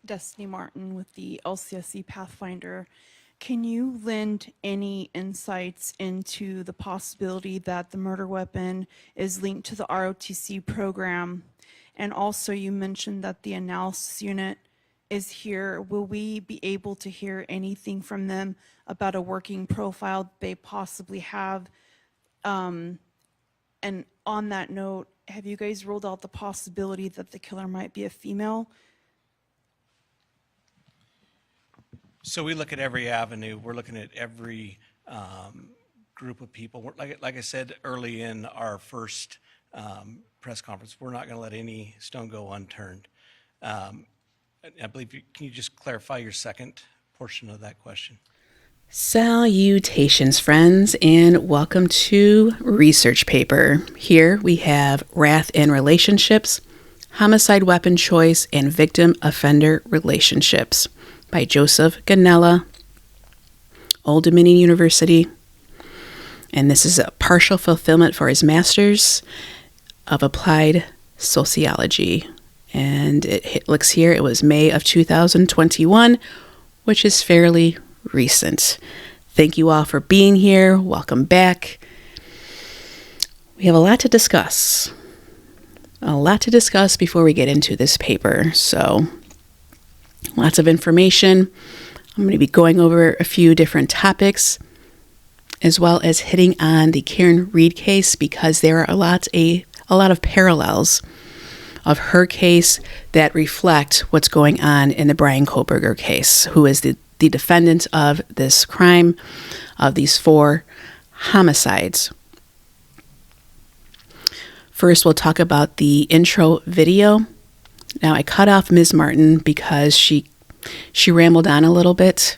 Destiny Martin with the LCSC Pathfinder. Can you lend any insights into the possibility that the murder weapon is linked to the ROTC program? And also you mentioned that the analysis unit is here. Will we be able to hear anything from them about a working profile they possibly have? And on that note, have you guys ruled out the possibility that the killer might be a female? So we look at every avenue. We're looking at every group of people. Like I said early in our first press conference, we're not going to let any stone go unturned. I believe can you just clarify your second portion of that question? Salutations, friends, and welcome to Research Paper. Here we have Wrath and Relationships, Homicide Weapon Choice, and Victim-Offender Relationships by Joseph Ganella, Old Dominion University. And this is a partial fulfillment for his Master's of Applied Sociology. And it looks here, it was May of 2021, which is fairly recent. Thank you all for being here. Welcome back. We have a lot to discuss. A lot to discuss before we get into this paper. So, lots of information. I'm going to be going over a few different topics, as well as hitting on the Karen Reed case, because there are a lot of parallels of her case that reflect what's going on in the Bryan Kohberger case, who is the defendant of this crime, of these 4 homicides. First, we'll talk about the intro video. Now, I cut off Ms. Martin because she rambled on a little bit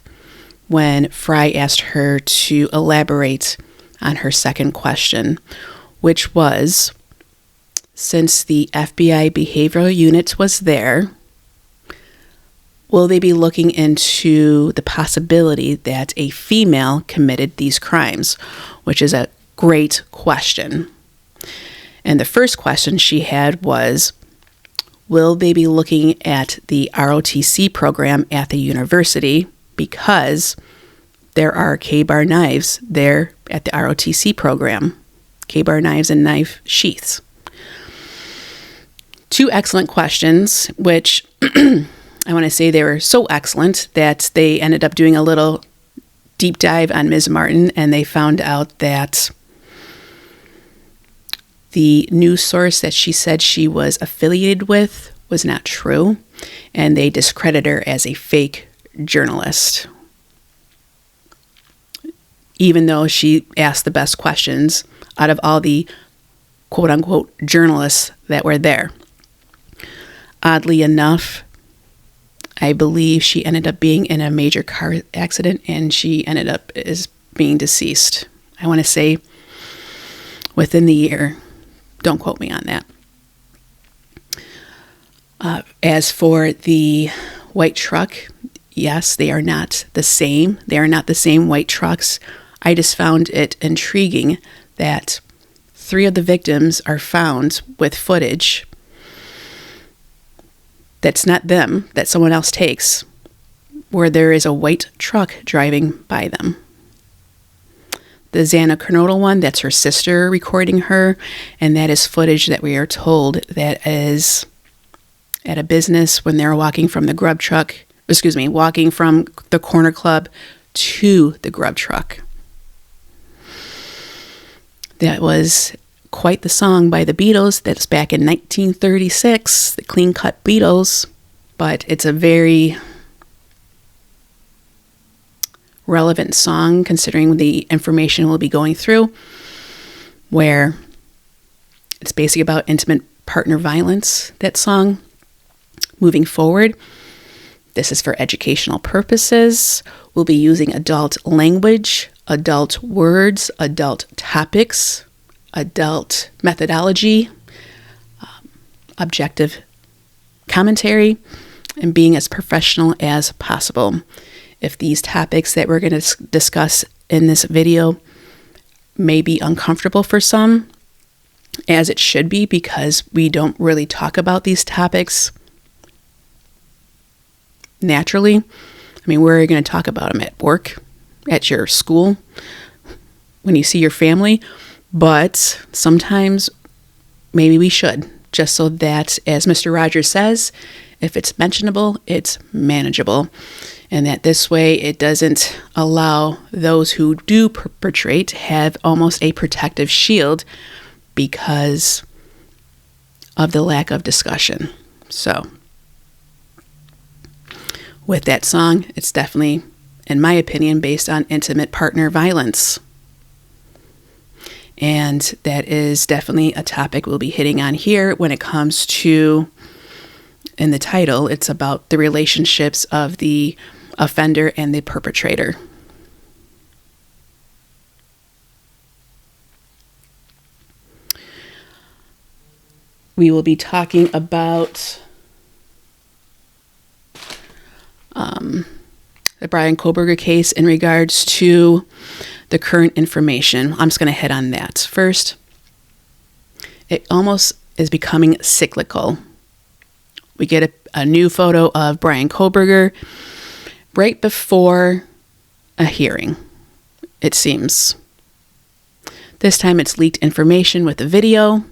when Fry asked her to elaborate on her second question, which was, since the FBI behavioral unit was there, will they be looking into the possibility that a female committed these crimes? Which is a great question. And the first question she had was, will they be looking at the ROTC program at the university? Because there are K-bar knives there at the ROTC program. K-bar knives and knife sheaths. 2 excellent questions, which I want to say they were so excellent that they ended up doing a little deep dive on Ms. Martin, and they found out that the news source that she said she was affiliated with was not true, and they discredit her as a fake journalist, even though she asked the best questions out of all the quote-unquote journalists that were there. Oddly enough, I believe she ended up being in a major car accident, and she ended up as being deceased. I want to say within the year. Don't quote me on that. As for the white truck, yes, they are not the same. They are not the same white trucks. I just found it intriguing that 3 of the victims are found with footage that's not them, that someone else takes, where there is a white truck driving by them. The Xana Kernodle one, that's her sister recording her, and that is footage that we are told that is at a business when they're walking from the walking from the corner club to the grub truck. That was quite the song by the Beatles. That's back in 1936, the Clean Cut Beatles, but it's a very relevant song considering the information we'll be going through, where it's basically about intimate partner violence, that song. Moving forward, this is for educational purposes. We'll be using adult language, adult words, adult topics, adult methodology, objective commentary, and being as professional as possible. If these topics that we're going to discuss in this video may be uncomfortable for some, as it should be, because we don't really talk about these topics naturally. I mean, where are you going to talk about them? At work, at your school, when you see your family? But sometimes maybe we should, just so that, as Mr. Rogers says, if it's mentionable, it's manageable. And that this way it doesn't allow those who do perpetrate have almost a protective shield because of the lack of discussion. So with that song, it's definitely, in my opinion, based on intimate partner violence. And that is definitely a topic we'll be hitting on here when it comes to, in the title, it's about the relationships of the offender and the perpetrator. We will be talking about the Bryan Kohberger case in regards to the current information. I'm just going to hit on that. First, it almost is becoming cyclical. We get a new photo of Bryan Kohberger right before a hearing, it seems. This time it's leaked information with a video,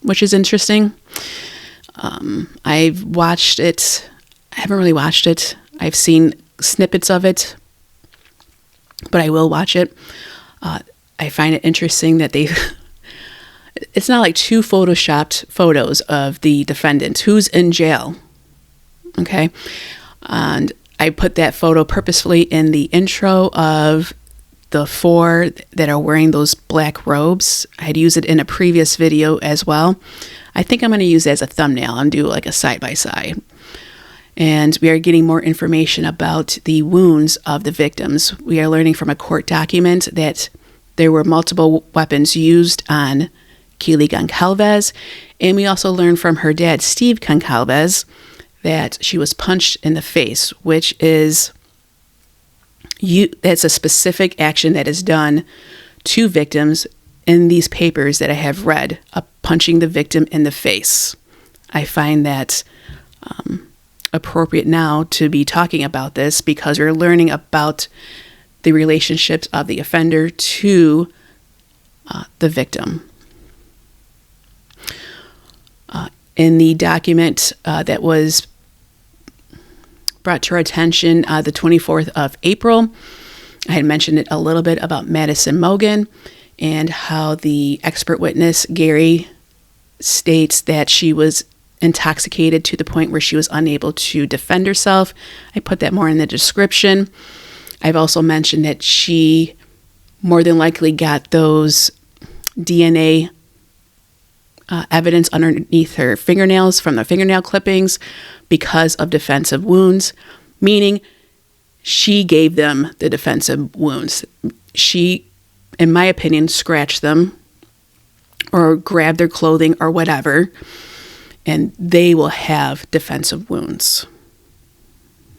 which is interesting. I've watched it. I haven't really watched it. I've seen snippets of it, but I will watch it. I find it interesting that it's not like two photoshopped photos of the defendant who's in jail. Okay. And I put that photo purposefully in the intro of the four that are wearing those black robes. I'd use it in a previous video as well. I think I'm going to use it as a thumbnail and do like a side-by-side. And we are getting more information about the wounds of the victims. We are learning from a court document that there were multiple weapons used on Keely Goncalves. And we also learned from her dad, Steve Goncalves, that she was punched in the face, which is, that's a specific action that is done to victims in these papers that I have read, punching the victim in the face. I find that appropriate now to be talking about this because we're learning about the relationships of the offender to the victim. In the document that was brought to our attention the 24th of April, I had mentioned it a little bit about Madison Mogen and how the expert witness, Gary, states that she was intoxicated to the point where she was unable to defend herself. I put that more in the description. I've also mentioned that she more than likely got those DNA evidence underneath her fingernails from the fingernail clippings because of defensive wounds, meaning she gave them the defensive wounds. She, in my opinion, scratched them or grabbed their clothing or whatever, and they will have defensive wounds.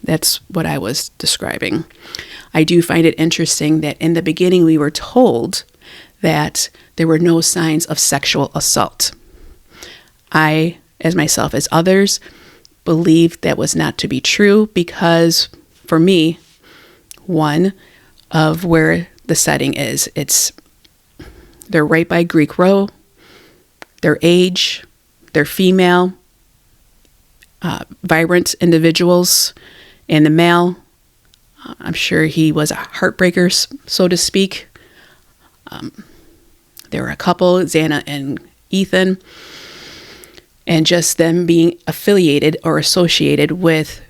That's what I was describing. I do find it interesting that in the beginning we were told that there were no signs of sexual assault. I, as myself as others, believe that was not to be true because, for me, one, of where the setting is. They're right by Greek Row, their age, they're female, vibrant individuals, and the male, I'm sure he was a heartbreaker, so to speak. There were a couple, Xana and Ethan, and just them being affiliated or associated with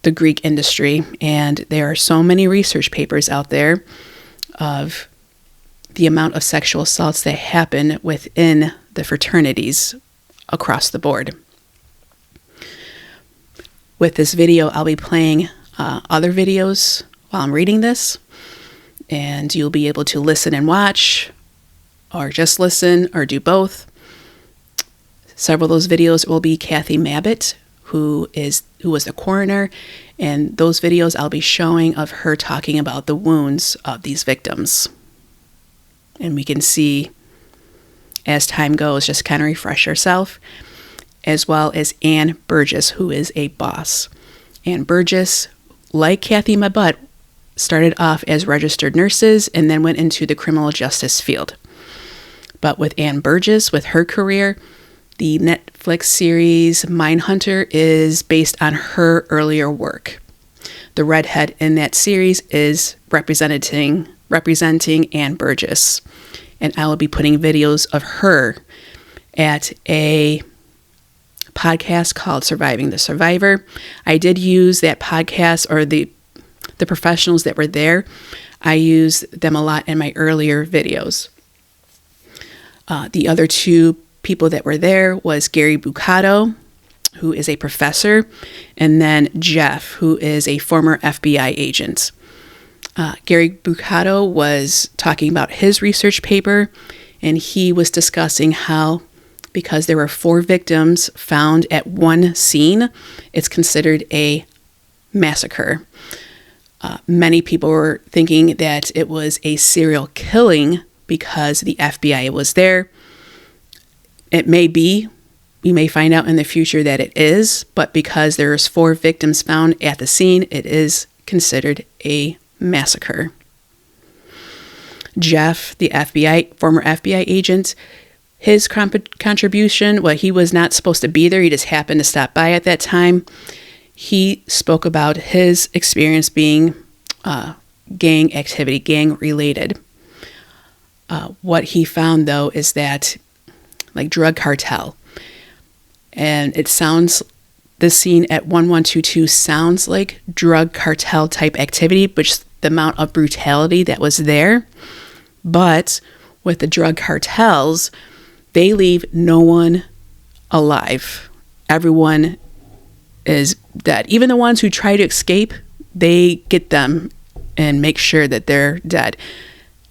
the Greek industry. And there are so many research papers out there of the amount of sexual assaults that happen within the fraternities across the board. With this video, I'll be playing other videos while I'm reading this, and you'll be able to listen and watch, or just listen, or do both. Several of those videos will be Kathy Mabbitt, who was the coroner, and those videos I'll be showing of her talking about the wounds of these victims. And we can see, as time goes, just kind of refresh ourselves, as well as Ann Burgess, who is a boss. and Burgess, like Kathy Mabut, started off as registered nurses and then went into the criminal justice field. But with Ann Burgess, with her career, the Netflix series Mindhunter is based on her earlier work. The redhead in that series is representing Ann Burgess. And I will be putting videos of her at a podcast called Surviving the Survivor. I did use that podcast, or the professionals that were there. I use them a lot in my earlier videos. The other two people that were there was Gary Bucato, who is a professor, and then Jeff, who is a former FBI agent. Gary Bucato was talking about his research paper, and he was discussing how, because there were 4 victims found at one scene, it's considered a massacre. Many people were thinking that it was a serial killing because the FBI was there. It may be. We may find out in the future that it is, but because there's 4 victims found at the scene, it is considered a massacre. Jeff, the former FBI agent, his contribution, well, he was not supposed to be there. He just happened to stop by at that time. He spoke about his experience being gang activity, gang related. What he found, though, is that, like, drug cartel. And it sounds, this scene at 1122 sounds like drug cartel type activity, which the amount of brutality that was there. But with the drug cartels, they leave no one alive. Everyone is dead. Even the ones who try to escape, they get them and make sure that they're dead.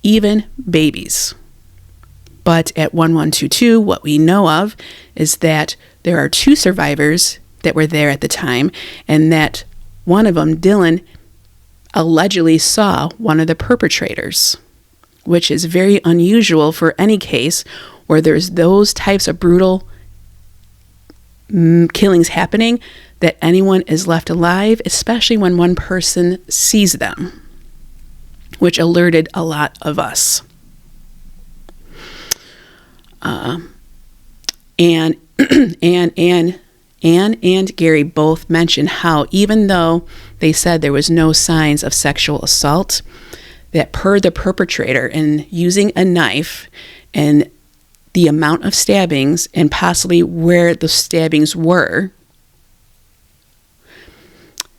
Even babies. But at 1122, what we know of is that there are 2 survivors that were there at the time, and that one of them, Dylan, allegedly saw one of the perpetrators, which is very unusual for any case where there's those types of brutal killings happening, that anyone is left alive, especially when one person sees them, which alerted a lot of us. And Ann and Gary both mentioned how, even though they said there was no signs of sexual assault, that per the perpetrator, in using a knife and the amount of stabbings and possibly where the stabbings were,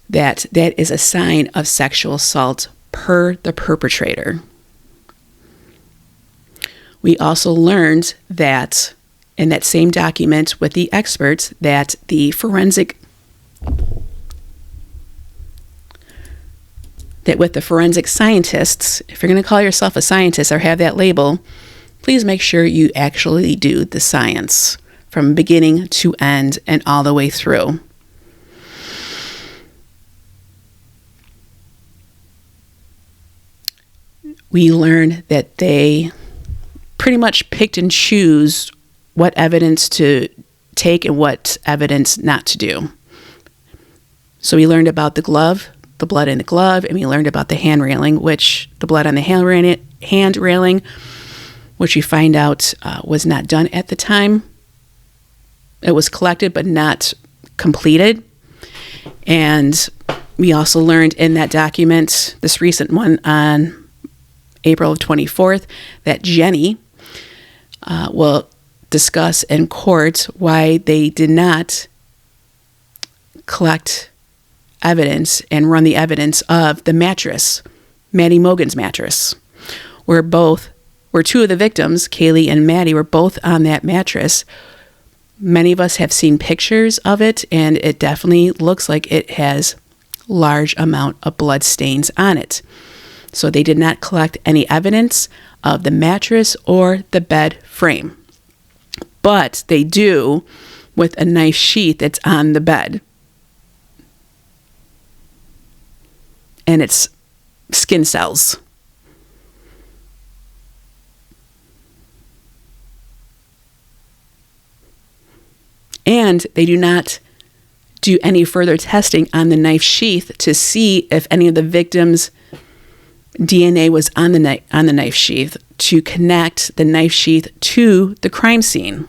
that is a sign of sexual assault per the perpetrator. We also learned that in that same document with the experts, that the forensic scientists, if you're going to call yourself a scientist or have that label, please make sure you actually do the science from beginning to end and all the way through. We learned that they pretty much picked and choose what evidence to take and what evidence not to do. So we learned about the glove, the blood in the glove, and we learned about the hand railing, the blood on the hand railing, which we find out was not done at the time. It was collected but not completed. And we also learned in that document, this recent one on April 24th, that Jenny will discuss in court why they did not collect evidence and run the evidence of the mattress, Maddie Mogan's mattress, where 2 of the victims, Kaylee and Maddie, were both on that mattress. Many of us have seen pictures of it, and it definitely looks like it has large amount of blood stains on it. So they did not collect any evidence of the mattress or the bed frame. But they do with a knife sheath that's on the bed. And it's skin cells. And they do not do any further testing on the knife sheath to see if any of the victim's DNA was on the knife sheath to connect the knife sheath to the crime scene.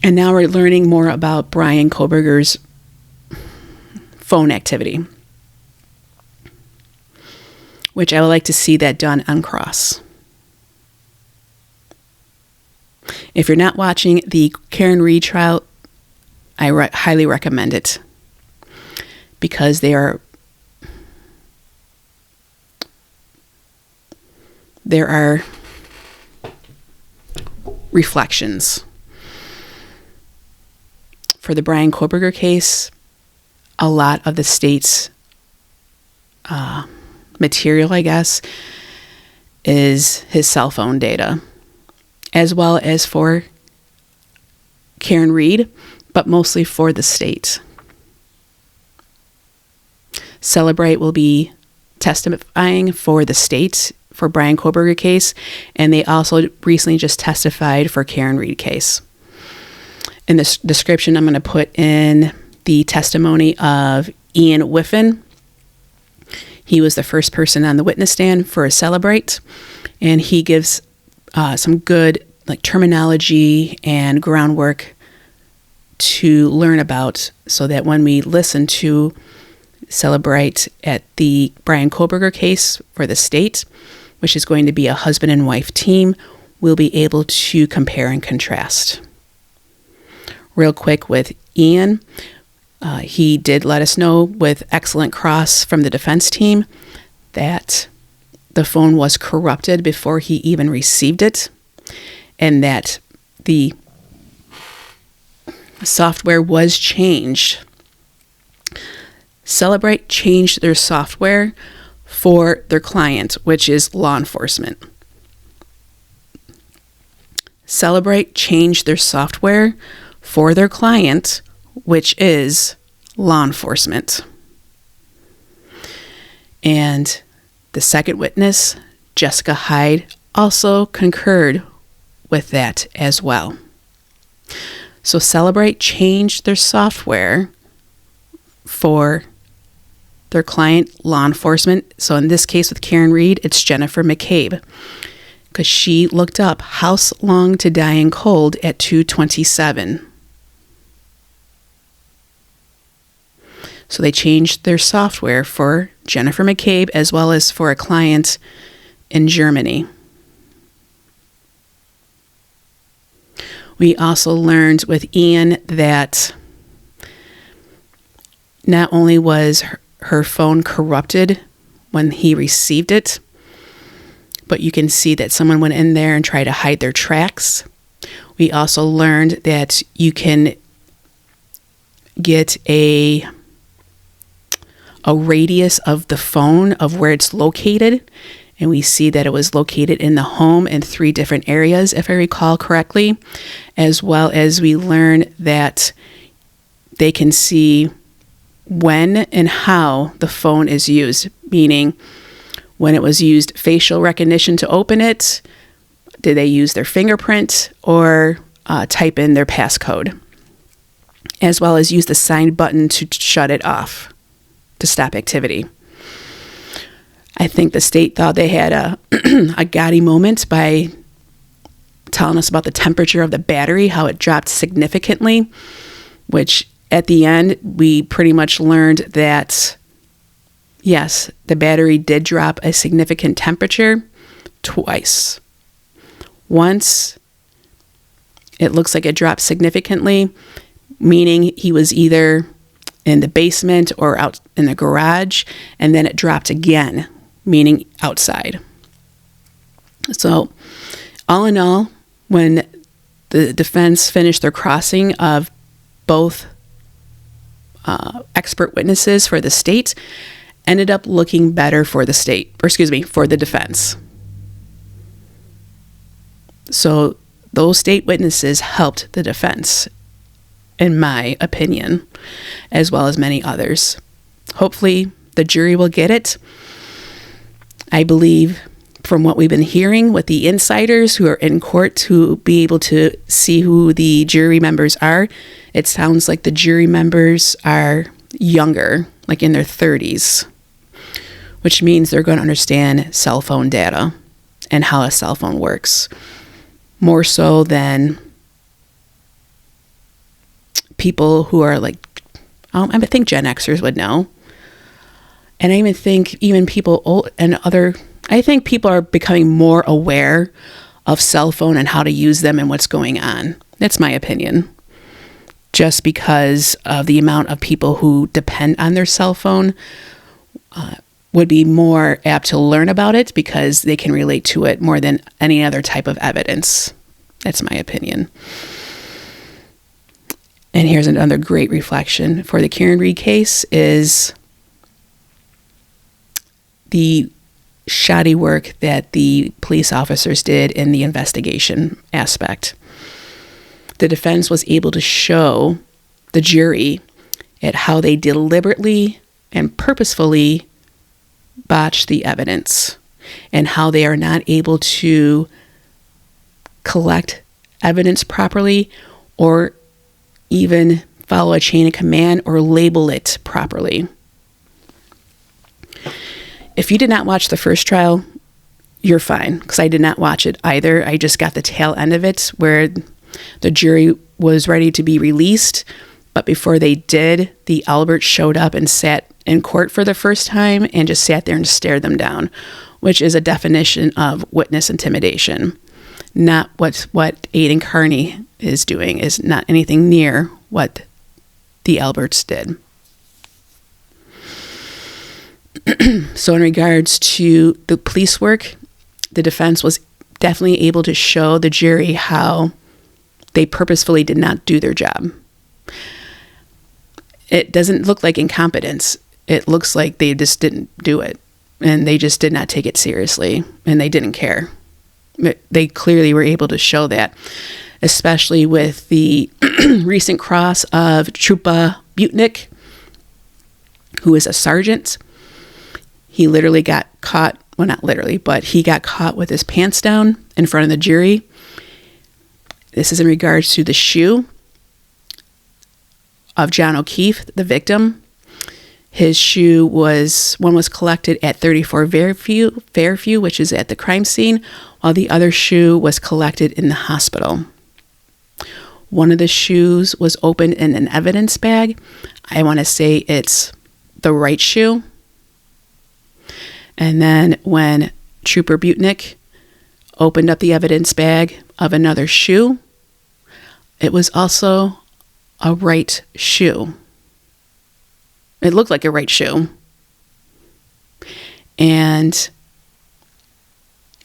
And now we're learning more about Bryan Kohberger's phone activity, which I would like to see that done on cross. If you're not watching the Karen Reed trial, I highly recommend it because there are reflections. For the Bryan Kohberger case, a lot of the state's material, I guess, is his cell phone data, as well as for Karen Reed, but mostly for the state. Celebrite will be testifying for the state for Bryan Kohberger case, and they also recently just testified for Karen Reed case. In this description, I'm going to put in the testimony of Ian Whiffen. He was the first person on the witness stand for a Celebrite, and he gives some good terminology and groundwork to learn about so that when we listen to Celebrite at the Bryan Kohberger case for the state, which is going to be a husband and wife team, we'll be able to compare and contrast. Real quick with Ian, he did let us know with excellent cross from the defense team that the phone was corrupted before he even received it, and that the software was changed. Celebrite changed their software for their client, which is law enforcement. Celebrite changed their software for their client, which is law enforcement. And the second witness, Jessica Hyde, also concurred with that as well. So Celebrite changed their software for their client, law enforcement. So in this case with Karen Reed, it's Jennifer McCabe, because she looked up house long to die in cold at 2:27. So they changed their software for Jennifer McCabe as well as for a client in Germany. We also learned with Ian that not only was her phone corrupted when he received it, but you can see that someone went in there and tried to hide their tracks. We also learned that you can get a radius of the phone of where it's located, and we see that it was located in the home in 3 different areas, if I recall correctly, as well as we learn that they can see when and how the phone is used, meaning when it was used facial recognition to open it, did they use their fingerprint or type in their passcode, as well as use the sign button to shut it off, to stop activity. I think the state thought they had a gaudy moment by telling us about the temperature of the battery, how it dropped significantly, which at the end, we pretty much learned that, yes, the battery did drop a significant temperature twice. Once, it looks like it dropped significantly, meaning he was either in the basement or out in the garage, and then it dropped again, meaning outside. So, all in all, when the defense finished their crossing of both expert witnesses for the state, ended up looking better for the state, or excuse me, for the defense. So those state witnesses helped the defense, in my opinion, as well as many others. Hopefully the jury will get it. I believe from what we've been hearing with the insiders who are in court to be able to see who the jury members are, it sounds like the jury members are younger, like in their 30s, which means they're going to understand cell phone data and how a cell phone works, more so than people who are like, I think Gen Xers would know. And I even think even people old and other, I think people are becoming more aware of cell phone and how to use them and what's going on. That's my opinion. Just because of the amount of people who depend on their cell phone would be more apt to learn about it because they can relate to it more than any other type of evidence. That's my opinion. And here's another great reflection for the Kieran Reed case is the shoddy work that the police officers did in the investigation aspect. The defense was able to show the jury at how they deliberately and purposefully botched the evidence and how they are not able to collect evidence properly or even follow a chain of command or label it properly. If you did not watch the first trial, you're fine, because I did not watch it either. I just got the tail end of it where the jury was ready to be released, but before they did, the Albert showed up and sat in court for the first time and just sat there and stared them down, which is a definition of witness intimidation. Not what Aiden Carney is doing, is not anything near what the Alberts did. So in regards to the police work, the defense was definitely able to show the jury how they purposefully did not do their job. It doesn't look like incompetence. It looks like they just didn't do it, and they just did not take it seriously, and they didn't care. They clearly were able to show that, especially with the recent cross of Trooper Butnick, who is a sergeant. He literally got caught, well, not literally, but he got caught with his pants down in front of the jury. This is in regards to the shoe of John O'Keefe, the victim. His shoe was collected at 34 Fairview, which is at the crime scene, while the other shoe was collected in the hospital. One of the shoes was opened in an evidence bag. I want to say it's the right shoe. And then when Trooper Butnick opened up the evidence bag of another shoe, it was also a right shoe. It looked like a right shoe. And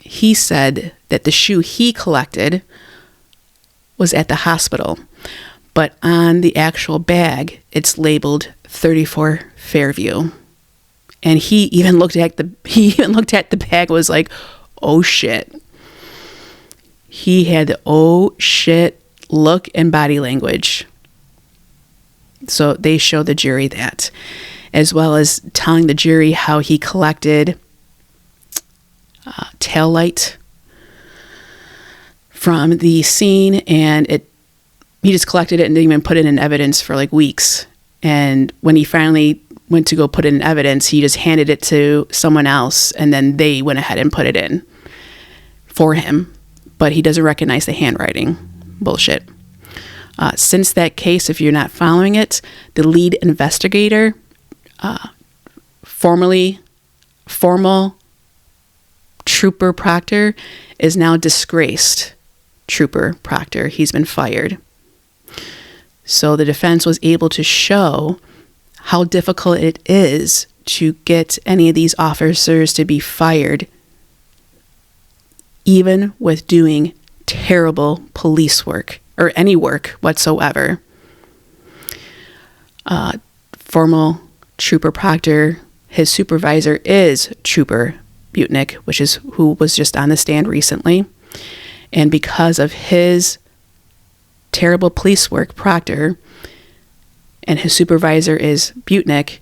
he said that the shoe he collected was at the hospital, but on the actual bag, it's labeled 34 Fairview. And he even looked at the bag and was like, oh shit. He had the oh shit look and body language. So they showed the jury that, as well as telling the jury how he collected taillight from the scene, and he just collected it and didn't even put it in evidence for like weeks. And when he finally went to go put it in evidence, he just handed it to someone else, and then they went ahead and put it in for him. But he doesn't recognize the handwriting. Bullshit. Since that case, if you're not following it, the lead investigator, formal Trooper Proctor, is now disgraced Trooper Proctor. He's been fired. So the defense was able to show how difficult it is to get any of these officers to be fired, even with doing terrible police work or any work whatsoever. Formal Trooper Proctor, his supervisor is Trooper Butnick, which is who was just on the stand recently. And because of his terrible police work, Proctor, and his supervisor is Butnick,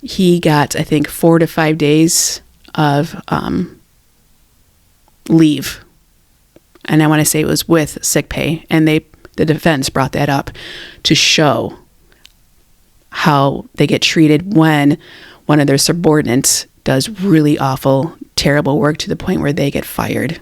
he got, I think, 4 to 5 days of leave. And I want to say it was with sick pay. And the defense brought that up to show how they get treated when one of their subordinates does really awful, terrible work to the point where they get fired.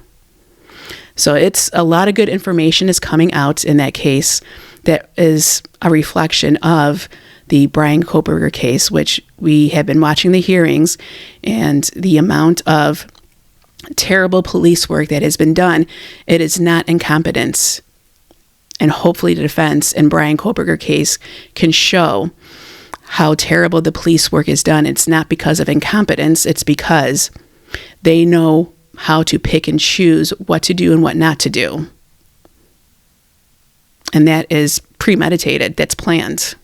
So it's a lot of good information is coming out in that case that is a reflection of the Bryan Kohberger case, which we have been watching the hearings, and the amount of terrible police work that has been done. It is not incompetence. And hopefully the defense in Bryan Kohberger case can show how terrible the police work is done. It's not because of incompetence. It's because they know how to pick and choose what to do and what not to do. And that is premeditated. That's planned.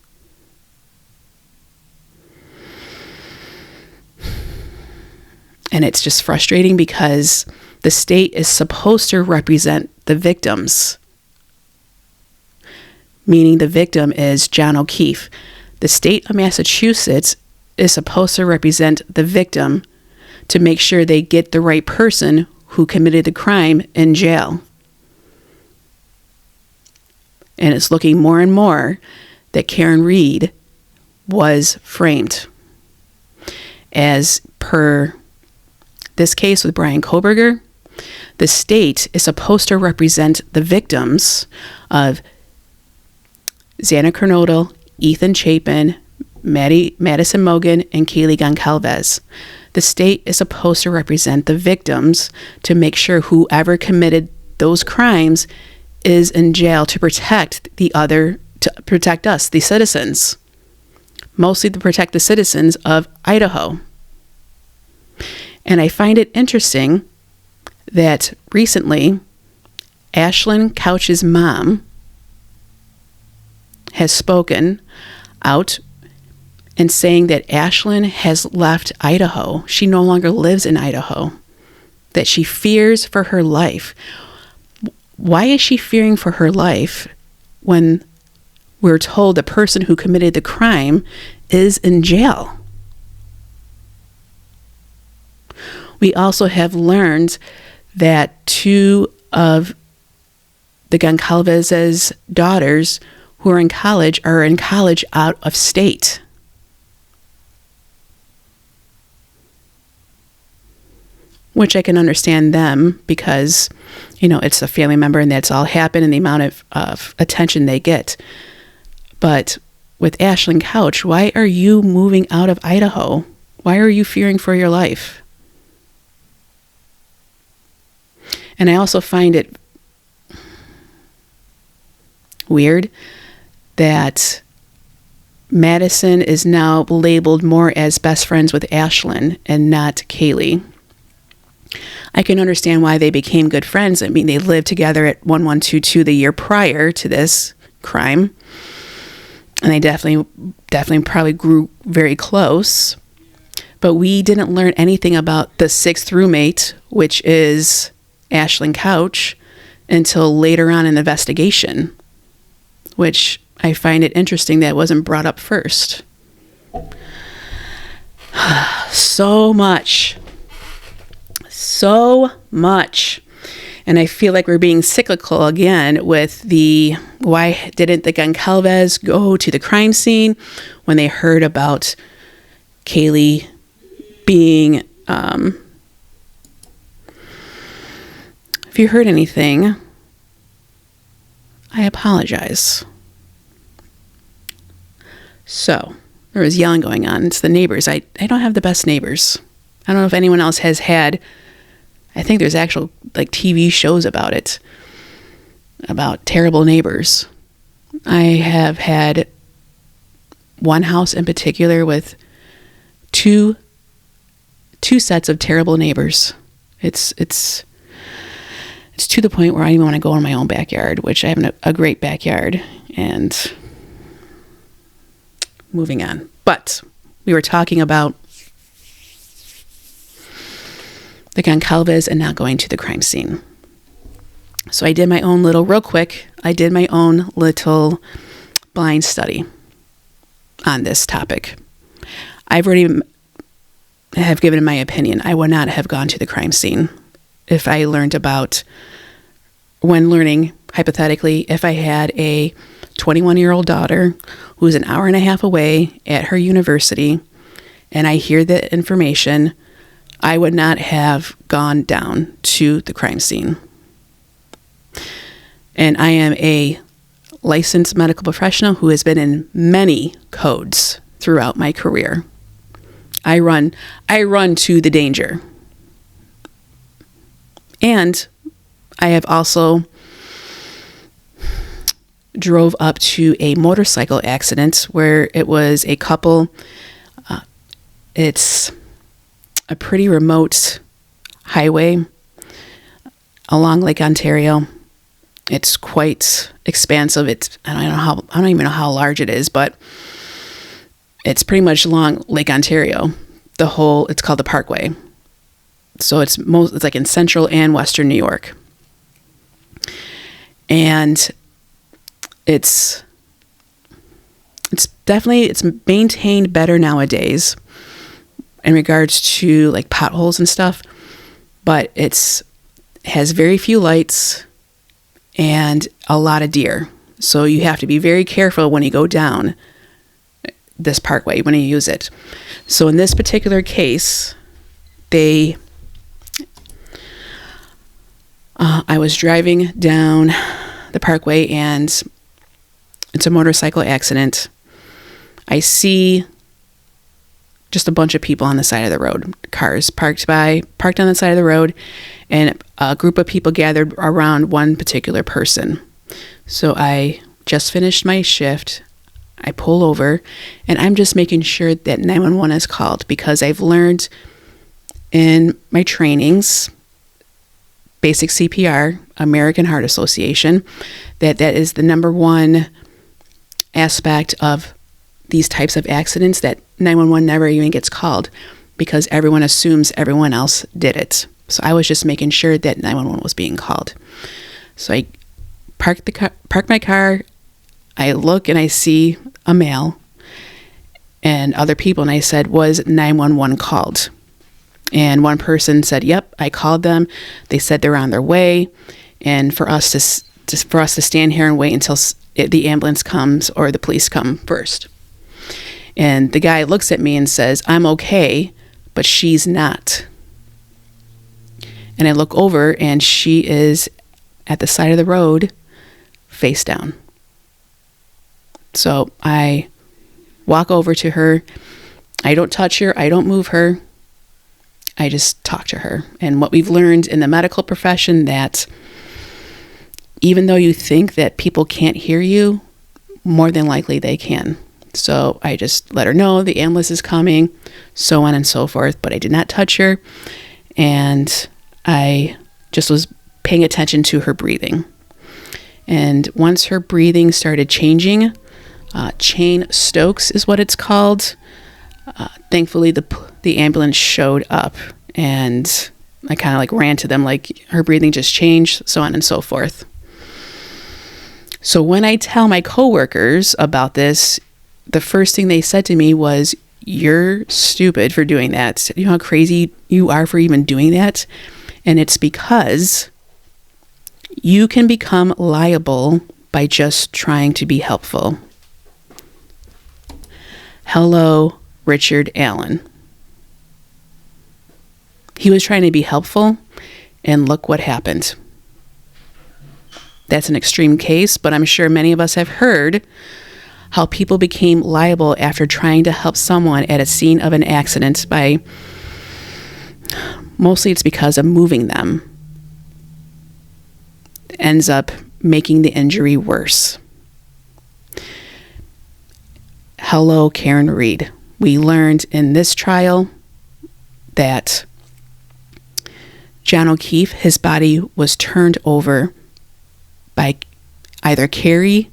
And it's just frustrating because the state is supposed to represent the victims, meaning the victim is John O'Keefe. The state of Massachusetts is supposed to represent the victim to make sure they get the right person who committed the crime in jail. And it's looking more and more that Karen Reed was framed. As per this case with Bryan Kohberger, the state is supposed to represent the victims of Xana Kernodle, Ethan Chapin, Madison Mogen, and Kaylee Goncalves. The state is supposed to represent the victims to make sure whoever committed those crimes is in jail to protect to protect us, the citizens. Mostly to protect the citizens of Idaho. And I find it interesting that recently, Ashlyn Couch's mom has spoken out and saying that Ashlyn has left Idaho. She no longer lives in Idaho, that she fears for her life. Why is she fearing for her life when we're told the person who committed the crime is in jail? We also have learned that 2 of the Goncalves' daughters who are in college out of state. Which I can understand them because, it's a family member and that's all happened and the amount of attention they get. But with Ashlyn Couch, why are you moving out of Idaho? Why are you fearing for your life? And I also find it weird that Madison is now labeled more as best friends with Ashlyn and not Kaylee. I can understand why they became good friends. I mean, they lived together at 1122 the year prior to this crime. And they definitely probably grew very close. But we didn't learn anything about the 6th roommate, which is Ashlyn Couch, until later on in the investigation, which I find it interesting that wasn't brought up first. So much. And I feel like we're being cyclical again with why didn't the Goncalves go to the crime scene when they heard about Kaylee being, if you heard anything, I apologize. So, there was yelling going on. It's the neighbors. I don't have the best neighbors. I don't know if anyone else has had, I think there's actual TV shows about it, about terrible neighbors. I have had one house in particular with two sets of terrible neighbors. It's to the point where I even want to go in my own backyard, which I have a great backyard. And moving on. But we were talking about the Goncalves and not going to the crime scene. So I did my own little blind study on this topic. I've already have given my opinion. I would not have gone to the crime scene if I learned about, when learning, hypothetically, if I had a 21-year-old daughter who's an hour and a half away at her university, and I hear the information, I would not have gone down to the crime scene. And I am a licensed medical professional who has been in many codes throughout my career. I run to the danger. And I have also drove up to a motorcycle accident where it was a couple. It's a pretty remote highway along Lake Ontario. It's quite expansive. I don't even know how large it is, but it's pretty much along Lake Ontario. It's called the Parkway. So it's like in central and western New York. And it's maintained better nowadays in regards to like potholes and stuff, but has very few lights and a lot of deer. So you have to be very careful when you go down this parkway, when you use it. So in this particular case, I was driving down the parkway and it's a motorcycle accident. I see just a bunch of people on the side of the road, cars parked on the side of the road, and a group of people gathered around one particular person. So I just finished my shift. I pull over, and I'm just making sure that 911 is called, because I've learned in my trainings, basic CPR, American Heart Association, that is the number one aspect of these types of accidents, that 911 never even gets called because everyone assumes everyone else did it. So I was just making sure that 911 was being called. So I park my car, I look and I see a male and other people, and I said, was 911 called? And one person said, yep, I called them. They said they're on their way, and for us to stand here and wait until the ambulance comes or the police come first. And the guy looks at me and says, I'm okay, but she's not. And I look over, and she is at the side of the road, face down. So I walk over to her. I don't touch her. I don't move her. I just talk to her. And what we've learned in the medical profession, that even though you think that people can't hear you, more than likely they can. So I just let her know the ambulance is coming, so on and so forth. But I did not touch her. And I just was paying attention to her breathing. And once her breathing started changing, chain Stokes is what it's called. Thankfully, the ambulance showed up, and I kind of like ran to them, like her breathing just changed, so on and so forth. So when I tell my coworkers about this, the first thing they said to me was, "You're stupid for doing that. You know how crazy you are for even doing that?" And it's because you can become liable by just trying to be helpful. Hello, Richard Allen. He was trying to be helpful, and look what happened. That's an extreme case, but I'm sure many of us have heard how people became liable after trying to help someone at a scene of an accident by, mostly it's because of moving them. It ends up making the injury worse. Hello, Karen Reed. We learned in this trial that John O'Keefe, his body was turned over by either Carrie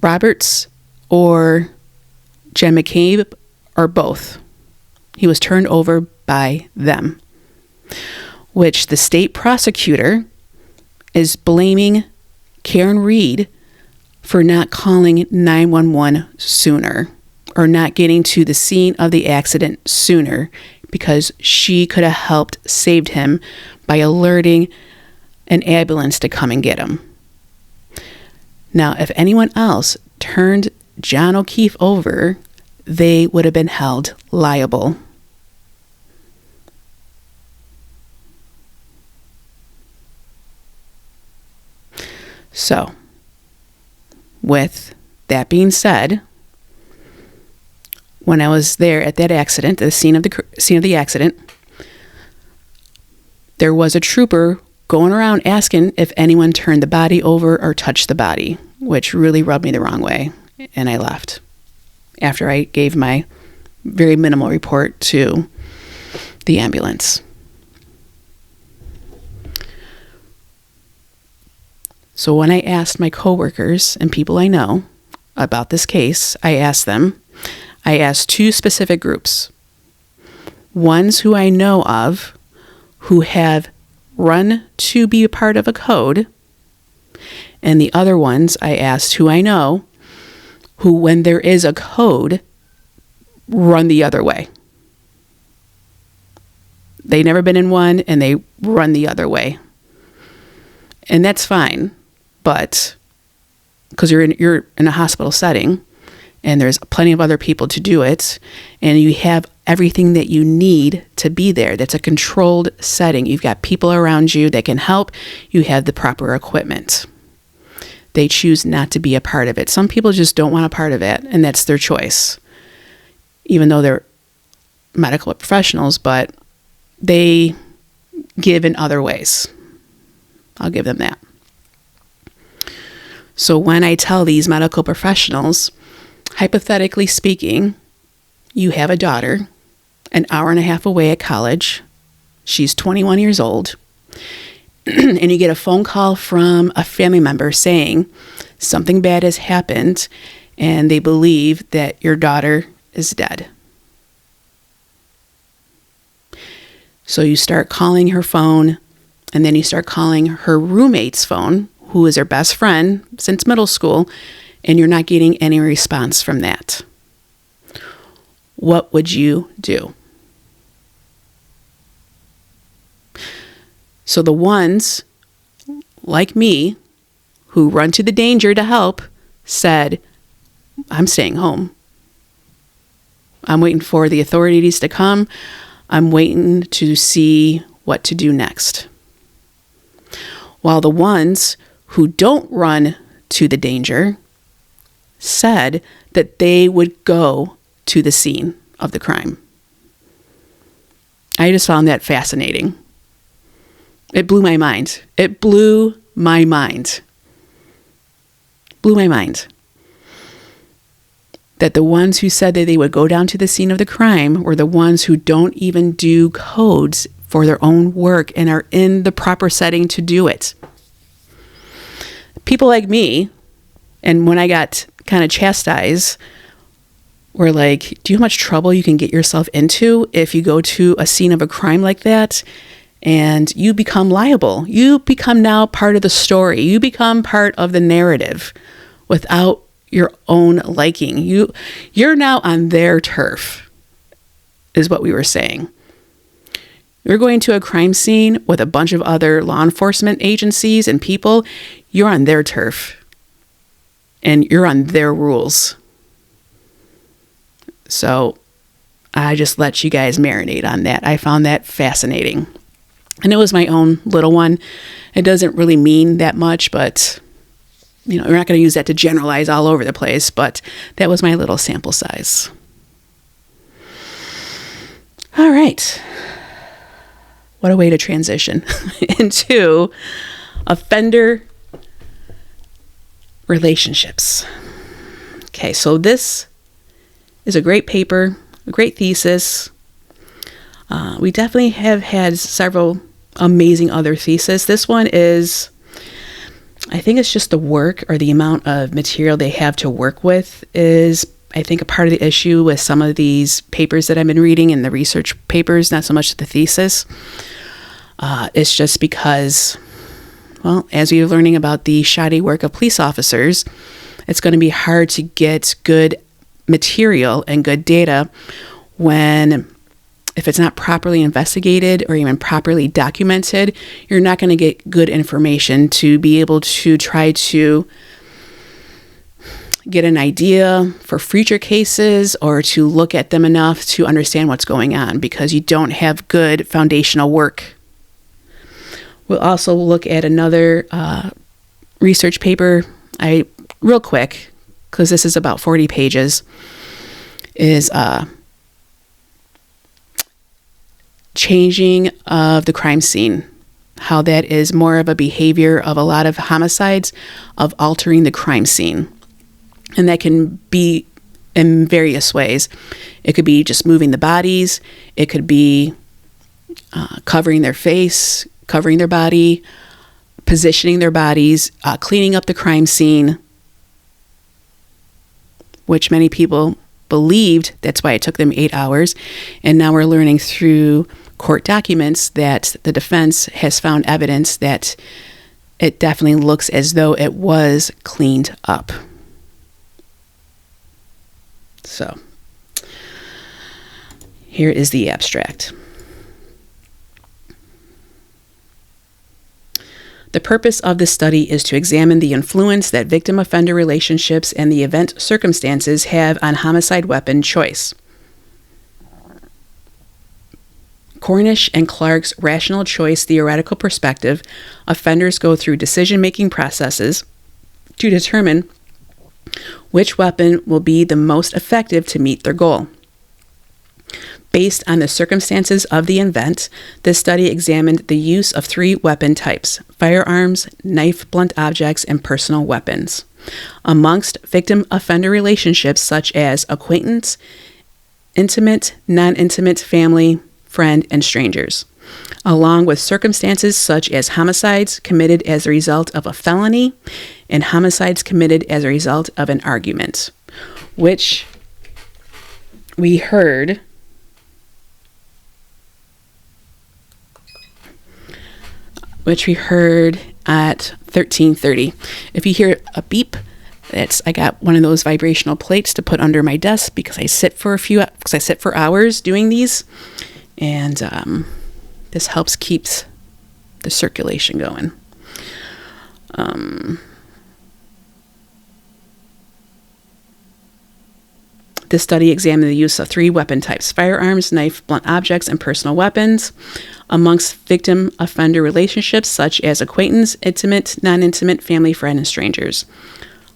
Roberts or Jen McCabe, or both. He was turned over by them, which the state prosecutor is blaming Karen Reed for not calling 911 sooner. or not getting to the scene of the accident sooner, because she could have helped saved him by alerting an ambulance to come and get him. Now, if anyone else turned John O'Keefe over, they would have been held liable. So, with that being said, when I was there at that accident, the scene of the accident, there was a trooper going around asking if anyone turned the body over or touched the body, which really rubbed me the wrong way, and I left after I gave my very minimal report to the ambulance. So when I asked my coworkers and people I know about this case, I asked two specific groups. Ones who I know of who have run to be a part of a code, and the other ones I asked who I know who, when there is a code, run the other way. They've never been in one and they run the other way. And that's fine. But because you're in a hospital setting and there's plenty of other people to do it, and you have everything that you need to be there. That's a controlled setting. You've got people around you that can help. You have the proper equipment. They choose not to be a part of it. Some people just don't want a part of it, and that's their choice. Even though they're medical professionals, but they give in other ways. I'll give them that. So when I tell these medical professionals, hypothetically speaking, you have a daughter, an hour and a half away at college, she's 21 years old, and you get a phone call from a family member saying something bad has happened and they believe that your daughter is dead. So you start calling her phone, and then you start calling her roommate's phone, who is her best friend since middle school, and you're not getting any response from that. What would you do? So the ones, like me, who run to the danger to help, said, I'm staying home. I'm waiting for the authorities to come. I'm waiting to see what to do next. While the ones who don't run to the danger said that they would go to the scene of the crime. I just found that fascinating. It blew my mind. It blew my mind. Blew my mind. That the ones who said that they would go down to the scene of the crime were the ones who don't even do codes for their own work and are in the proper setting to do it. People like me, and when I got kind of chastised, were like, do you know how much trouble you can get yourself into if you go to a scene of a crime like that and you become liable? You become now part of the story. You become part of the narrative without your own liking. You're now on their turf, is what we were saying. You're going to a crime scene with a bunch of other law enforcement agencies and people. You're on their turf, and you're on their rules. So I just let you guys marinate on that. I found that fascinating. And it was my own little one. It doesn't really mean that much, but we're not going to use that to generalize all over the place, but that was my little sample size. All right. What a way to transition into offender relationships. Okay, so this is a great paper, a great thesis. We definitely have had several amazing other theses. This one is, I think it's just the work or the amount of material they have to work with is, I think, a part of the issue with some of these papers that I've been reading and the research papers, not so much the thesis. It's just because, well, as we're learning about the shoddy work of police officers, it's going to be hard to get good material and good data when, if it's not properly investigated or even properly documented, you're not going to get good information to be able to try to get an idea for future cases or to look at them enough to understand what's going on, because you don't have good foundational work. We'll also look at another research paper, real quick, because this is about 40 pages, is changing of the crime scene, how that is more of a behavior of a lot of homicides, of altering the crime scene. And that can be in various ways. It could be just moving the bodies. It could be covering their face, covering their body, positioning their bodies, cleaning up the crime scene, which many people believed. That's why it took them 8 hours. And now we're learning through court documents that the defense has found evidence that it definitely looks as though it was cleaned up. So, here is the abstract. The purpose of this study is to examine the influence that victim-offender relationships and the event circumstances have on homicide weapon choice. Cornish and Clark's rational choice theoretical perspective, offenders go through decision-making processes to determine which weapon will be the most effective to meet their goal. Based on the circumstances of the event, this study examined the use of 3 weapon types: firearms, knife, blunt objects, and personal weapons, amongst victim-offender relationships such as acquaintance, intimate, non-intimate, family, friend, and strangers, along with circumstances such as homicides committed as a result of a felony and homicides committed as a result of an argument, which we heard at 13:30. If you hear a beep, I got one of those vibrational plates to put under my desk because I sit for hours doing these, and this helps keeps the circulation going. This study examined the use of 3 weapon types: firearms, knife, blunt objects, and personal weapons, amongst victim-offender relationships such as acquaintance, intimate, non-intimate, family, friend, and strangers,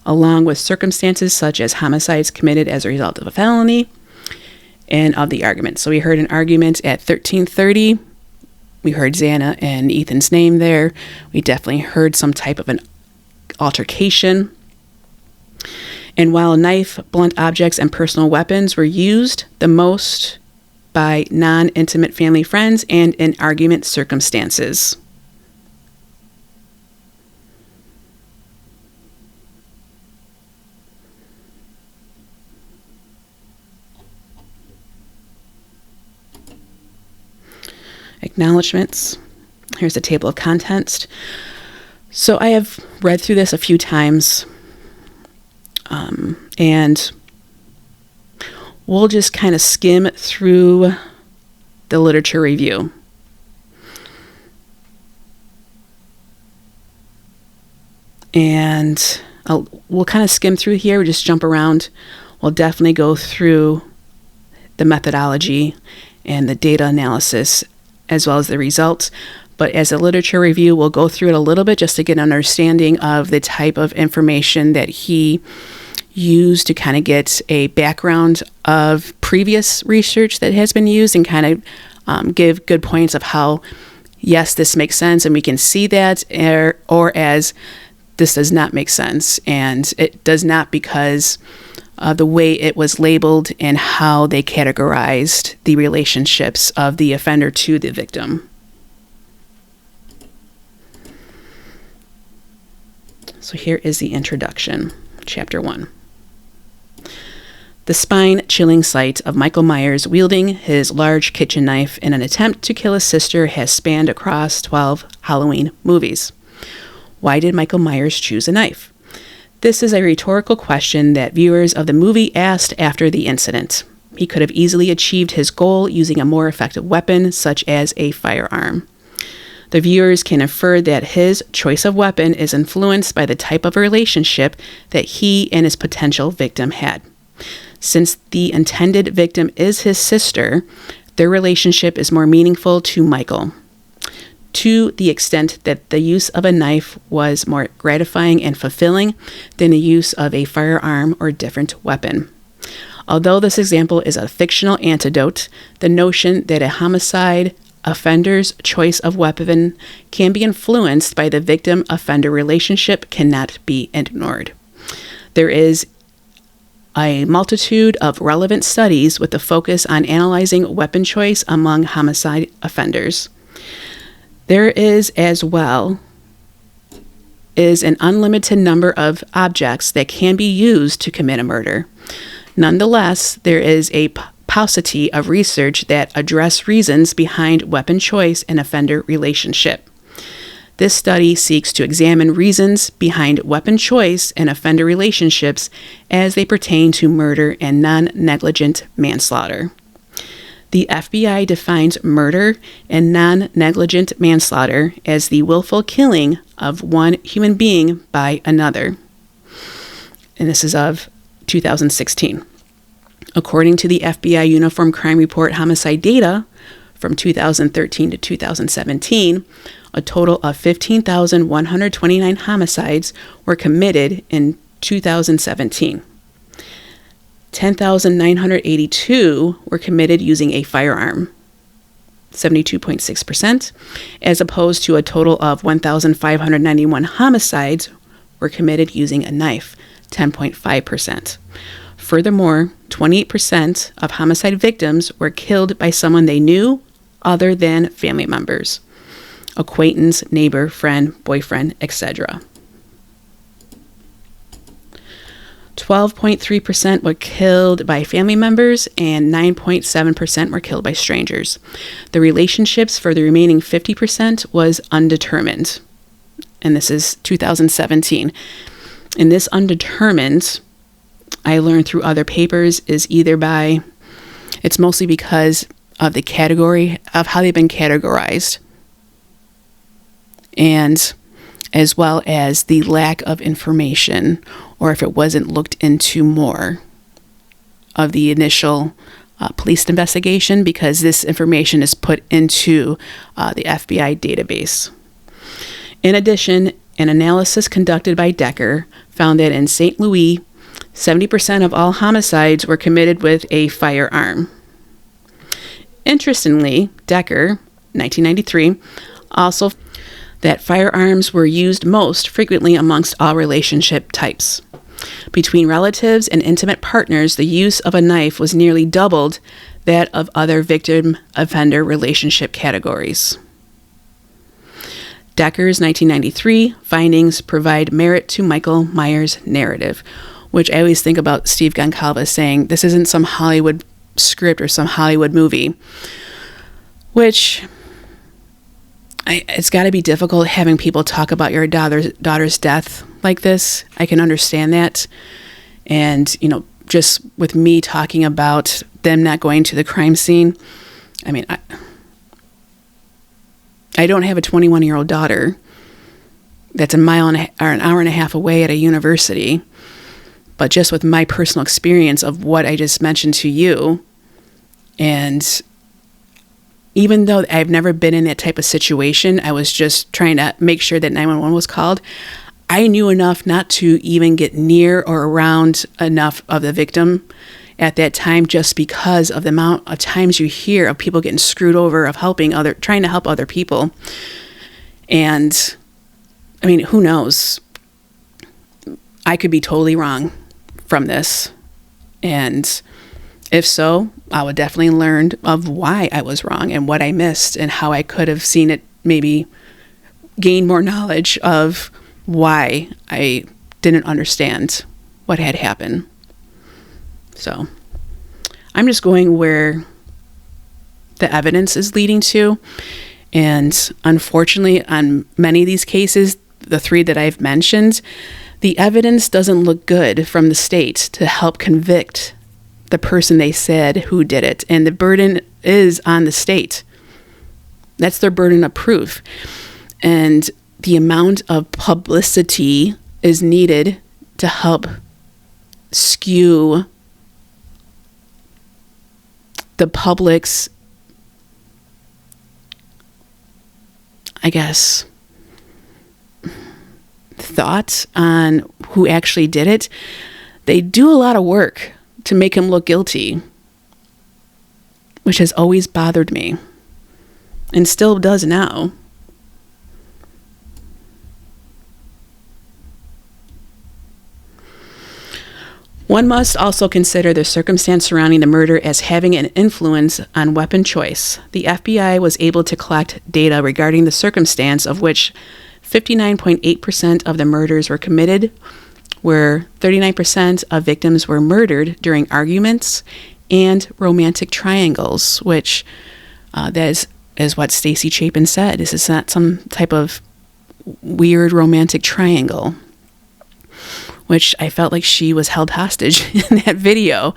along with circumstances such as homicides committed as a result of a felony and of the argument. So we heard an argument at 13:30. We heard Xana and Ethan's name there. We definitely heard some type of an altercation. And while knife, blunt objects, and personal weapons were used the most by non-intimate family friends and in argument circumstances. Acknowledgements. Here's a table of contents. So I have read through this a few times, and we'll just kind of skim through the literature review. And we'll kind of skim through here. We'll just jump around. We'll definitely go through the methodology and the data analysis as well as the results. But as a literature review, we'll go through it a little bit just to get an understanding of the type of information that he used to kind of get a background of previous research that has been used and kind of give good points of how, yes, this makes sense and we can see that, or as this does not make sense and it does not because of the way it was labeled and how they categorized the relationships of the offender to the victim. So here is the introduction, Chapter 1. The spine-chilling sight of Michael Myers wielding his large kitchen knife in an attempt to kill his sister has spanned across 12 Halloween movies. Why did Michael Myers choose a knife? This is a rhetorical question that viewers of the movie asked after the incident. He could have easily achieved his goal using a more effective weapon, such as a firearm. The viewers can infer that his choice of weapon is influenced by the type of relationship that he and his potential victim had. Since the intended victim is his sister, their relationship is more meaningful to Michael, to the extent that the use of a knife was more gratifying and fulfilling than the use of a firearm or different weapon. Although this example is a fictional antidote, the notion that a homicide offender's choice of weapon can be influenced by the victim-offender relationship cannot be ignored. There is a multitude of relevant studies with a focus on analyzing weapon choice among homicide offenders. There is as well is an unlimited number of objects that can be used to commit a murder. Nonetheless, there is a paucity of research that address reasons behind weapon choice and offender relationship. This study seeks to examine reasons behind weapon choice and offender relationships as they pertain to murder and non-negligent manslaughter. The FBI defines murder and non-negligent manslaughter as the willful killing of one human being by another. And this is of 2016. According to the FBI Uniform Crime Report homicide data from 2013 to 2017, a total of 15,129 homicides were committed in 2017. 10,982 were committed using a firearm, 72.6%, as opposed to a total of 1,591 homicides were committed using a knife, 10.5%. Furthermore, 28% of homicide victims were killed by someone they knew other than family members, acquaintance, neighbor, friend, boyfriend, etc. 12.3% were killed by family members and 9.7% were killed by strangers. The relationships for the remaining 50% was undetermined. And this is 2017. And this undetermined, I learned through other papers, is either by, it's mostly because of the category of how they've been categorized, and as well as the lack of information, or if it wasn't looked into more of the initial police investigation, because this information is put into the FBI database. In addition, an analysis conducted by Decker found that in St. Louis, 70% of all homicides were committed with a firearm. Interestingly, Decker, 1993, also that firearms were used most frequently amongst all relationship types. Between relatives and intimate partners, the use of a knife was nearly doubled that of other victim-offender relationship categories. Decker's 1993 findings provide merit to Michael Myers' narrative, which I always think about Steve Goncalves saying, this isn't some Hollywood script or some Hollywood movie, which it's got to be difficult having people talk about your daughter's death like this. I can understand that. And, just with me talking about them not going to the crime scene, I mean, I don't have a 21-year-old daughter that's an hour and a half away at a university. But just with my personal experience of what I just mentioned to you, and even though I've never been in that type of situation, I was just trying to make sure that 911 was called. I knew enough not to even get near or around enough of the victim at that time, just because of the amount of times you hear of people getting screwed over, of trying to help other people. And I mean, who knows? I could be totally wrong from this. And if so, I would definitely learn of why I was wrong and what I missed and how I could have seen it, maybe gain more knowledge of why I didn't understand what had happened. So I'm just going where the evidence is leading to. And unfortunately, on many of these cases, the three that I've mentioned, the evidence doesn't look good from the state to help convict the person they said who did it. And the burden is on the state. That's their burden of proof. And the amount of publicity is needed to help skew the public's, I guess, thoughts on who actually did it. They do a lot of work to make him look guilty, which has always bothered me and still does now. One must also consider the circumstance surrounding the murder as having an influence on weapon choice. The FBI was able to collect data regarding the circumstance of which 59.8% of the murders were committed, where 39% of victims were murdered during arguments and romantic triangles, which that is what Stacy Chapin said. This is not some type of weird romantic triangle, which I felt like she was held hostage in that video.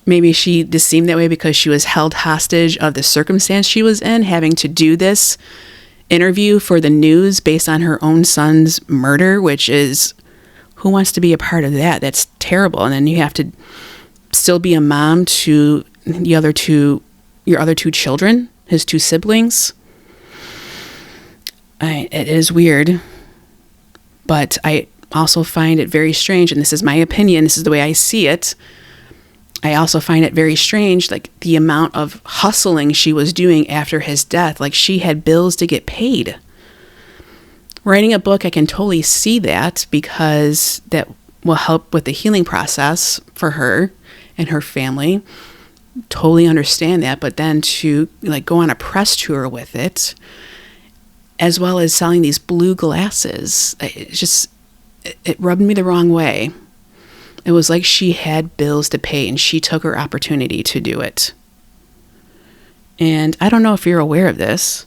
Maybe she just seemed that way because she was held hostage of the circumstance she was in, having to do this interview for the news based on her own son's murder, which is, who wants to be a part of that? That's terrible. And then you have to still be a mom to your other two children, his two siblings. It is weird, but I also find it very strange, and this is my opinion, this is the way I see it. I also find it very strange, like the amount of hustling she was doing after his death. Like, she had bills to get paid. Writing a book, I can totally see that, because that will help with the healing process for her and her family. Totally understand that. But then to like go on a press tour with it, as well as selling these blue glasses, it rubbed me the wrong way. It was like she had bills to pay and she took her opportunity to do it. And I don't know if you're aware of this.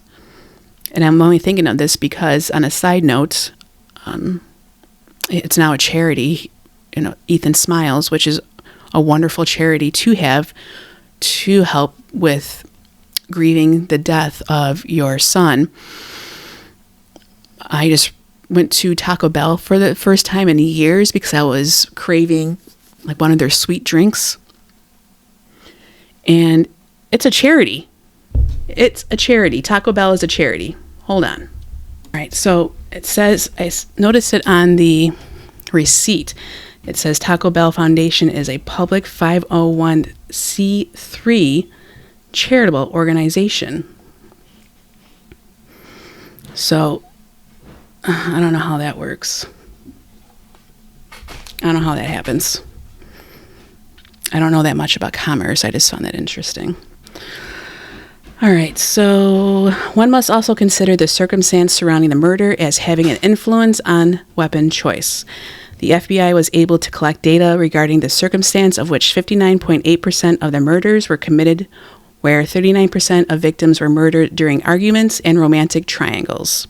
And I'm only thinking of this because, on a side note, it's now a charity, Ethan Smiles, which is a wonderful charity to have to help with grieving the death of your son. I just went to Taco Bell for the first time in years because I was craving like one of their sweet drinks. And it's a charity. It's a charity. Taco Bell is a charity. Hold on. All right. So it says, I noticed it on the receipt. It says Taco Bell Foundation is a public 501c3 charitable organization. So I don't know how that works. I don't know how that happens. I don't know that much about commerce. I just found that interesting. All right, so one must also consider the circumstance surrounding the murder as having an influence on weapon choice. The FBI was able to collect data regarding the circumstance of which 59.8% of the murders were committed, where 39% of victims were murdered during arguments and romantic triangles.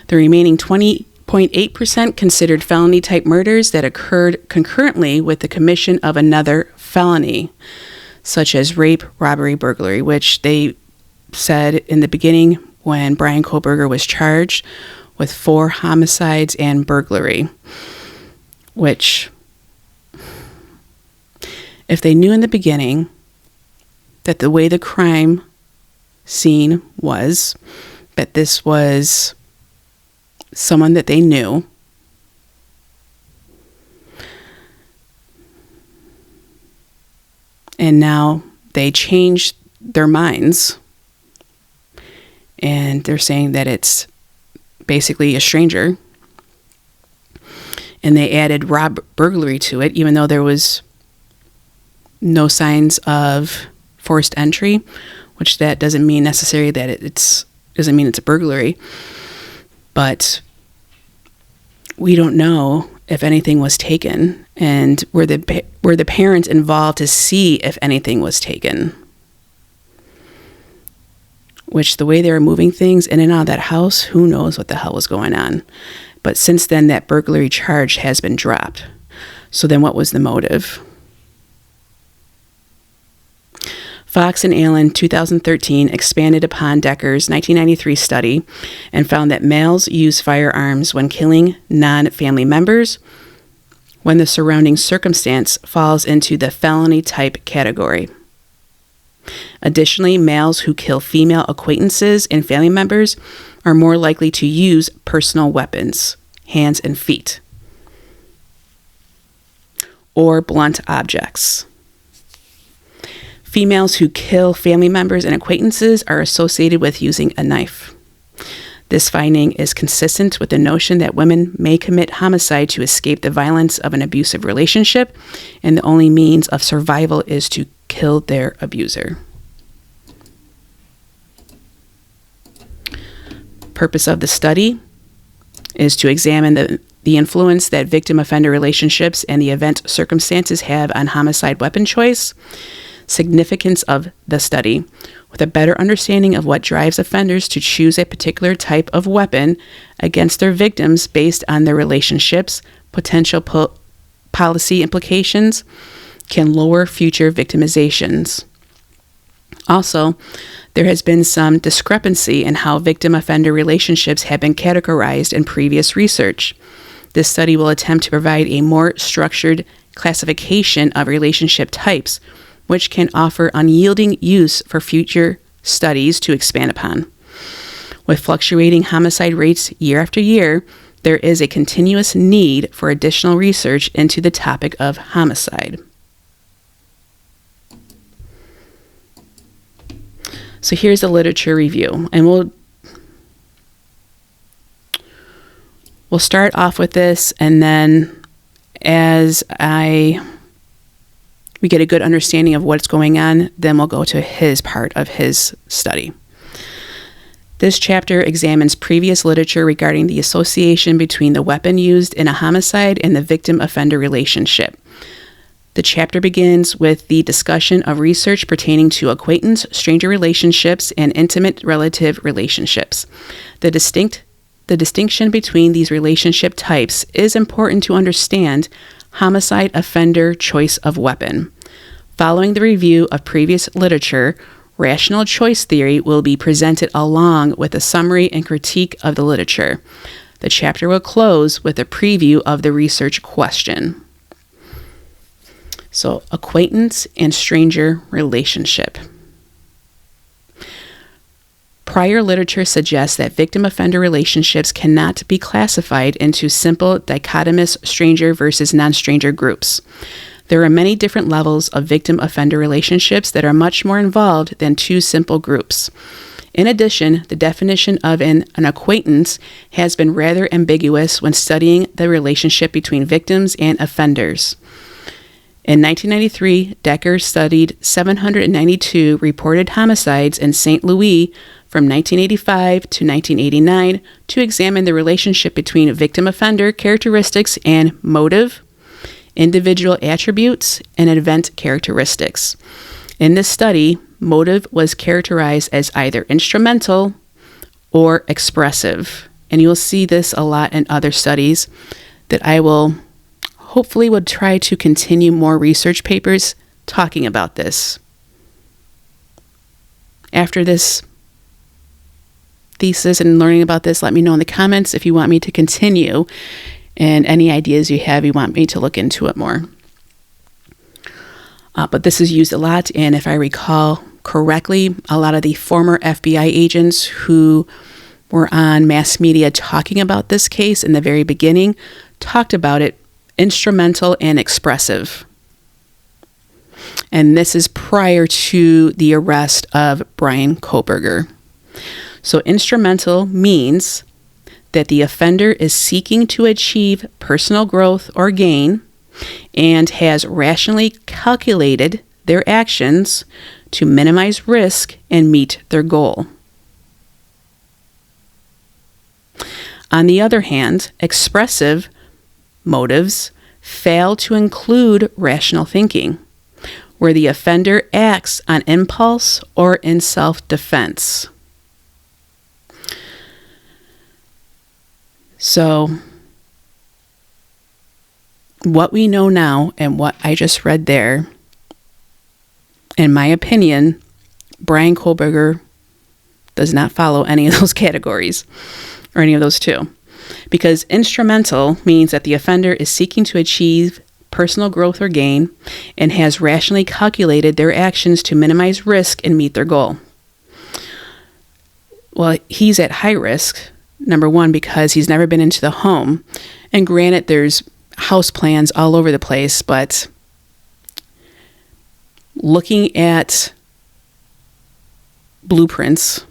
The remaining 20.8% considered felony-type murders that occurred concurrently with the commission of another felony, such as rape, robbery, burglary, which they said in the beginning when Bryan Kohberger was charged with 4 homicides and burglary, which, if they knew in the beginning that the way the crime scene was, that this was someone that they knew, and now they changed their minds and they're saying that it's basically a stranger, and they added burglary to it, even though there was no signs of forced entry, which that doesn't mean necessarily that doesn't mean it's a burglary. But we don't know if anything was taken, and were the parents involved to see if anything was taken. which the way they were moving things in and out of that house, who knows what the hell was going on. But since then, that burglary charge has been dropped. So then what was the motive? Fox and Allen, 2013, expanded upon Decker's 1993 study and found that males use firearms when killing non-family members when the surrounding circumstance falls into the felony type category. Additionally, males who kill female acquaintances and family members are more likely to use personal weapons, hands and feet, or blunt objects. Females who kill family members and acquaintances are associated with using a knife. This finding is consistent with the notion that women may commit homicide to escape the violence of an abusive relationship, and the only means of survival is to kill their abuser. Purpose of the study is to examine the influence that victim-offender relationships and the event circumstances have on homicide weapon choice. Significance of the study. With a better understanding of what drives offenders to choose a particular type of weapon against their victims based on their relationships, potential policy implications can lower future victimizations. Also, there has been some discrepancy in how victim-offender relationships have been categorized in previous research. This study will attempt to provide a more structured classification of relationship types, which can offer unyielding use for future studies to expand upon. With fluctuating homicide rates year after year, there is a continuous need for additional research into the topic of homicide. So here's the literature review, and we'll start off with this, and then as we get a good understanding of what's going on, then we'll go to his part of his study. This chapter examines previous literature regarding the association between the weapon used in a homicide and the victim-offender relationship. The chapter begins with the discussion of research pertaining to acquaintance, stranger relationships, and intimate relative relationships. The distinction between these relationship types is important to understand homicide offender choice of weapon. Following the review of previous literature, rational choice theory will be presented along with a summary and critique of the literature. The chapter will close with a preview of the research question. So, acquaintance and stranger relationship. Prior literature suggests that victim-offender relationships cannot be classified into simple dichotomous stranger versus non-stranger groups. There are many different levels of victim-offender relationships that are much more involved than two simple groups. In addition, the definition of an acquaintance has been rather ambiguous when studying the relationship between victims and offenders. In 1993, Decker studied 792 reported homicides in St. Louis from 1985 to 1989 to examine the relationship between victim-offender characteristics and motive, individual attributes, and event characteristics. In this study, motive was characterized as either instrumental or expressive. And you'll see this a lot in other studies that I will hopefully would try to continue more research papers talking about this. After this thesis and learning about this, let me know in the comments if you want me to continue and any ideas you have, you want me to look into it more. But this is used a lot, and if I recall correctly, a lot of the former FBI agents who were on mass media talking about this case in the very beginning talked about it instrumental and expressive. And this is prior to the arrest of Bryan Kohberger. So instrumental means that the offender is seeking to achieve personal growth or gain and has rationally calculated their actions to minimize risk and meet their goal. On the other hand, expressive motives fail to include rational thinking, where the offender acts on impulse or in self-defense. So what we know now and what I just read there, in my opinion, Bryan Kohberger does not follow any of those categories or any of those two. Because instrumental means that the offender is seeking to achieve personal growth or gain and has rationally calculated their actions to minimize risk and meet their goal. Well, he's at high risk, number one, because he's never been into the home. And granted, there's house plans all over the place, but looking at blueprints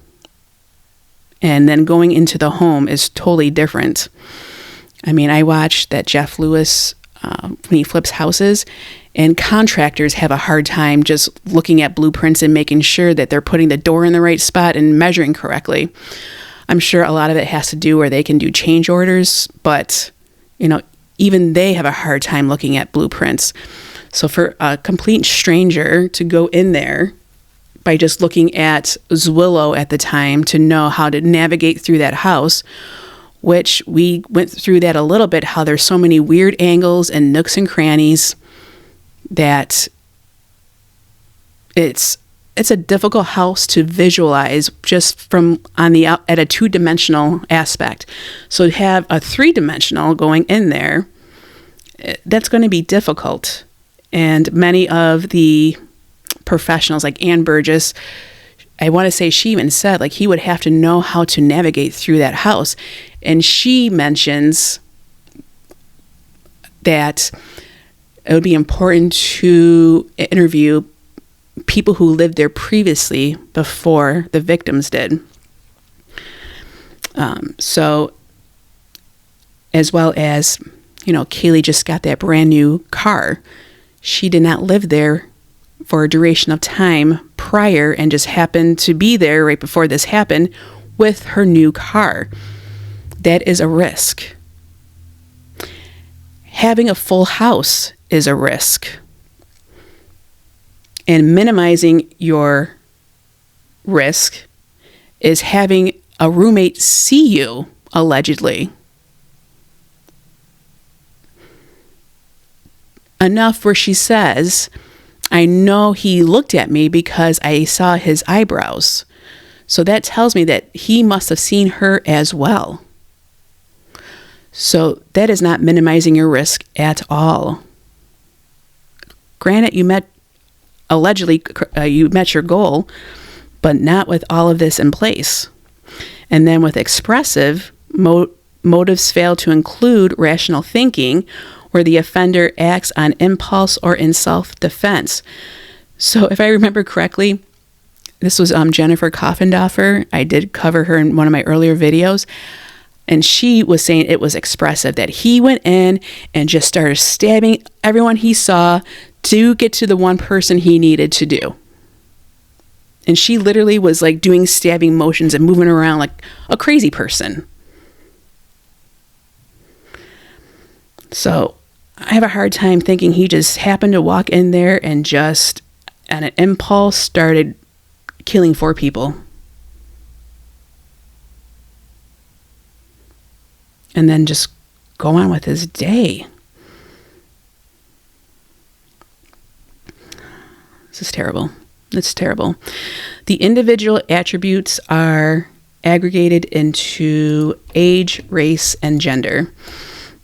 and then going into the home is totally different. I mean, I watched that Jeff Lewis when he flips houses, and contractors have a hard time just looking at blueprints and making sure that they're putting the door in the right spot and measuring correctly. I'm sure a lot of it has to do where they can do change orders, but even they have a hard time looking at blueprints. So for a complete stranger to go in there by just looking at Zwillow at the time to know how to navigate through that house, which we went through that a little bit, how there's so many weird angles and nooks and crannies that it's a difficult house to visualize just from on the out at a two-dimensional aspect. So to have a three-dimensional going in there, that's going to be difficult. And many of the professionals like Ann Burgess, I want to say she even said like he would have to know how to navigate through that house. And she mentions that it would be important to interview people who lived there previously before the victims did. So as well as, Kaylee just got that brand new car. She did not live there for a duration of time prior and just happened to be there right before this happened with her new car. That is a risk. Having a full house is a risk. And minimizing your risk is having a roommate see you, allegedly. Enough where she says, I know he looked at me because I saw his eyebrows. So that tells me that he must have seen her as well. So that is not minimizing your risk at all. Granted, you met your goal, but not with all of this in place. And then with expressive, motives fail to include rational thinking, where the offender acts on impulse or in self-defense. So if I remember correctly, this was Jennifer Koffendorfer. I did cover her in one of my earlier videos. And she was saying it was expressive, that he went in and just started stabbing everyone he saw to get to the one person he needed to do. And she literally was like doing stabbing motions and moving around like a crazy person. So I have a hard time thinking he just happened to walk in there and just, on an impulse, started killing 4 people. And then just go on with his day. This is terrible. It's terrible. The individual attributes are aggregated into age, race, and gender.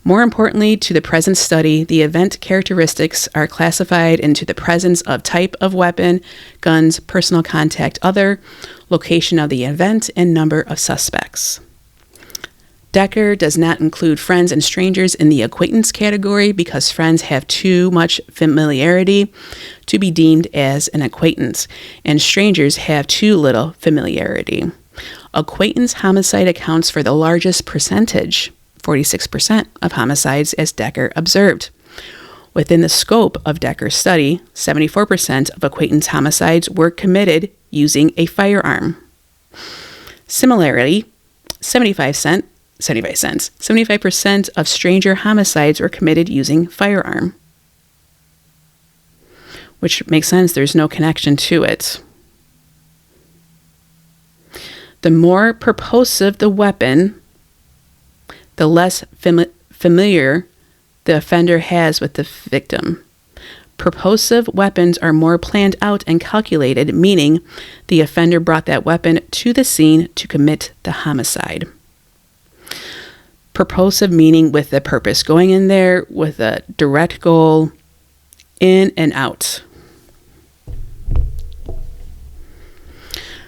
More importantly, to the present study, the event characteristics are classified into the presence of type of weapon, guns, personal contact, other, location of the event, and number of suspects. Decker does not include friends and strangers in the acquaintance category because friends have too much familiarity to be deemed as an acquaintance, and strangers have too little familiarity. Acquaintance homicide accounts for the largest percentage, 46% of homicides, as Decker observed. Within the scope of Decker's study, 74% of acquaintance homicides were committed using a firearm. Similarly, 75% of stranger homicides were committed using firearm. Which makes sense, there's no connection to it. The more purposive the weapon, the less familiar the offender has with the victim. Purposive weapons are more planned out and calculated, meaning the offender brought that weapon to the scene to commit the homicide. Purposive meaning with a purpose, going in there with a direct goal, in and out.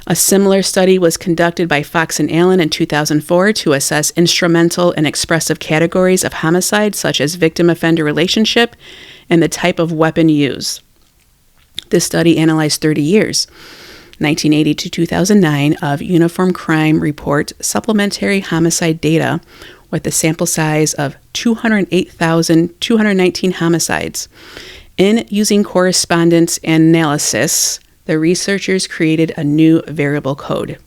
A similar study was conducted by Fox and Allen in 2004 to assess instrumental and expressive categories of homicide, such as victim-offender relationship and the type of weapon used. This study analyzed 30 years, 1980 to 2009, of Uniform Crime Report supplementary homicide data with a sample size of 208,219 homicides. In using correspondence and analysis, the researchers created a new variable code,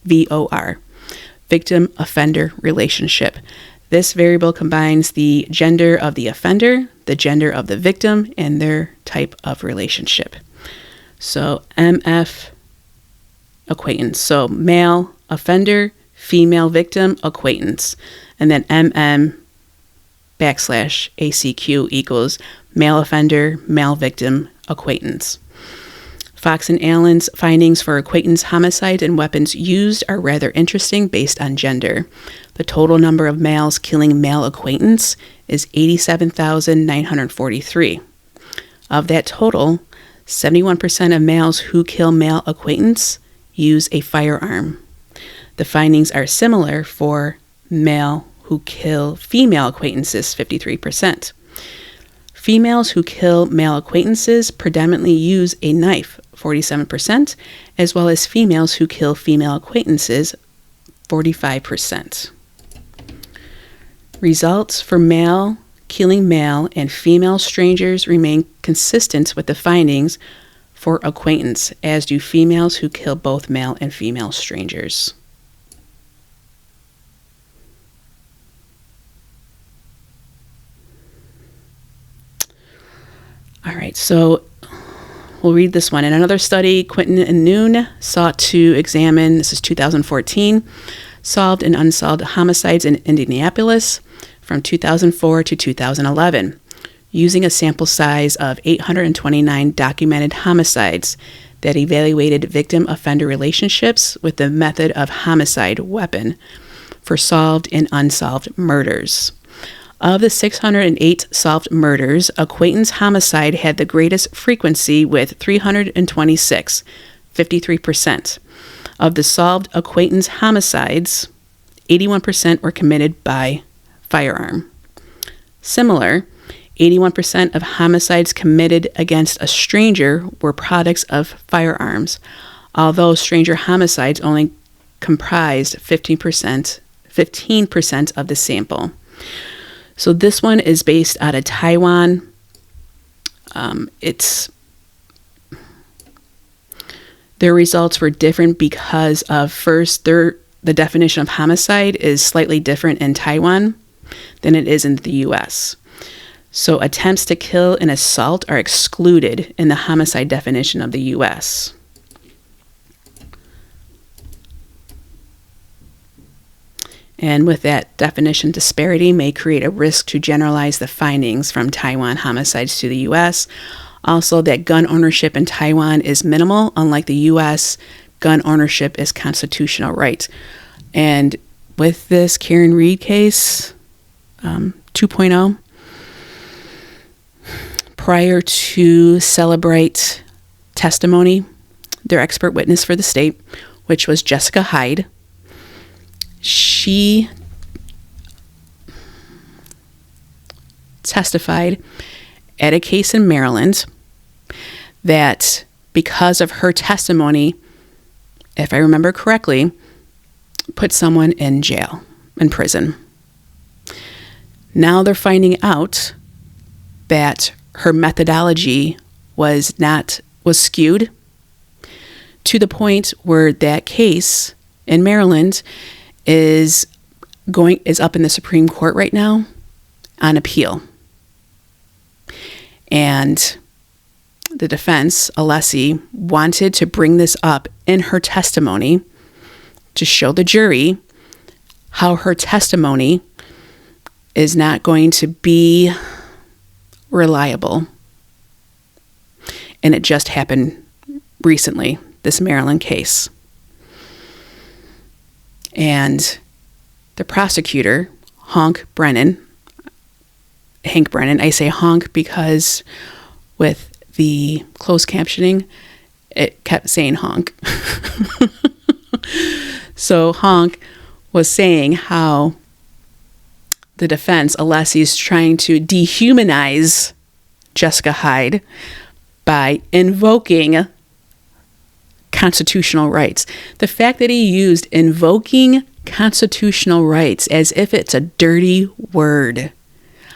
VOR, victim-offender relationship. This variable combines the gender of the offender, the gender of the victim, and their type of relationship. So MF, acquaintance. So male offender, female victim, acquaintance. And then MM\ACQ equals male offender, male victim, acquaintance. Fox and Allen's findings for acquaintance homicides and weapons used are rather interesting based on gender. The total number of males killing male acquaintance is 87,943. Of that total, 71% of males who kill male acquaintance use a firearm. The findings are similar for male who kill female acquaintances, 53%. Females who kill male acquaintances predominantly use a knife, 47%, as well as females who kill female acquaintances, 45%. Results for male killing male and female strangers remain consistent with the findings for acquaintance, as do females who kill both male and female strangers. All right, so we'll read this one. In another study, Quinton and Noon sought to examine, this is 2014, solved and unsolved homicides in Indianapolis from 2004 to 2011, using a sample size of 829 documented homicides that evaluated victim-offender relationships with the method of homicide weapon for solved and unsolved murders. Of the 608 solved murders, acquaintance homicide had the greatest frequency with 326, 53%. Of the solved acquaintance homicides, 81% were committed by firearm. Similar, 81% of homicides committed against a stranger were products of firearms, although stranger homicides only comprised 15% of the sample. So this one is based out of Taiwan. Their results were different because of, first, the definition of homicide is slightly different in Taiwan than it is in the U.S. So attempts to kill and assault are excluded in the homicide definition of the U.S. And with that definition, disparity may create a risk to generalize the findings from Taiwan homicides to the U.S. Also, that gun ownership in Taiwan is minimal. Unlike the U.S., gun ownership is constitutional right. And with this Karen Reed case, 2.0, prior to Celebrite testimony, their expert witness for the state, which was Jessica Hyde, she testified at a case in Maryland that because of her testimony, if I remember correctly, put someone in jail, in prison. Now they're finding out that her methodology was skewed to the point where that case in Maryland is up in the Supreme Court right now on appeal. And the defense, Alessi, wanted to bring this up in her testimony to show the jury how her testimony is not going to be reliable. And it just happened recently, this Maryland case. And the prosecutor, Hank Brennan, I say Hank because with the closed captioning, it kept saying honk. So Hank was saying how the defense, Alessi, is trying to dehumanize Jessica Hyde by invoking constitutional rights. The fact that he used invoking constitutional rights as if it's a dirty word.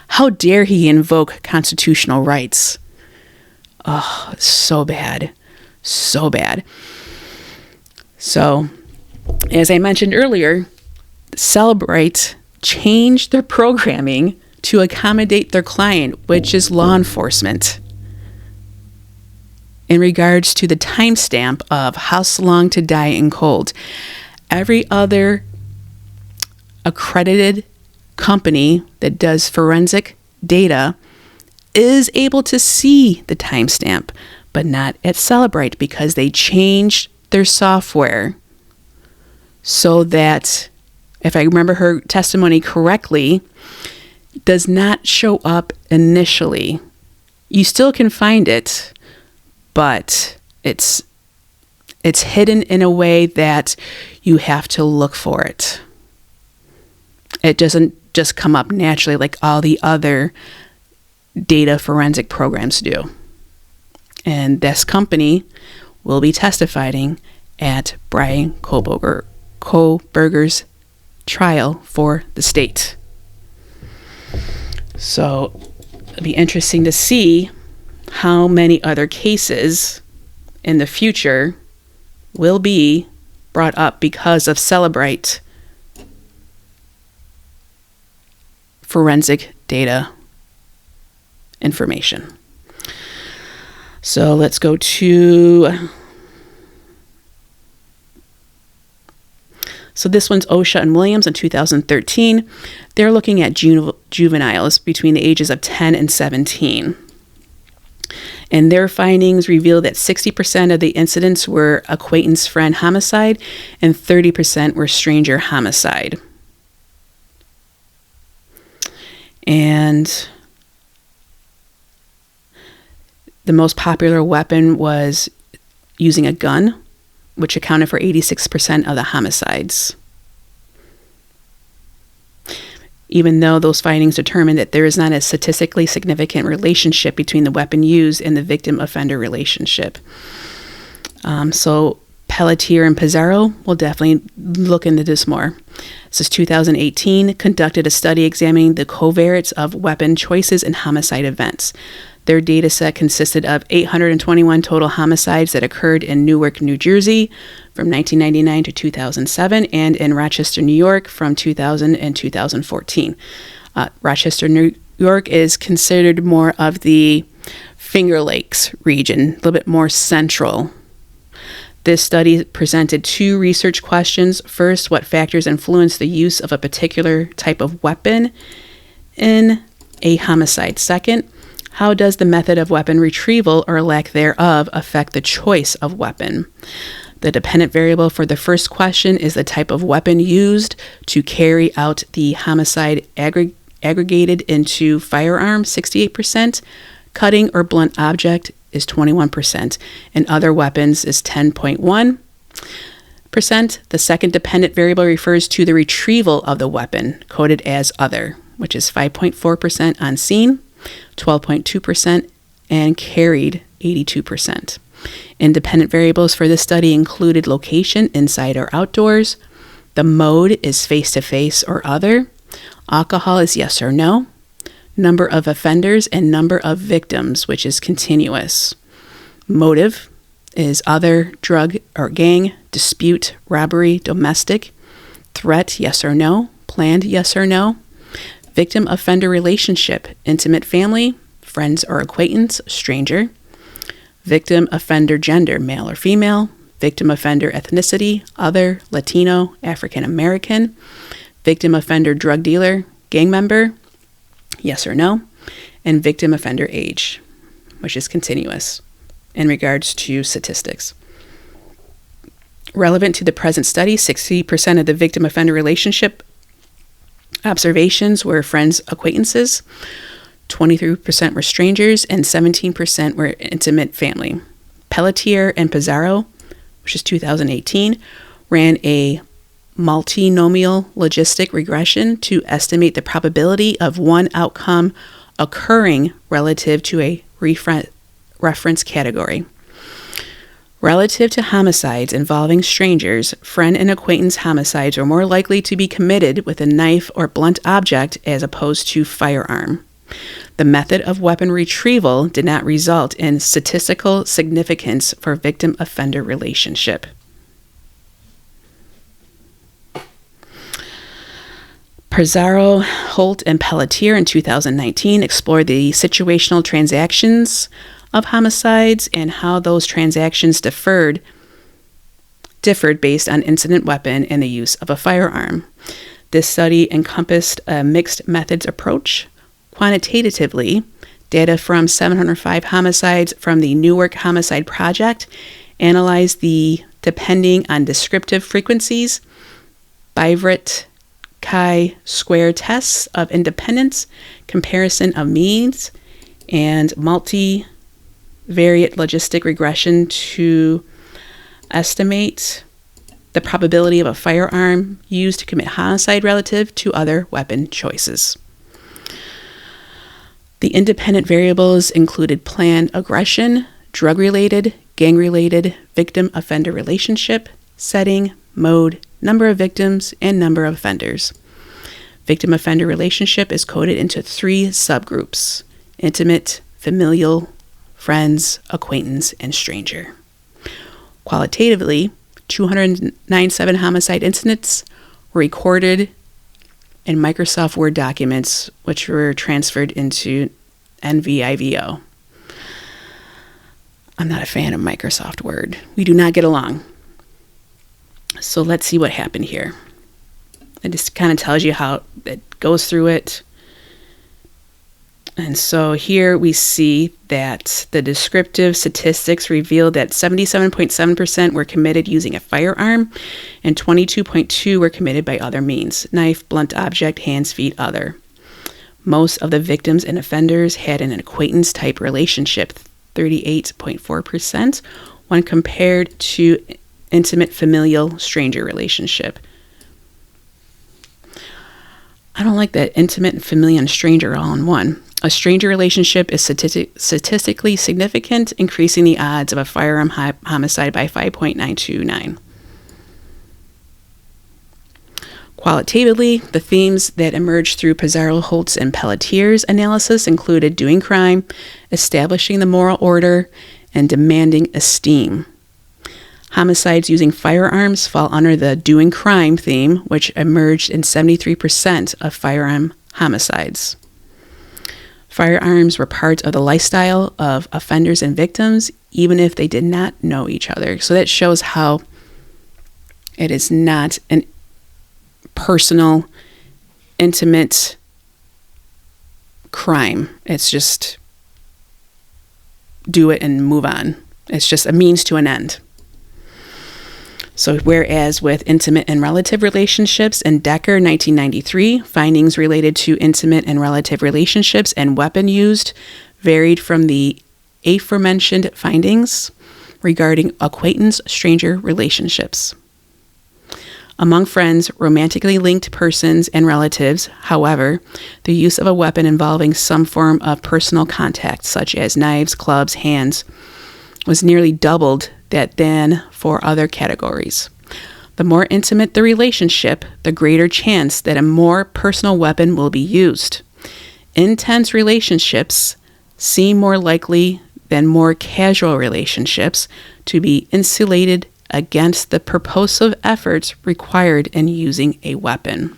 How dare he invoke constitutional rights? Oh, so bad. So bad. So, as I mentioned earlier, Celebrite changed their programming to accommodate their client, which is law enforcement, in regards to the timestamp of how long to die in cold. Every other accredited company that does forensic data is able to see the timestamp, but not at Celebrite because they changed their software so that, if I remember her testimony correctly, does not show up initially. You still can find it, but it's hidden in a way that you have to look for it. It doesn't just come up naturally like all the other data forensic programs do. And this company will be testifying at Bryan Kohberger's trial for the state. So it'll be interesting to see how many other cases in the future will be brought up because of Celebrite forensic data information. So let's go to, so this one's OSHA and Williams in 2013. They're looking at juveniles between the ages of 10 and 17. And their findings reveal that 60% of the incidents were acquaintance friend homicide and 30% were stranger homicide. And the most popular weapon was using a gun, which accounted for 86% of the homicides. Even though those findings determined that there is not a statistically significant relationship between the weapon used and the victim-offender relationship. So Pelletier and Pizarro will definitely look into this more. This is 2018, conducted a study examining the covariates of weapon choices in homicide events. Their data set consisted of 821 total homicides that occurred in Newark, New Jersey from 1999 to 2007 and in Rochester, New York from 2000 and 2014. Rochester, New York is considered more of the Finger Lakes region, a little bit more central. This study presented two research questions. First, what factors influence the use of a particular type of weapon in a homicide? Second, how does the method of weapon retrieval or lack thereof affect the choice of weapon? The dependent variable for the first question is the type of weapon used to carry out the homicide, aggregated into firearm, 68%, cutting or blunt object is 21%, and other weapons is 10.1%. The second dependent variable refers to the retrieval of the weapon, coded as other, which is 5.4% on scene, 12.2%, and carried 82%. Independent variables for this study included location, inside or outdoors. The mode is face-to-face or other. Alcohol is yes or no. Number of offenders and number of victims, which is continuous. Motive is other, drug or gang, dispute, robbery, domestic. Threat, yes or no. Planned, yes or no. Victim-offender relationship, intimate family, friends or acquaintance, stranger. Victim-offender gender, male or female. Victim-offender ethnicity, other, Latino, African American. victim offender drug dealer, gang member, yes or no, and victim offender age, which is continuous in regards to statistics. Relevant to the present study, 60% of the victim offender relationship observations were friends, acquaintances, 23% were strangers, and 17% were intimate family. Pelletier and Pizarro, which is 2018, ran a multinomial logistic regression to estimate the probability of one outcome occurring relative to a reference category. Relative to homicides involving strangers, friend and acquaintance homicides are more likely to be committed with a knife or blunt object as opposed to firearm. The method of weapon retrieval did not result in statistical significance for victim-offender relationship. Pizarro, Holt, and Pelletier in 2019 explored the situational transactions of homicides and how those transactions differed based on incident weapon and the use of a firearm. This study encompassed a mixed methods approach. Quantitatively, data from 705 homicides from the Newark Homicide Project analyzed the depending on descriptive frequencies, Bivret chi-square tests of independence, comparison of means, and multivariate logistic regression to estimate the probability of a firearm used to commit homicide relative to other weapon choices. The independent variables included planned aggression, drug-related, gang-related, victim-offender relationship, setting, mode, number of victims, and number of offenders. Victim-offender relationship is coded into 3 subgroups: intimate, familial, friends, acquaintance, and stranger. Qualitatively, 297 homicide incidents were recorded in Microsoft Word documents, which were transferred into NVIVO. I'm not a fan of Microsoft Word. We do not get along. So let's see what happened here. It just kind of tells you how it goes through it. And so here we see that the descriptive statistics revealed that 77.7% were committed using a firearm and 22.2% were committed by other means: knife, blunt object, hands, feet, other. Most of the victims and offenders had an acquaintance type relationship, 38.4%, when compared to intimate, familial, stranger relationship. I don't like that intimate and familial and stranger all in one. A stranger relationship is statistically significant, increasing the odds of a firearm homicide by 5.929. Qualitatively, the themes that emerged through Pizarro, Holtz, and Pelletier's analysis included doing crime, establishing the moral order, and demanding esteem. Homicides using firearms fall under the doing crime theme, which emerged in 73% of firearm homicides. Firearms were part of the lifestyle of offenders and victims, even if they did not know each other. So that shows how it is not an personal, intimate crime. It's just do it and move on. It's just a means to an end. So whereas with intimate and relative relationships in Decker, 1993, findings related to intimate and relative relationships and weapon used varied from the aforementioned findings regarding acquaintance-stranger relationships. Among friends, romantically linked persons, and relatives, however, the use of a weapon involving some form of personal contact, such as knives, clubs, hands, was nearly doubled that than for other categories. The more intimate the relationship, the greater chance that a more personal weapon will be used. Intense relationships seem more likely than more casual relationships to be insulated against the purposive efforts required in using a weapon.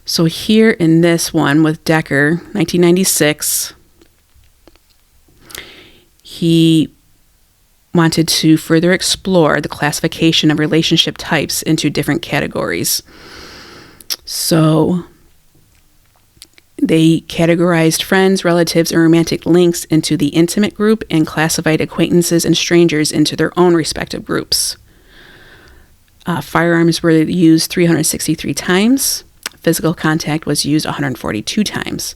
So here in this one with Decker, 1996, he wanted to further explore the classification of relationship types into different categories. So they categorized friends, relatives, and romantic links into the intimate group and classified acquaintances and strangers into their own respective groups. Firearms were used 363 times. Physical contact was used 142 times.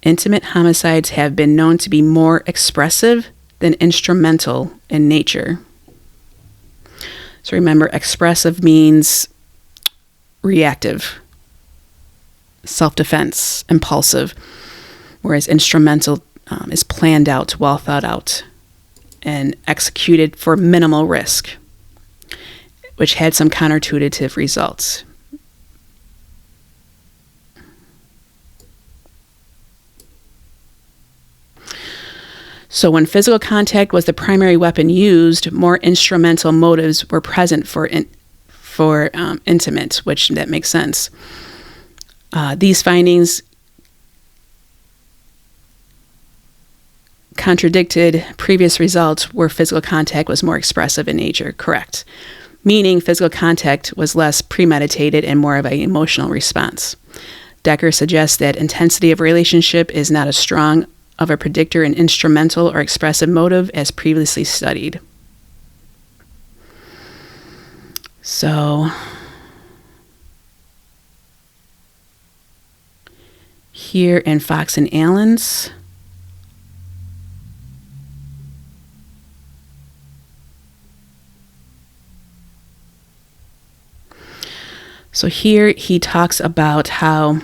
Intimate homicides have been known to be more expressive than instrumental in nature. So remember, expressive means reactive, self-defense, impulsive, whereas instrumental is planned out, well thought out, and executed for minimal risk, which had some counterintuitive results. So when physical contact was the primary weapon used, more instrumental motives were present for intimate, which that makes sense. These findings contradicted previous results where physical contact was more expressive in nature, correct? Meaning physical contact was less premeditated and more of an emotional response. Decker suggests that intensity of relationship is not as strong of a predictor in instrumental or expressive motive as previously studied. So here in Fox and Allen's, so here he talks about how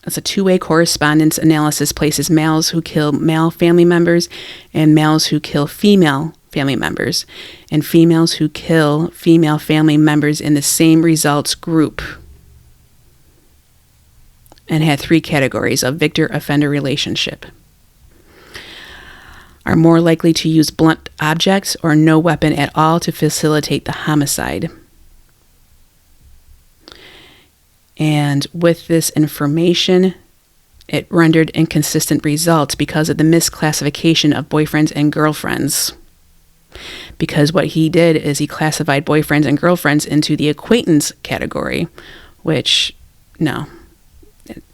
it's a two-way correspondence analysis places males who kill male family members and males who kill female family members, and females who kill female family members in the same results group, and had three categories of victor-offender relationship. Are more likely to use blunt objects or no weapon at all to facilitate the homicide. And with this information, it rendered inconsistent results because of the misclassification of boyfriends and girlfriends. Because what he did is he classified boyfriends and girlfriends into the acquaintance category, which, no,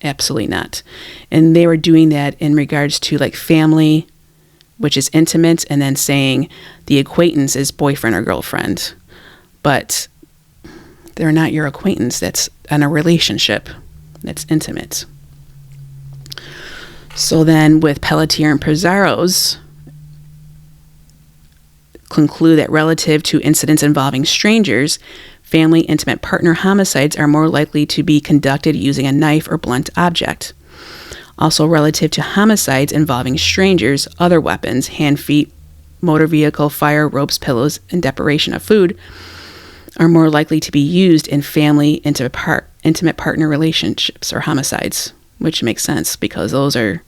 absolutely not. And they were doing that in regards to like family, which is intimate, and then saying the acquaintance is boyfriend or girlfriend. But they're not your acquaintance. That's in a relationship. That's intimate. So then with Pelletier and Pizarro's, conclude that relative to incidents involving strangers, family intimate partner homicides are more likely to be conducted using a knife or blunt object. Also relative to homicides involving strangers, other weapons, hand, feet, motor vehicle, fire, ropes, pillows, and deprivation of food are more likely to be used in family intimate partner relationships or homicides, which makes sense because those are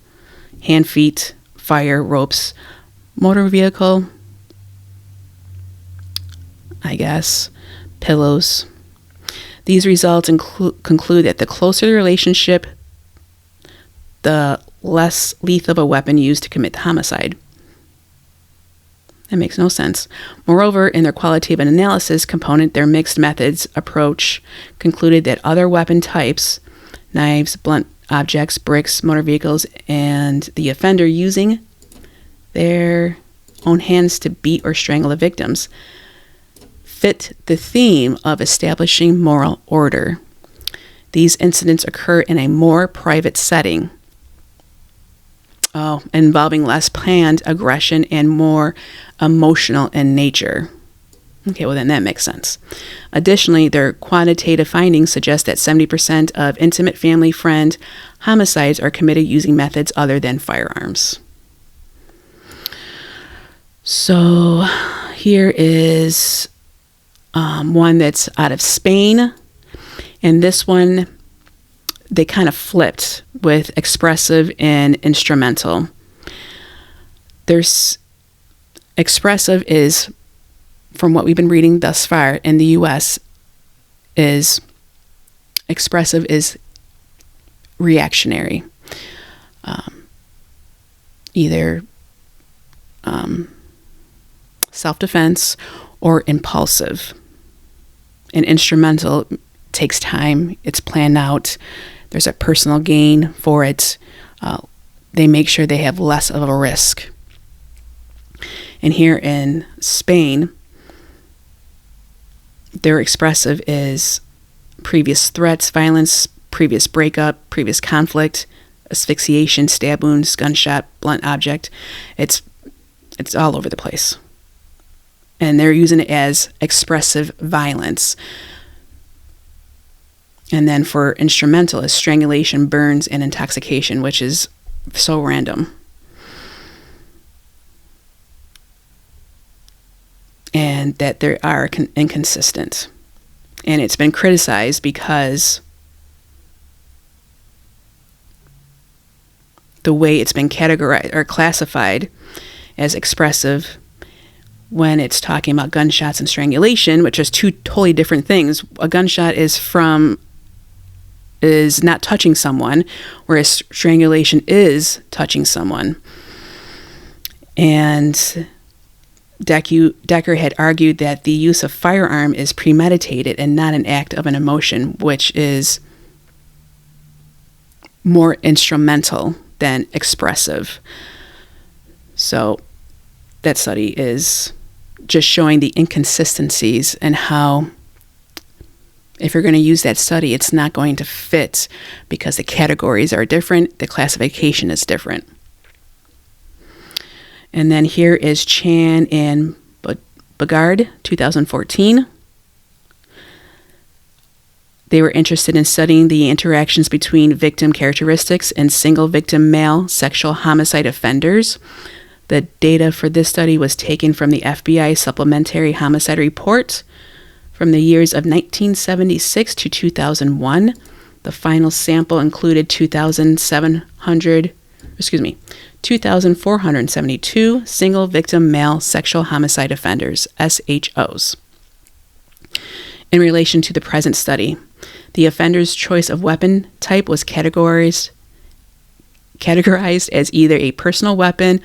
hand, feet, fire, ropes, motor vehicle, I guess, pillows. These results conclude that the closer the relationship, the less lethal of a weapon used to commit the homicide. That makes no sense. Moreover, in their qualitative analysis component, their mixed methods approach concluded that other weapon types, knives, blunt objects, bricks, motor vehicles, and the offender using their own hands to beat or strangle the victims, fit the theme of establishing moral order. These incidents occur in a more private setting, involving less planned aggression and more emotional in nature. Okay, well then that makes sense. Additionally, their quantitative findings suggest that 70% of intimate family friend homicides are committed using methods other than firearms. So here is one that's out of Spain, and this one they kind of flipped with expressive and instrumental. There's expressive is, from what we've been reading thus far in the U.S., is expressive is reactionary. Either self-defense or impulsive. And instrumental takes time. It's planned out. There's a personal gain for it. They make sure they have less of a risk. And here in Spain, their expressive is previous threats, violence, previous breakup, previous conflict, asphyxiation, stab wounds, gunshot, blunt object. It's all over the place. And they're using it as expressive violence. And then for instrumental is strangulation, burns, and intoxication, which is so random. And that they are inconsistent. And it's been criticized because the way it's been categorized or classified as expressive when it's talking about gunshots and strangulation, which is two totally different things. A gunshot is not touching someone, whereas strangulation is touching someone. And Decker had argued that the use of firearm is premeditated and not an act of an emotion, which is more instrumental than expressive. So that study is just showing the inconsistencies and how if you're going to use that study, it's not going to fit because the categories are different, the classification is different. And then here is Chan and Bogard, 2014. They were interested in studying the interactions between victim characteristics and single victim male sexual homicide offenders. The data for this study was taken from the FBI Supplementary Homicide Report from the years of 1976 to 2001. The final sample included 2,472 single victim male sexual homicide offenders, SHOs. In relation to the present study, the offender's choice of weapon type was categorized as either a personal weapon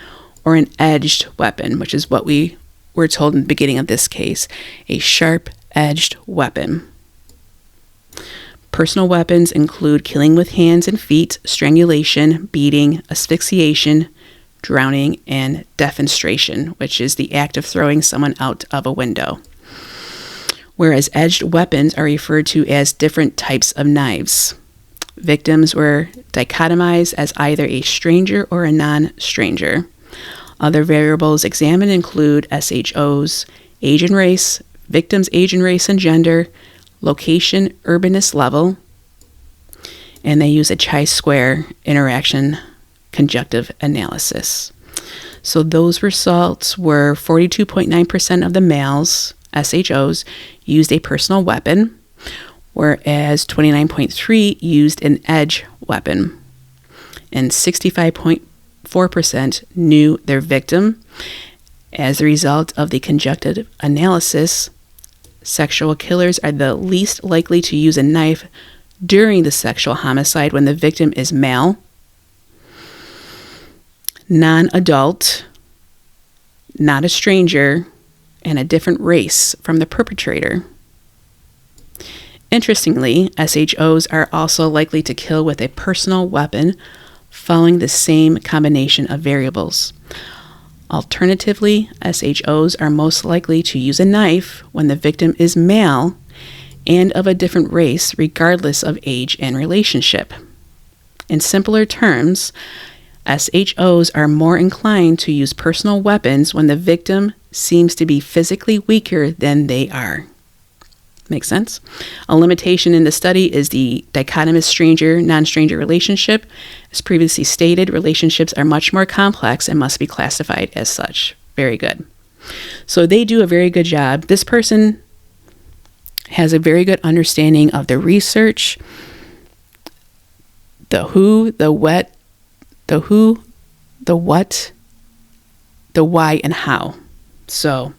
or an edged weapon, which is what we were told in the beginning of this case, a sharp-edged weapon. Personal weapons include killing with hands and feet, strangulation, beating, asphyxiation, drowning, and defenestration, which is the act of throwing someone out of a window. Whereas edged weapons are referred to as different types of knives. Victims were dichotomized as either a stranger or a non-stranger. Other variables examined include SHOs, age and race, victims' age and race and gender, location, urbanist level, and they use a chi-square interaction conjunctive analysis. So those results were 42.9% of the males, SHOs, used a personal weapon, whereas 29.3% used an edge weapon, and 65.4% knew their victim. As a result of the conjunctive analysis, sexual killers are the least likely to use a knife during the sexual homicide when the victim is male, non-adult, not a stranger, and a different race from the perpetrator. Interestingly, SHOs are also likely to kill with a personal weapon following the same combination of variables. Alternatively, SHOs are most likely to use a knife when the victim is male and of a different race, regardless of age and relationship. In simpler terms, SHOs are more inclined to use personal weapons when the victim seems to be physically weaker than they are. Makes sense? A limitation in the study is the dichotomous stranger-non-stranger relationship. As previously stated, relationships are much more complex and must be classified as such. Very good. So they do a very good job. This person has a very good understanding of the research, the who, the what, the what, the why, and how. So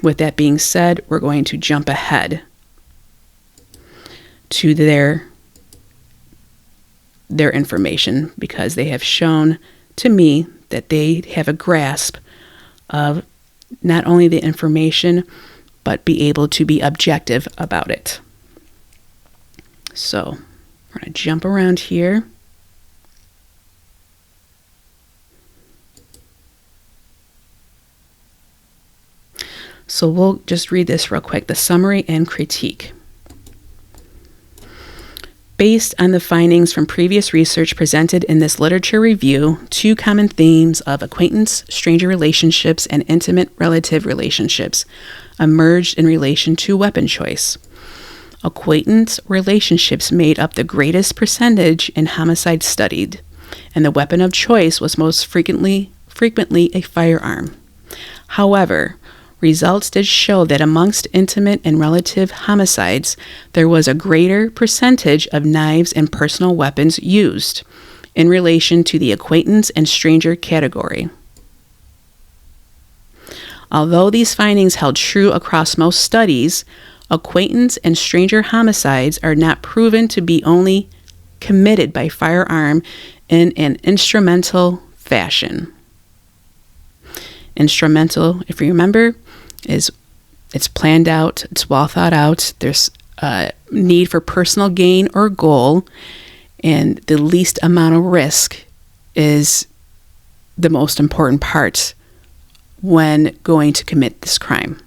with that being said, we're going to jump ahead to their information because they have shown to me that they have a grasp of not only the information, but be able to be objective about it. So we're going to jump around here. So we'll just read this real quick, the summary and critique. Based on the findings from previous research presented in this literature review, two common themes of acquaintance, stranger relationships, and intimate relative relationships emerged in relation to weapon choice. Acquaintance relationships made up the greatest percentage in homicide studied, and the weapon of choice was most frequently a firearm. However, results did show that amongst intimate and relative homicides, there was a greater percentage of knives and personal weapons used in relation to the acquaintance and stranger category. Although these findings held true across most studies, acquaintance and stranger homicides are not proven to be only committed by firearm in an instrumental fashion. Instrumental, if you remember, it's planned out, it's well thought out, there's a need for personal gain or goal, and the least amount of risk is the most important part when going to commit this crime.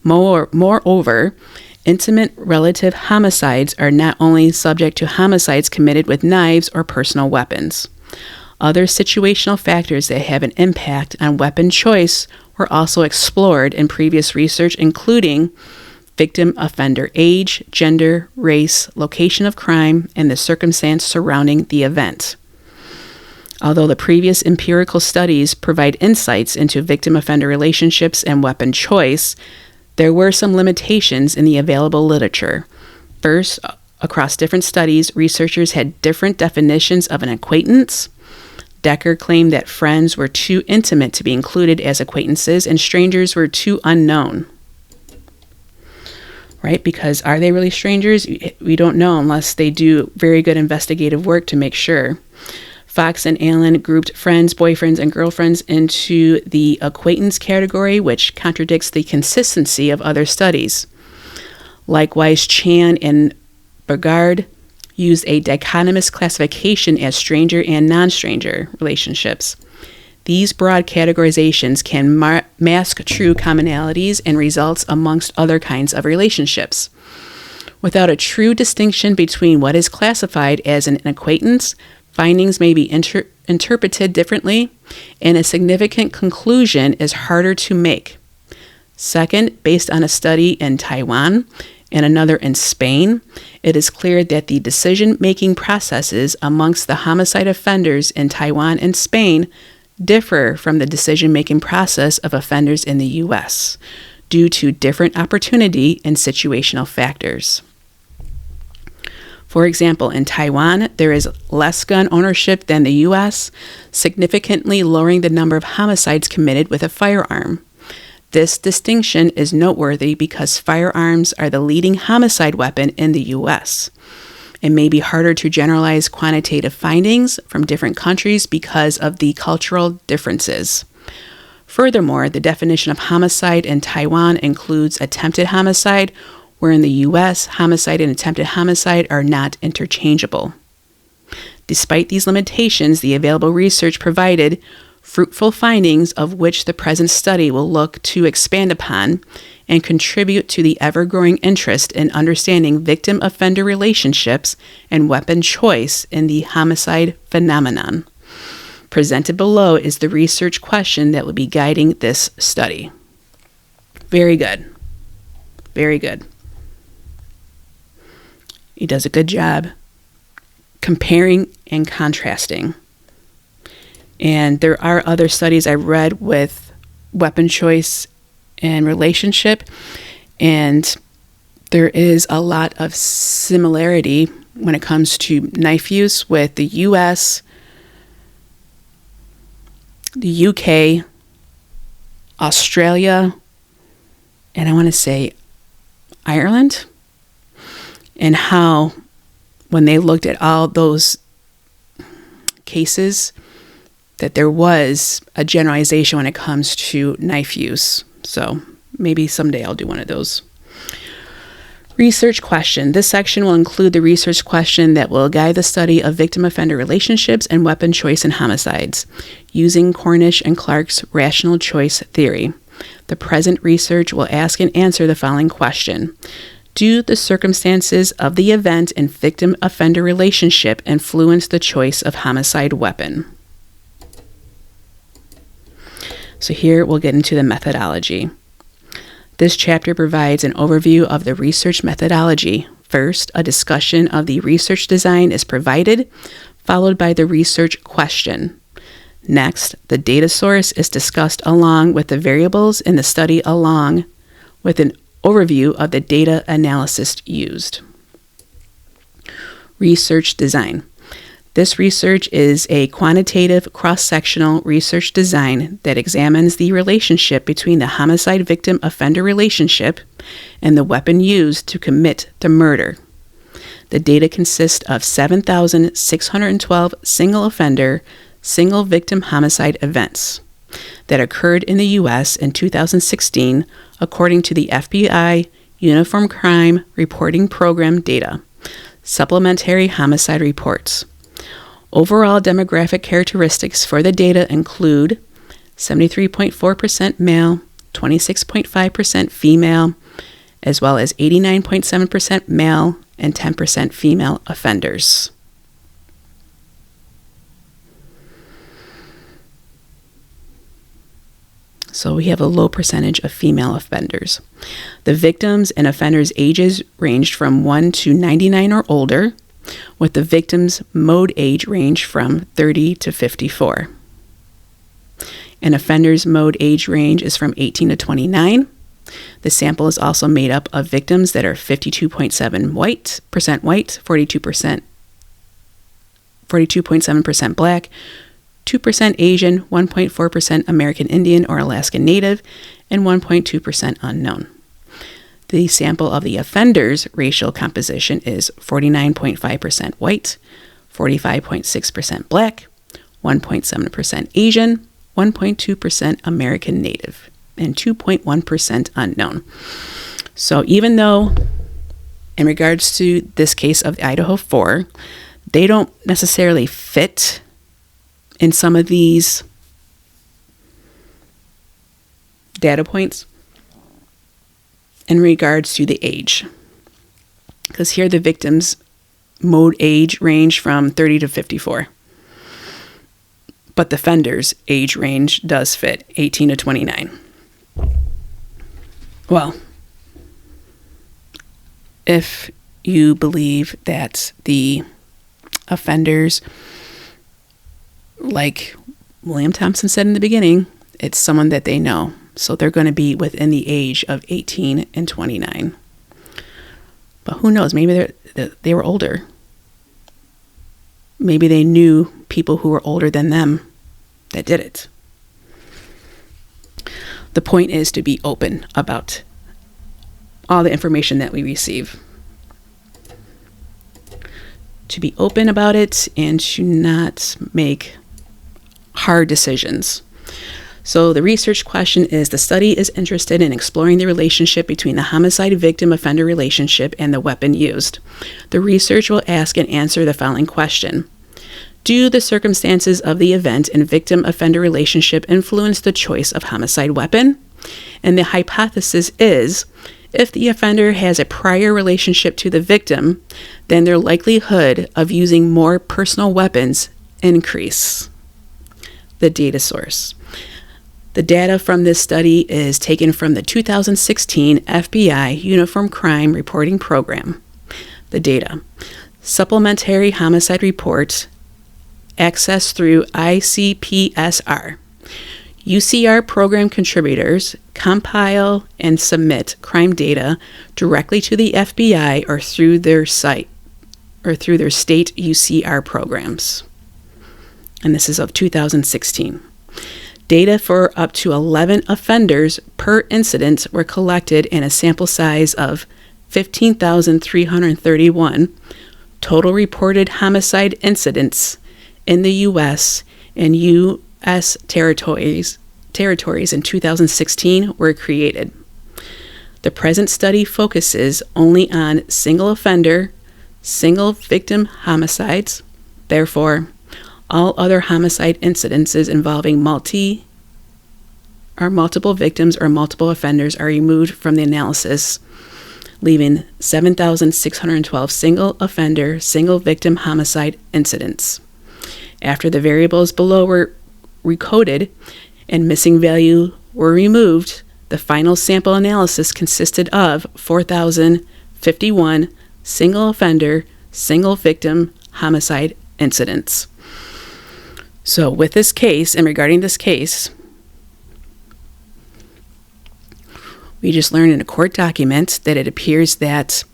Moreover, intimate relative homicides are not only subject to homicides committed with knives or personal weapons. Other situational factors that have an impact on weapon choice were also explored in previous research, including victim offender age, gender, race, location of crime, and the circumstance surrounding the event. Although the previous empirical studies provide insights into victim-offender relationships and weapon choice, there were some limitations in the available literature. First, across different studies, researchers had different definitions of an acquaintance. Decker claimed that friends were too intimate to be included as acquaintances and strangers were too unknown. Right? Because are they really strangers? We don't know unless they do very good investigative work to make sure. Fox and Allen grouped friends, boyfriends, and girlfriends into the acquaintance category, which contradicts the consistency of other studies. Likewise, Chan and Burgard used a dichotomous classification as stranger and non-stranger relationships. These broad categorizations can mask true commonalities and results amongst other kinds of relationships. Without a true distinction between what is classified as an acquaintance, findings may be interpreted differently, and a significant conclusion is harder to make. Second, based on a study in Taiwan and another in Spain, it is clear that the decision-making processes amongst the homicide offenders in Taiwan and Spain differ from the decision-making process of offenders in the U.S. due to different opportunity and situational factors. For example, in Taiwan, there is less gun ownership than the U.S., significantly lowering the number of homicides committed with a firearm. This distinction is noteworthy because firearms are the leading homicide weapon in the U.S. It may be harder to generalize quantitative findings from different countries because of the cultural differences. Furthermore, the definition of homicide in Taiwan includes attempted homicide, where in the U.S., homicide and attempted homicide are not interchangeable. Despite these limitations, the available research provided fruitful findings of which the present study will look to expand upon and contribute to the ever-growing interest in understanding victim-offender relationships and weapon choice in the homicide phenomenon. Presented below is the research question that will be guiding this study. Very good. Very good. He does a good job comparing and contrasting. And there are other studies I read with weapon choice and relationship, and there is a lot of similarity when it comes to knife use with the US, the UK, Australia, and I want to say Ireland, and how when they looked at all those cases, that there was a generalization when it comes to knife use. So maybe someday I'll do one of those. Research question. This section will include the research question that will guide the study of victim-offender relationships and weapon choice in homicides, using Cornish and Clark's rational choice theory. The present research will ask and answer the following question. Do the circumstances of the event and victim-offender relationship influence the choice of homicide weapon? So here we'll get into the methodology. This chapter provides an overview of the research methodology. First, a discussion of the research design is provided, followed by the research question. Next, the data source is discussed along with the variables in the study, along with an overview of the data analysis used. Research design. This research is a quantitative cross-sectional research design that examines the relationship between the homicide victim-offender relationship and the weapon used to commit the murder. The data consists of 7,612 single-offender, single-victim homicide events that occurred in the U.S. in 2016 according to the FBI Uniform Crime Reporting Program data. Supplementary homicide reports. Overall demographic characteristics for the data include 73.4% male, 26.5% female, as well as 89.7% male and 10% female offenders. So we have a low percentage of female offenders. The victims and offenders' ages ranged from 1 to 99 or older, with the victim's mode age range from 30 to 54. An offender's mode age range is from 18 to 29. The sample is also made up of victims that are 52.7% white, 42.7% black, 2% Asian, 1.4% American Indian or Alaskan Native, and 1.2% unknown. The sample of the offender's racial composition is 49.5% white, 45.6% black, 1.7% Asian, 1.2% American Native, and 2.1% unknown. So even though, in regards to this case of the Idaho 4, they don't necessarily fit in some of these data points in regards to the age, because here the victim's mode age range from 30 to 54, but the offender's age range does fit 18 to 29. Well, if you believe that the offenders, like William Thompson said in the beginning, it's someone that they know. So they're going to be within the age of 18 and 29. But who knows? Maybe they were older. Maybe they knew people who were older than them that did it. The point is to be open about all the information that we receive. To be open about it and to not make hard decisions. So the research question is, the study is interested in exploring the relationship between the homicide victim-offender relationship and the weapon used. The research will ask and answer the following question. Do the circumstances of the event and victim-offender relationship influence the choice of homicide weapon? And the hypothesis is, if the offender has a prior relationship to the victim, then their likelihood of using more personal weapons increase. The data source. The data from this study is taken from the 2016 FBI Uniform Crime Reporting Program. The data. Supplementary homicide report accessed through ICPSR. UCR program contributors compile and submit crime data directly to the FBI or through their site or through their state UCR programs. And this is of 2016. Data for up to 11 offenders per incident were collected in a sample size of 15,331 total reported homicide incidents in the U.S. and U.S. territories in 2016 were created. The present study focuses only on single offender, single victim homicides. Therefore, all other homicide incidences involving multiple victims or multiple offenders are removed from the analysis, leaving 7,612 single offender, single victim homicide incidents. After the variables below were recoded and missing value were removed, the final sample analysis consisted of 4,051 single offender, single victim homicide incidents. So with this case, and regarding this case, we just learned in a court document that it appears that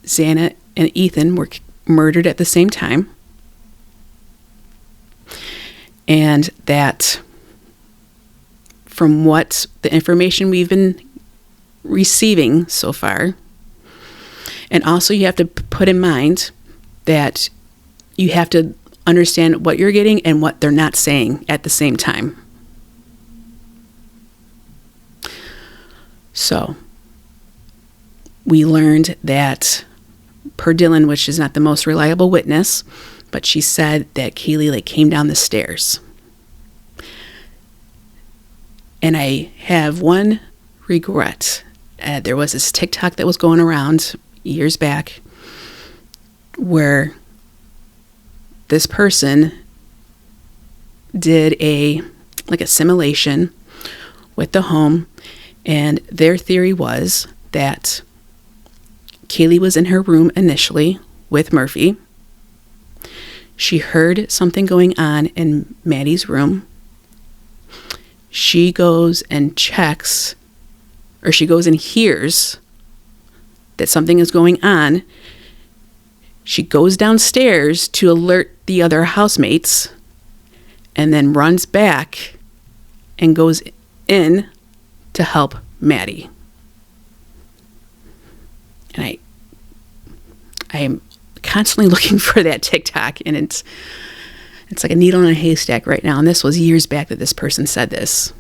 Xana and Ethan were murdered at the same time, and that from what the information we've been receiving so far, and also you have to put in mind that you have to understand what you're getting and what they're not saying at the same time. So we learned that per Dylan, which is not the most reliable witness, but she said that Kaylee came down the stairs. And I have one regret. There was this TikTok that was going around years back where this person did a simulation with the home, and their theory was that Kaylee was in her room initially with Murphy. She heard something going on in Maddie's room. She goes and checks, or she goes and hears that something is going on. She goes downstairs to alert the other housemates and then runs back and goes in to help Maddie. And I'm constantly looking for that TikTok, and it's like a needle in a haystack right now. And this was years back that this person said this.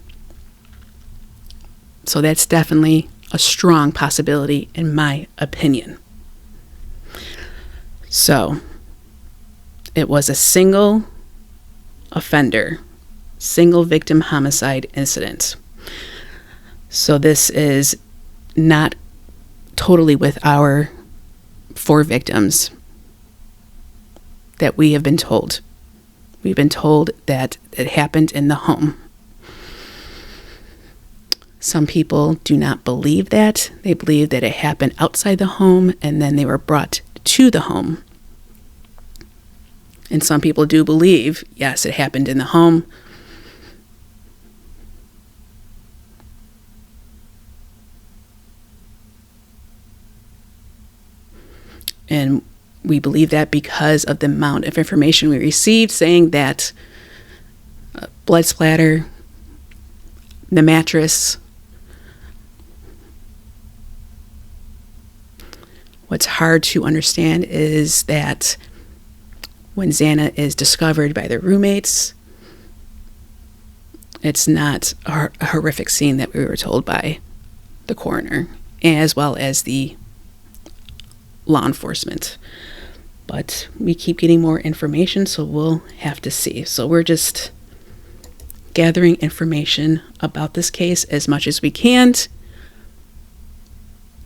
So that's definitely a strong possibility in my opinion. So it was a single offender, single victim homicide incident. So this is not totally with our 4 victims that we have been told. We've been told that it happened in the home. Some people do not believe that. They believe that it happened outside the home and then they were brought to the home. And some people do believe, yes, it happened in the home. And we believe that because of the amount of information we received saying that blood splatter, the mattress. What's hard to understand is that when Xana is discovered by the roommates, it's not a horrific scene that we were told by the coroner, as well as the law enforcement. But we keep getting more information, so we'll have to see. So we're just gathering information about this case as much as we can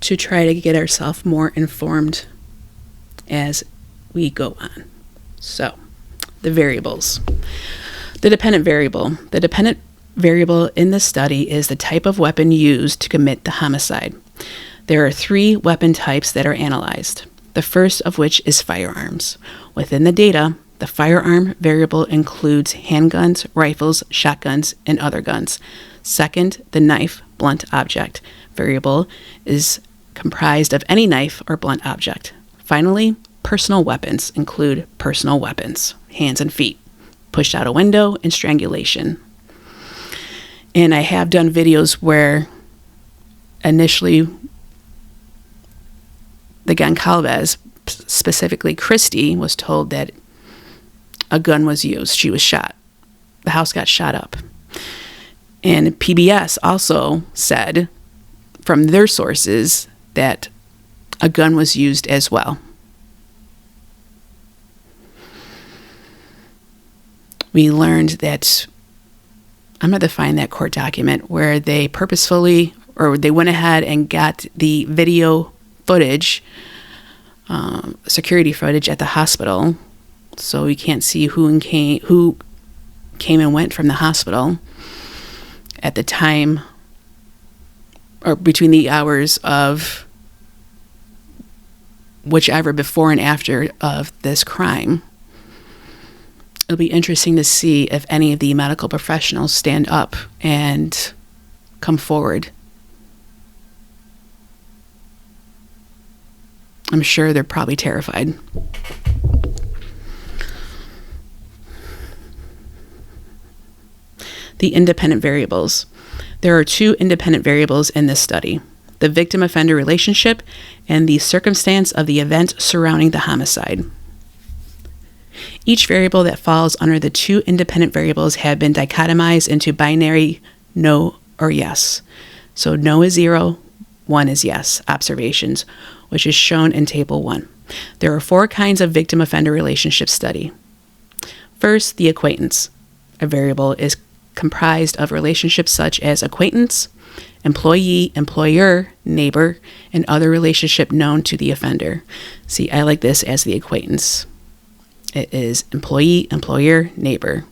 to try to get ourselves more informed as we go on. So, the variables. The dependent variable. The dependent variable in the study is the type of weapon used to commit the homicide. There are 3 weapon types that are analyzed, the first of which is firearms. Within the data, the firearm variable includes handguns, rifles, shotguns, and other guns. Second, the knife, blunt object variable is comprised of any knife or blunt object. Finally, personal weapons include personal weapons, hands and feet, pushed out a window, and strangulation. And I have done videos where initially the Goncalves, specifically Christy, was told that a gun was used. She was shot. the house got shot up. And PBS also said from their sources that a gun was used as well. We learned that, I'm going to find that court document where they purposefully, or they went ahead and got the video footage, security footage at the hospital, so we can't see who came and went from the hospital at the time, or between the hours of whichever before and after of this crime. It'll be interesting to see if any of the medical professionals stand up and come forward. I'm sure they're probably terrified. The independent variables. There are 2 independent variables in this study: the victim-offender relationship and the circumstance of the event surrounding the homicide. Each variable that falls under the 2 independent variables have been dichotomized into binary no or yes. So no is 0, 1 is yes observations, which is shown in Table 1. There are 4 kinds of victim-offender relationship study. First, the acquaintance. A variable is comprised of relationships such as acquaintance, employee, employer, neighbor, and other relationship known to the offender. See, I like this as the acquaintance. It is employee, employer, neighbor,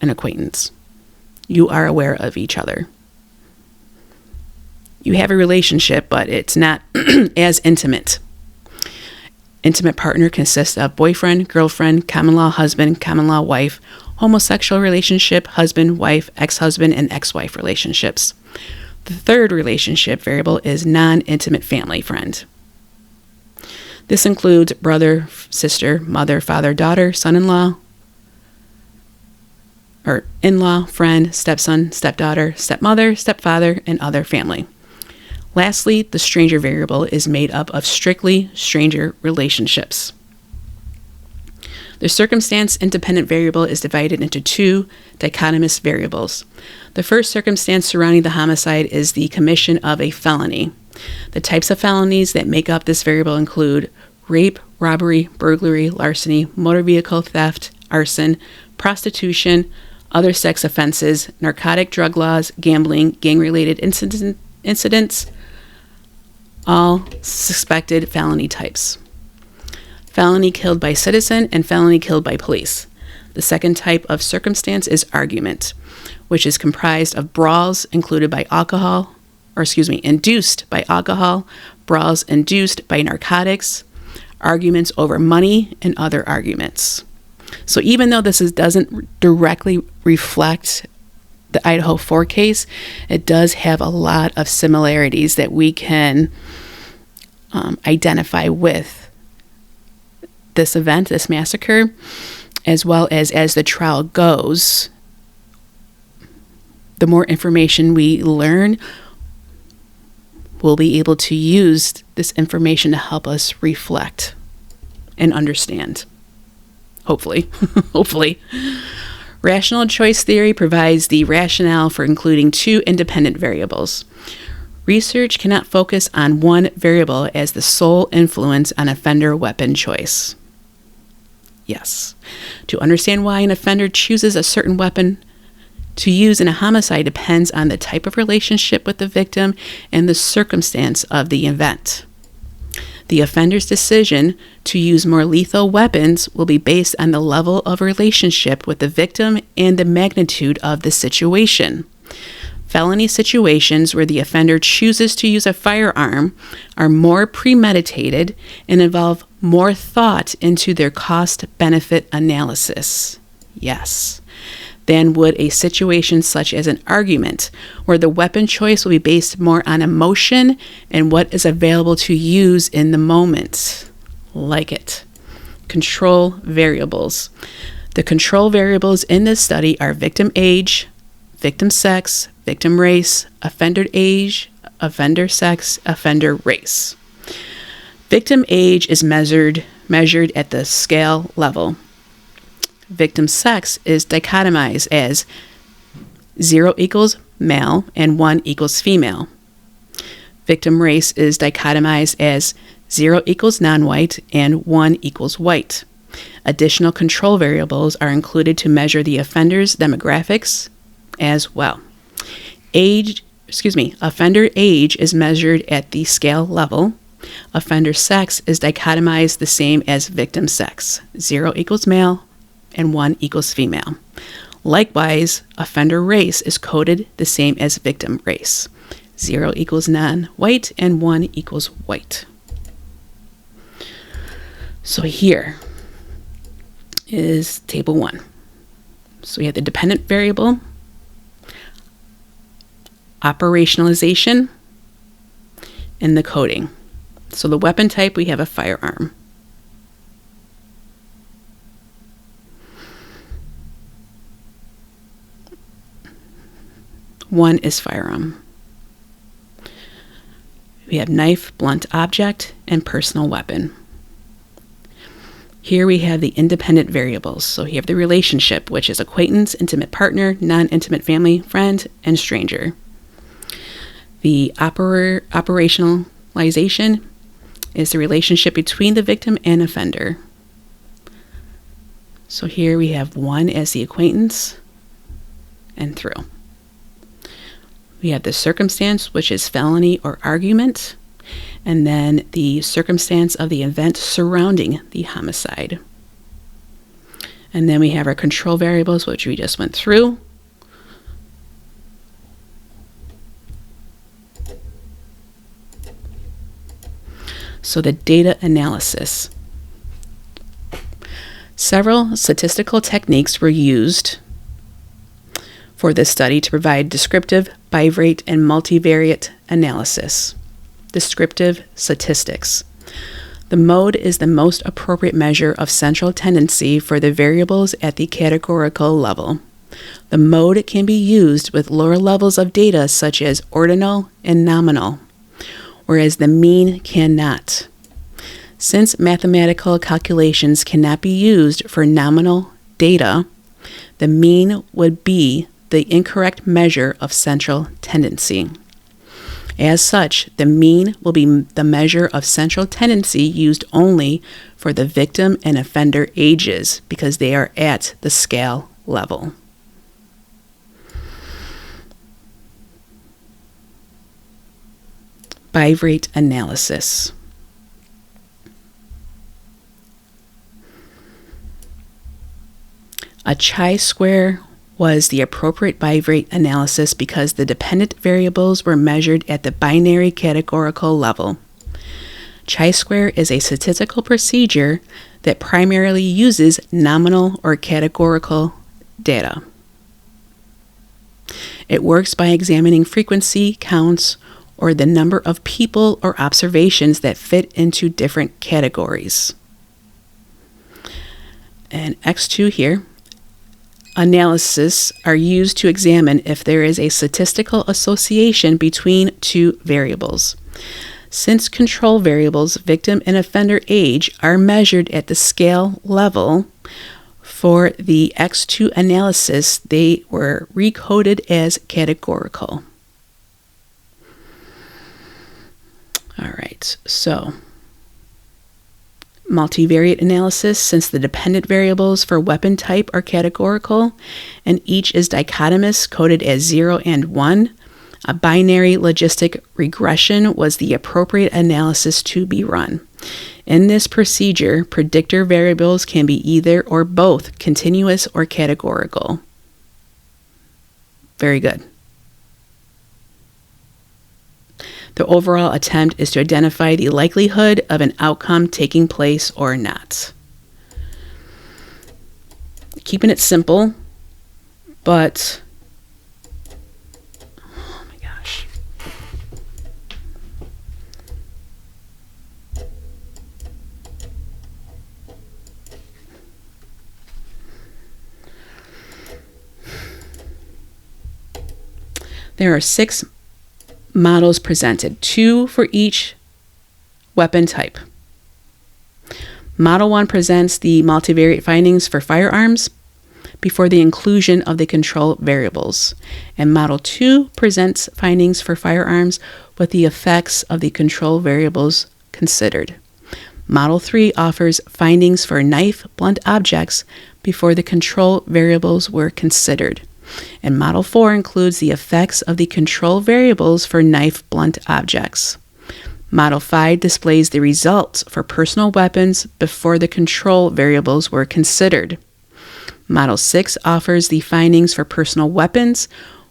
and acquaintance. You are aware of each other. You have a relationship, but it's not as intimate. Intimate partner consists of boyfriend, girlfriend, common law husband, common law wife, homosexual relationship, husband, wife, ex-husband, and ex-wife relationships. The third relationship variable is non-intimate family friend. This includes brother, sister, mother, father, daughter, son-in-law, or in-law, friend, stepson, stepdaughter, stepmother, stepfather, and other family. Lastly, the stranger variable is made up of strictly stranger relationships. The circumstance-independent variable is divided into 2 dichotomous variables. The first circumstance surrounding the homicide is the commission of a felony. The types of felonies that make up this variable include rape, robbery, burglary, larceny, motor vehicle theft, arson, prostitution, other sex offenses, narcotic drug laws, gambling, gang-related incidents, all suspected felony types. Felony killed by citizen and felony killed by police. The second type of circumstance is argument, which is comprised of brawls induced by alcohol, brawls induced by narcotics, arguments over money, and other arguments. So even though this doesn't directly reflect the Idaho 4 case, it does have a lot of similarities that we can identify with this event, this massacre, as well as the trial goes. The more information we learn, we'll be able to use this information to help us reflect and understand. Hopefully. Hopefully. Rational choice theory provides the rationale for including 2 independent variables. Research cannot focus on one variable as the sole influence on offender weapon choice. Yes. To understand why an offender chooses a certain weapon to use in a homicide depends on the type of relationship with the victim and the circumstance of the event. The offender's decision to use more lethal weapons will be based on the level of relationship with the victim and the magnitude of the situation. Felony situations where the offender chooses to use a firearm are more premeditated and involve more thought into their cost-benefit analysis. Yes. Than would a situation such as an argument, where the weapon choice will be based more on emotion and what is available to use in the moment. Like it. Control variables. The control variables in this study are victim age, victim sex, victim race, offender age, offender sex, offender race. Victim age is measured at the scale level. victim sex is dichotomized as 0 equals male and 1 equals female. Victim race is dichotomized as 0 equals non-white and 1 equals white. Additional control variables are included to measure the offender's demographics as well. Offender age is measured at the scale level. Offender sex is dichotomized the same as victim sex. 0 equals male and 1 equals female. Likewise, offender race is coded the same as victim race. 0 equals non-white and 1 equals white. So here is table 1. So we have the dependent variable, operationalization, and the coding. So the weapon type, we have a firearm. One is firearm. We have knife, blunt object, and personal weapon. Here we have the independent variables. So we have the relationship, which is acquaintance, intimate partner, non-intimate family, friend, and stranger. The operationalization is the relationship between the victim and offender. So here we have 1 as the acquaintance and through. We have the circumstance, which is felony or argument, and then the circumstance of the event surrounding the homicide. And then we have our control variables, which we just went through. So the data analysis. Several statistical techniques were used for this study to provide descriptive, bivariate, and multivariate analysis. Descriptive statistics. The mode is the most appropriate measure of central tendency for the variables at the categorical level. The mode can be used with lower levels of data such as ordinal and nominal, whereas the mean cannot. Since mathematical calculations cannot be used for nominal data, the mean would be the incorrect measure of central tendency. As such, the mean will be the measure of central tendency used only for the victim and offender ages because they are at the scale level. Bivariate analysis. A chi-square was the appropriate bivariate analysis because the dependent variables were measured at the binary categorical level. Chi-square is a statistical procedure that primarily uses nominal or categorical data. It works by examining frequency counts or the number of people or observations that fit into different categories. And X2 here. Analysis are used to examine if there is a statistical association between two variables. Since control variables, victim and offender age, are measured at the scale level, for the X2 analysis, they were recoded as categorical. All right, so multivariate analysis, since the dependent variables for weapon type are categorical and each is dichotomous, coded as 0 and 1, a binary logistic regression was the appropriate analysis to be run. In this procedure, predictor variables can be either or both continuous or categorical. Very good. The overall attempt is to identify the likelihood of an outcome taking place or not. Keeping it simple, but oh my gosh. There are 6 models presented, 2 for each weapon type. Model 1 presents the multivariate findings for firearms. before the inclusion of the control variables. And Model 2 presents findings for firearms with the effects of the control variables considered. Model 3 offers findings for knife, blunt objects before the control variables were considered. And Model 4 includes the effects of the control variables for knife, blunt objects. Model 5 displays the results for personal weapons before the control variables were considered. Model 6 offers the findings for personal weapons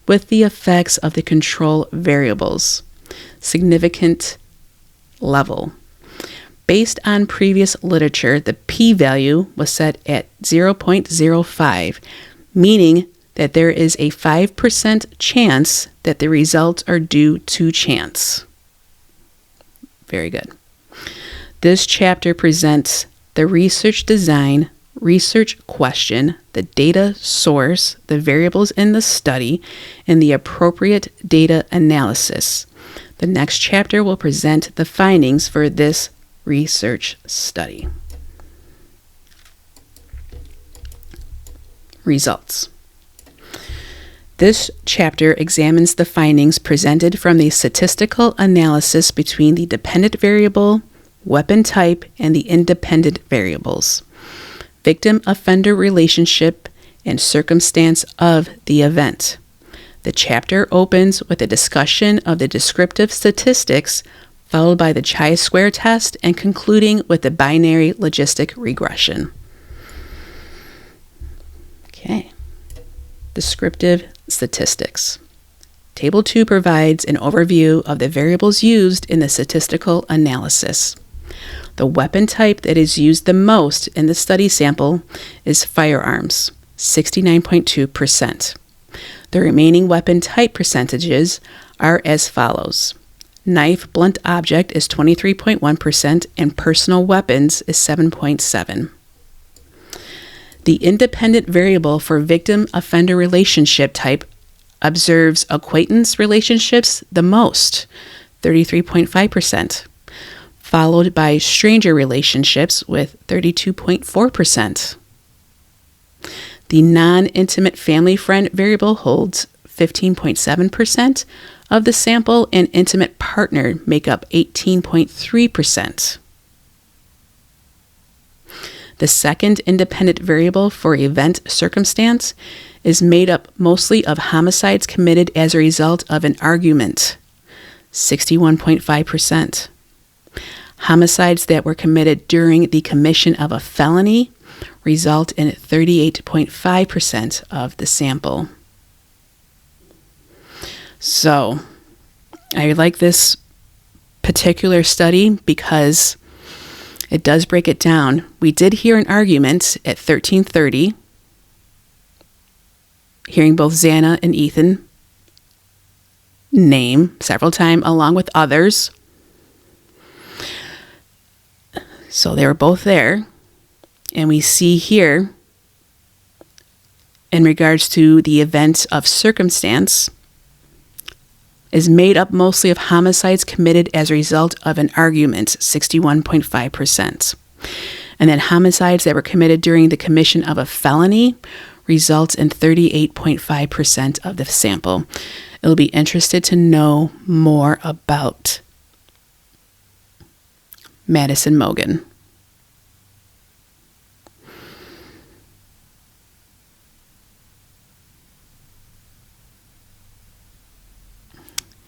with the effects of the control variables. Significant level. Based on previous literature, the p-value was set at 0.05, meaning that there is a 5% chance that the results are due to chance. Very good. This chapter presents the research design, research question, the data source, the variables in the study, and the appropriate data analysis. The next chapter will present the findings for this research study. Results. This chapter examines the findings presented from the statistical analysis between the dependent variable, weapon type, and the independent variables, victim-offender relationship, and circumstance of the event. The chapter opens with a discussion of the descriptive statistics, followed by the chi-square test, and concluding with the binary logistic regression. Okay. Descriptive statistics. Table 2 provides an overview of the variables used in the statistical analysis. The weapon type that is used the most in the study sample is firearms, 69.2%. The remaining weapon type percentages are as follows. Knife, blunt object is 23.1%, and personal weapons is 7.7%. The independent variable for victim-offender relationship type observes acquaintance relationships the most, 33.5%, followed by stranger relationships with 32.4%. The non-intimate family friend variable holds 15.7% of the sample, and intimate partner make up 18.3%. The second independent variable for event circumstance is made up mostly of homicides committed as a result of an argument, 61.5%. Homicides that were committed during the commission of a felony result in 38.5% of the sample. So, I like this particular study because it does break it down. We did hear an argument at 13:30, hearing both Xana and Ethan name several times along with others. So they were both there. And we see here, in regards to the event of circumstance, is made up mostly of homicides committed as a result of an argument, 61.5%. And then homicides that were committed during the commission of a felony results in 38.5% of the sample. It'll be interested to know more about Madison Mogen.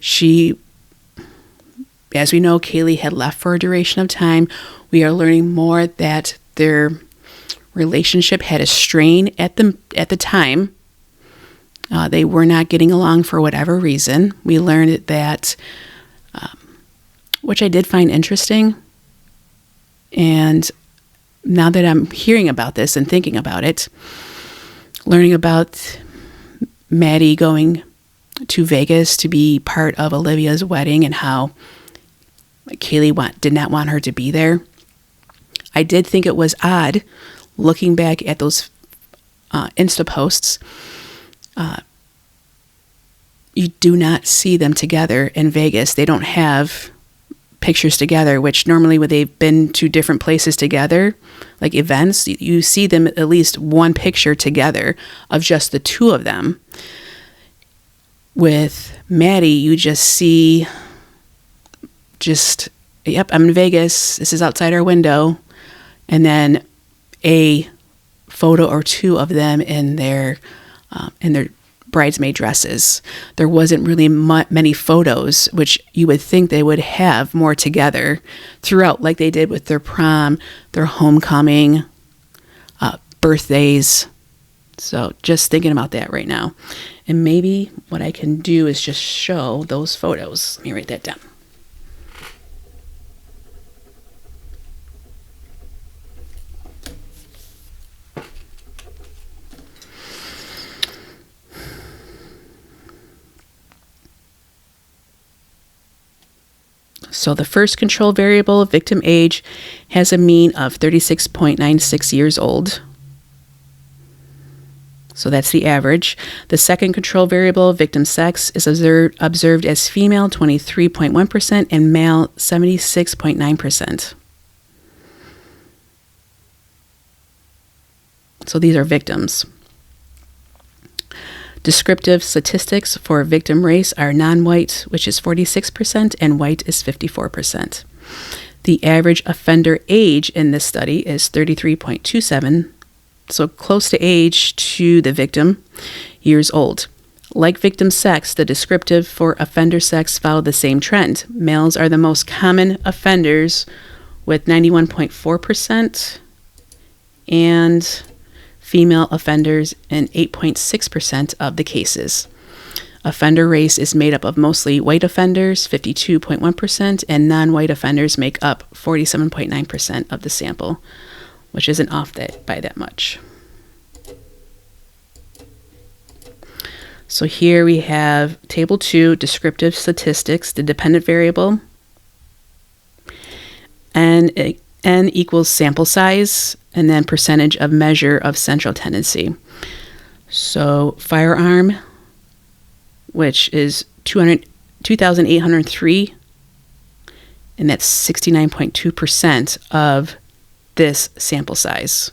She, as we know, Kaylee had left for a duration of time. We are learning more that their relationship had a strain at the time. They were not getting along for whatever reason. We learned that, which I did find interesting. And now that I'm hearing about this and thinking about it, learning about Maddie going to Vegas to be part of Olivia's wedding and how Kaylee did not want her to be there. I did think it was odd looking back at those Insta posts. You do not see them together in Vegas. They don't have pictures together, which normally when they've been to different places together, like events, you see them at least one picture together of just the two of them. With Maddie, you just see yep, I'm in Vegas. This is outside our window. And then a photo or two of them in their bridesmaid dresses. There wasn't really many photos, which you would think they would have more together throughout, like they did with their prom, their homecoming, birthdays. So just thinking about that right now. And maybe what I can do is just show those photos. Let me write that down. So the first control variable, victim age, has a mean of 36.96 years old. So that's the average. The second control variable, victim sex, is observed as female 23.1% and male 76.9%. So these are victims. Descriptive statistics for victim race are non-white, which is 46%, and white is 54%. The average offender age in this study is 33.27, so close to age to the victim, years old. Like victim sex, the descriptive for offender sex followed the same trend. Males are the most common offenders with 91.4%, and female offenders in 8.6% of the cases. Offender race is made up of mostly white offenders, 52.1%, and non-white offenders make up 47.9% of the sample, which isn't off by that much. So here we have Table 2, descriptive statistics, the dependent variable, and N equals sample size, and then percentage of measure of central tendency. So firearm, which is 2,803, and that's 69.2% of this sample size.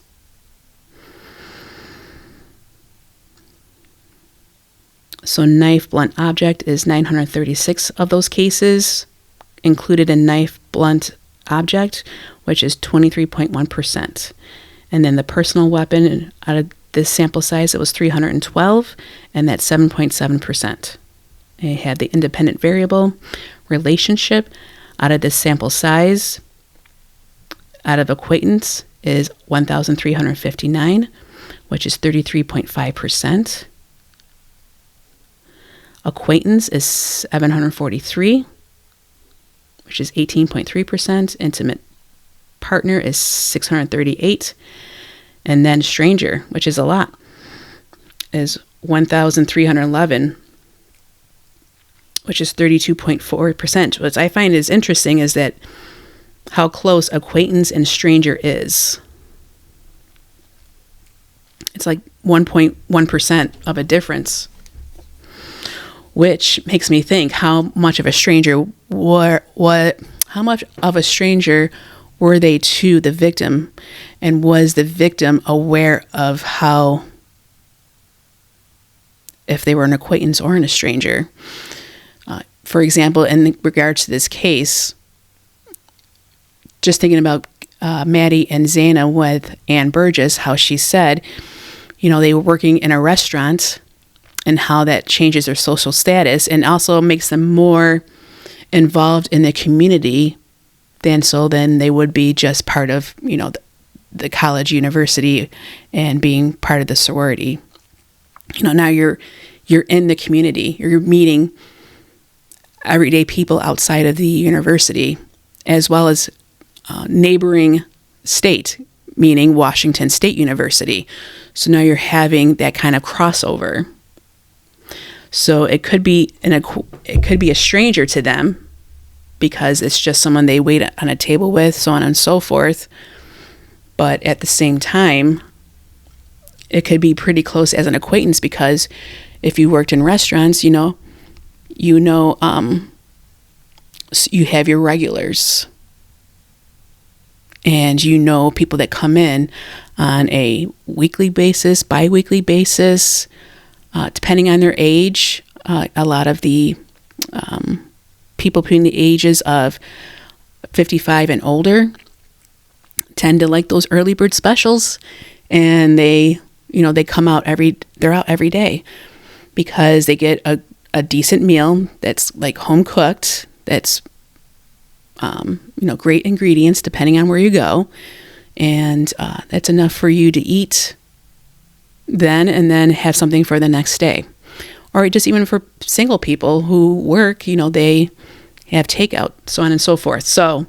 So knife blunt object is 936 of those cases, included in knife blunt object, which is 23.1%. And then the personal weapon, out of this sample size, it was 312, and that's 7.7%. It had the independent variable relationship out of this sample size, out of acquaintance is 1,359, which is 33.5%. Acquaintance is 743, which is 18.3%. Intimate partner is 638. And then stranger, which is a lot, is 1,311, which is 32.4%. What I find is interesting is that how close acquaintance and stranger is. It's like 1.1% of a difference, which makes me think how much of a stranger were they to the victim, and was the victim aware of how, if they were an acquaintance or a stranger. For example, in regards to this case, just thinking about Maddie and Zana with Ann Burgess, how she said, they were working in a restaurant, and how that changes their social status and also makes them more involved in the community than they would be just part of, the college, university, and being part of the sorority. Now you're in the community, you're meeting everyday people outside of the university, as well as neighboring state, meaning Washington State University. So now you're having that kind of crossover. So it could be a stranger to them because it's just someone they wait on a table with, so on and so forth. But at the same time, it could be pretty close as an acquaintance, because if you worked in restaurants, you have your regulars, and you know people that come in on a weekly basis, bi-weekly basis, depending on their age. A lot of the people between the ages of 55 and older tend to like those early bird specials, and they come out they're out every day because they get a decent meal that's like home cooked, that's great ingredients depending on where you go, and that's enough for you to eat then and then have something for the next day. Or just even for single people who work, they have takeout, so on and so forth. So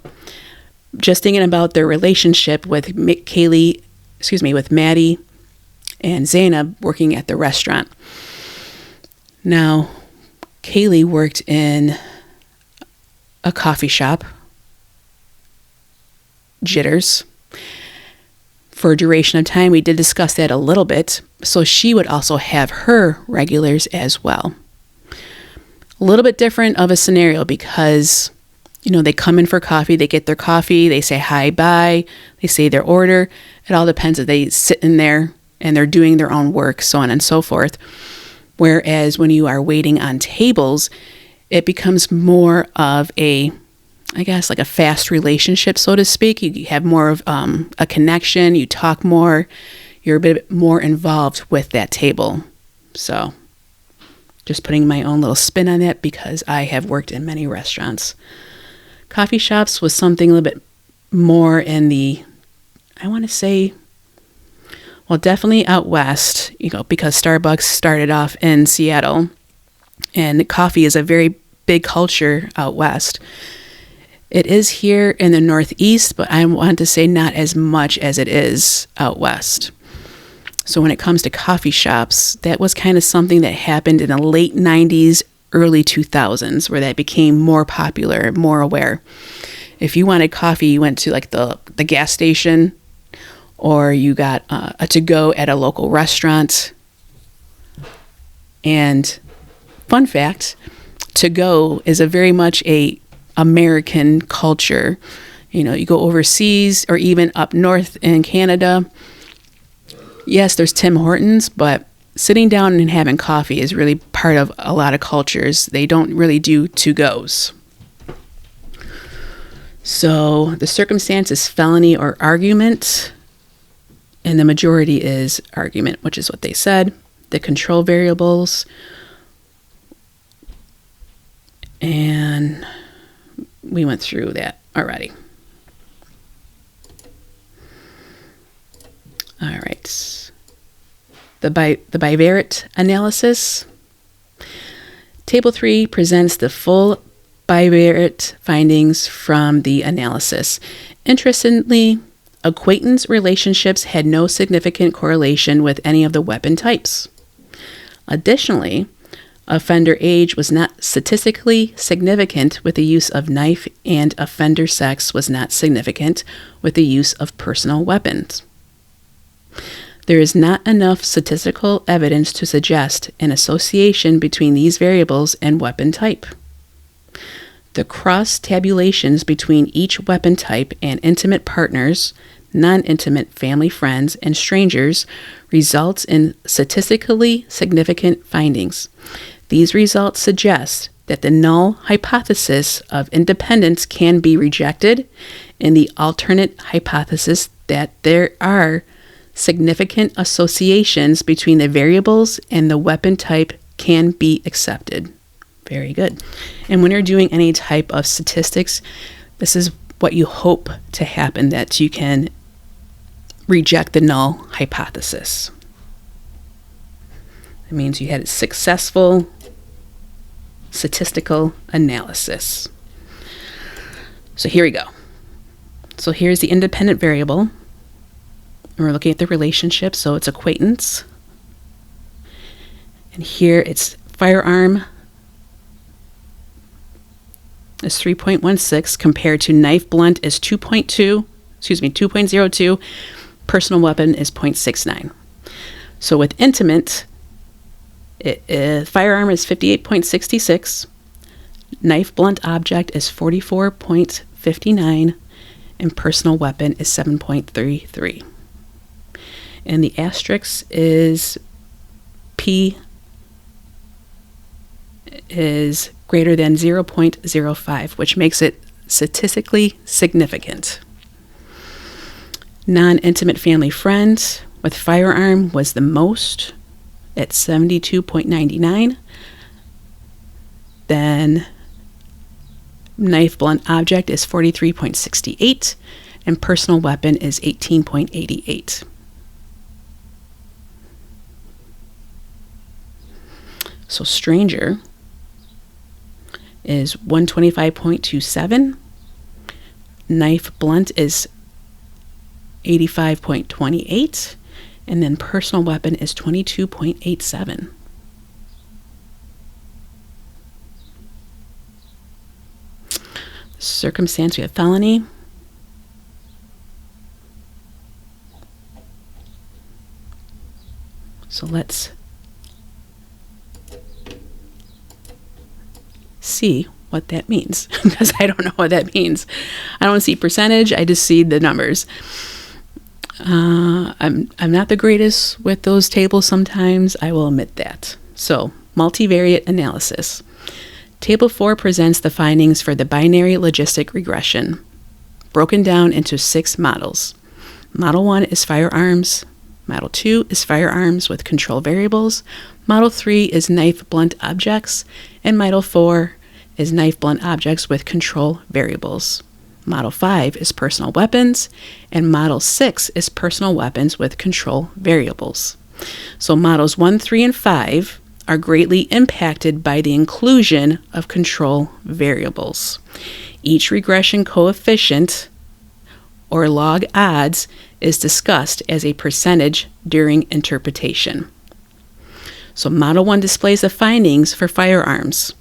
just thinking about their relationship with Maddie and Zainab working at the restaurant. Now, Kaylee worked in a coffee shop, Jitters, for a duration of time. We did discuss that a little bit. So she would also have her regulars as well. A little bit different of a scenario because, they come in for coffee, they get their coffee, they say hi, bye, they say their order. It all depends if they sit in there and they're doing their own work, so on and so forth. Whereas when you are waiting on tables, it becomes more of like a fast relationship, so to speak. You have more of a connection, you talk more, you're a bit more involved with that table. So just putting my own little spin on that because I have worked in many restaurants. Coffee shops was something a little bit more in the, I want to say, well, definitely out west, because Starbucks started off in Seattle, and coffee is a very big culture out west. It is here in the Northeast, but I want to say not as much as it is out west. So when it comes to coffee shops, that was kind of something that happened in the late 90s, early 2000s, where that became more popular, more aware. If you wanted coffee, you went to like the gas station, or you got a to-go at a local restaurant. And fun fact, to-go is a very much a American culture. You go overseas or even up north in Canada. Yes, there's Tim Hortons, but sitting down and having coffee is really part of a lot of cultures. They don't really do to-goes. So the circumstance is felony or argument, and the majority is argument, which is what they said. The control variables, and we went through that already. All right. The bivariate analysis. Table 3 presents the full bivariate findings from the analysis. Interestingly, acquaintance relationships had no significant correlation with any of the weapon types. Additionally, offender age was not statistically significant with the use of knife, and offender sex was not significant with the use of personal weapons. There is not enough statistical evidence to suggest an association between these variables and weapon type. The cross-tabulations between each weapon type and intimate partners, non-intimate family friends, and strangers results in statistically significant findings. These results suggest that the null hypothesis of independence can be rejected, and the alternate hypothesis that there are significant associations between the variables and the weapon type can be accepted. Very good. And when you're doing any type of statistics, this is what you hope to happen, that you can reject the null hypothesis. It means you had a successful statistical analysis. So here we go. So here's the independent variable. And we're looking at the relationship, so it's acquaintance. And here it's firearm is 3.16 compared to knife blunt is 2.02, personal weapon is 0.69. So with intimate, firearm is 58.66, Knife blunt object is 44.59, and personal weapon is 7.33. And the asterisk is P is greater than 0.05, which makes it statistically significant. Non-intimate family friends with firearm was the most at 72.99. Then knife blunt object is 43.68, and personal weapon is 18.88. So stranger is 125.27. Knife blunt is 85.28. And then personal weapon is 22.87. Circumstance, we have felony. So let's see what that means, because I don't know what that means. I don't see percentage, I just see the numbers. I'm not the greatest with those tables sometimes, I will admit that. So, multivariate analysis. Table 4 presents the findings for the binary logistic regression, broken down into 6 models. Model 1 is firearms. Model 2 is firearms with control variables. Model 3 is knife blunt objects. And Model 4 is knife blunt objects with control variables. Model 5 is personal weapons. And Model 6 is personal weapons with control variables. So models 1, 3, and 5 are greatly impacted by the inclusion of control variables. Each regression coefficient, or log odds, is discussed as a percentage during interpretation. So Model 1 displays the findings for firearms.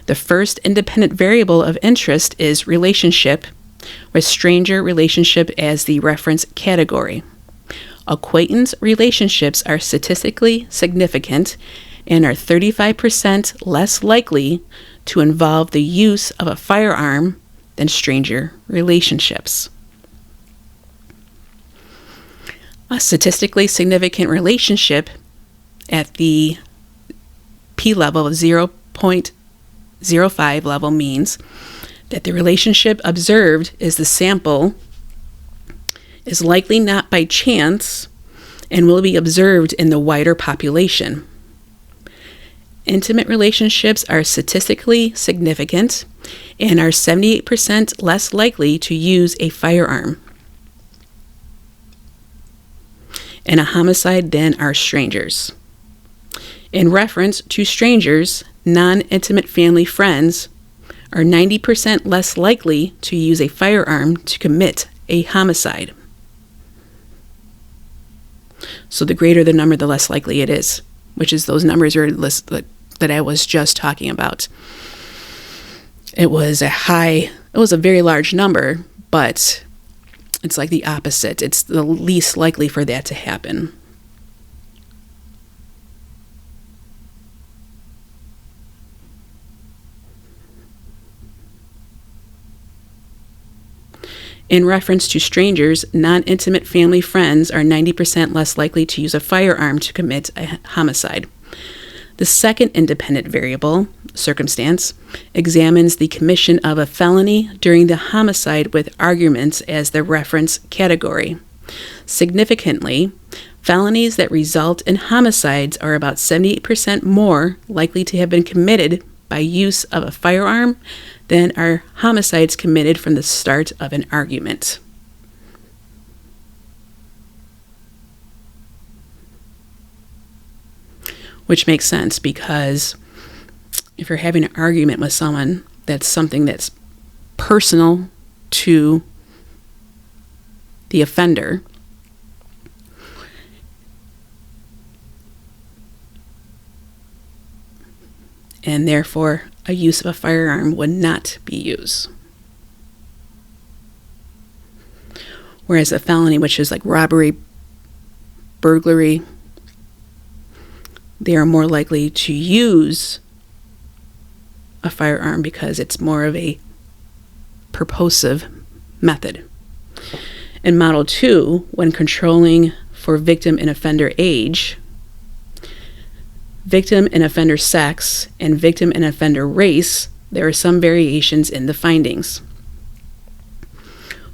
The first independent variable of interest is relationship, with stranger relationship as the reference category. Acquaintance relationships are statistically significant and are 35% less likely to involve the use of a firearm than stranger relationships. A statistically significant relationship at the P level of 0.05 level means that the relationship observed is the sample is likely not by chance and will be observed in the wider population. Intimate relationships are statistically significant and are 78% less likely to use a firearm in a homicide than are strangers. In reference to strangers, non-intimate family friends are 90% less likely to use a firearm to commit a homicide. So the greater the number, the less likely it is, which is those numbers are that I was just talking about. It was a very large number, but it's like the opposite. It's the least likely for that to happen. In reference to strangers, non-intimate family friends are 90% less likely to use a firearm to commit a homicide. The second independent variable, circumstance, examines the commission of a felony during the homicide with arguments as the reference category. Significantly, felonies that result in homicides are about 78% more likely to have been committed by use of a firearm than are homicides committed from the start of an argument. Which makes sense, because if you're having an argument with someone, that's something that's personal to the offender. And therefore, a use of a firearm would not be used. Whereas a felony, which is like robbery, burglary, they are more likely to use a firearm because it's more of a purposive method. In Model 2, when controlling for victim and offender age, victim and offender sex, and victim and offender race, there are some variations in the findings.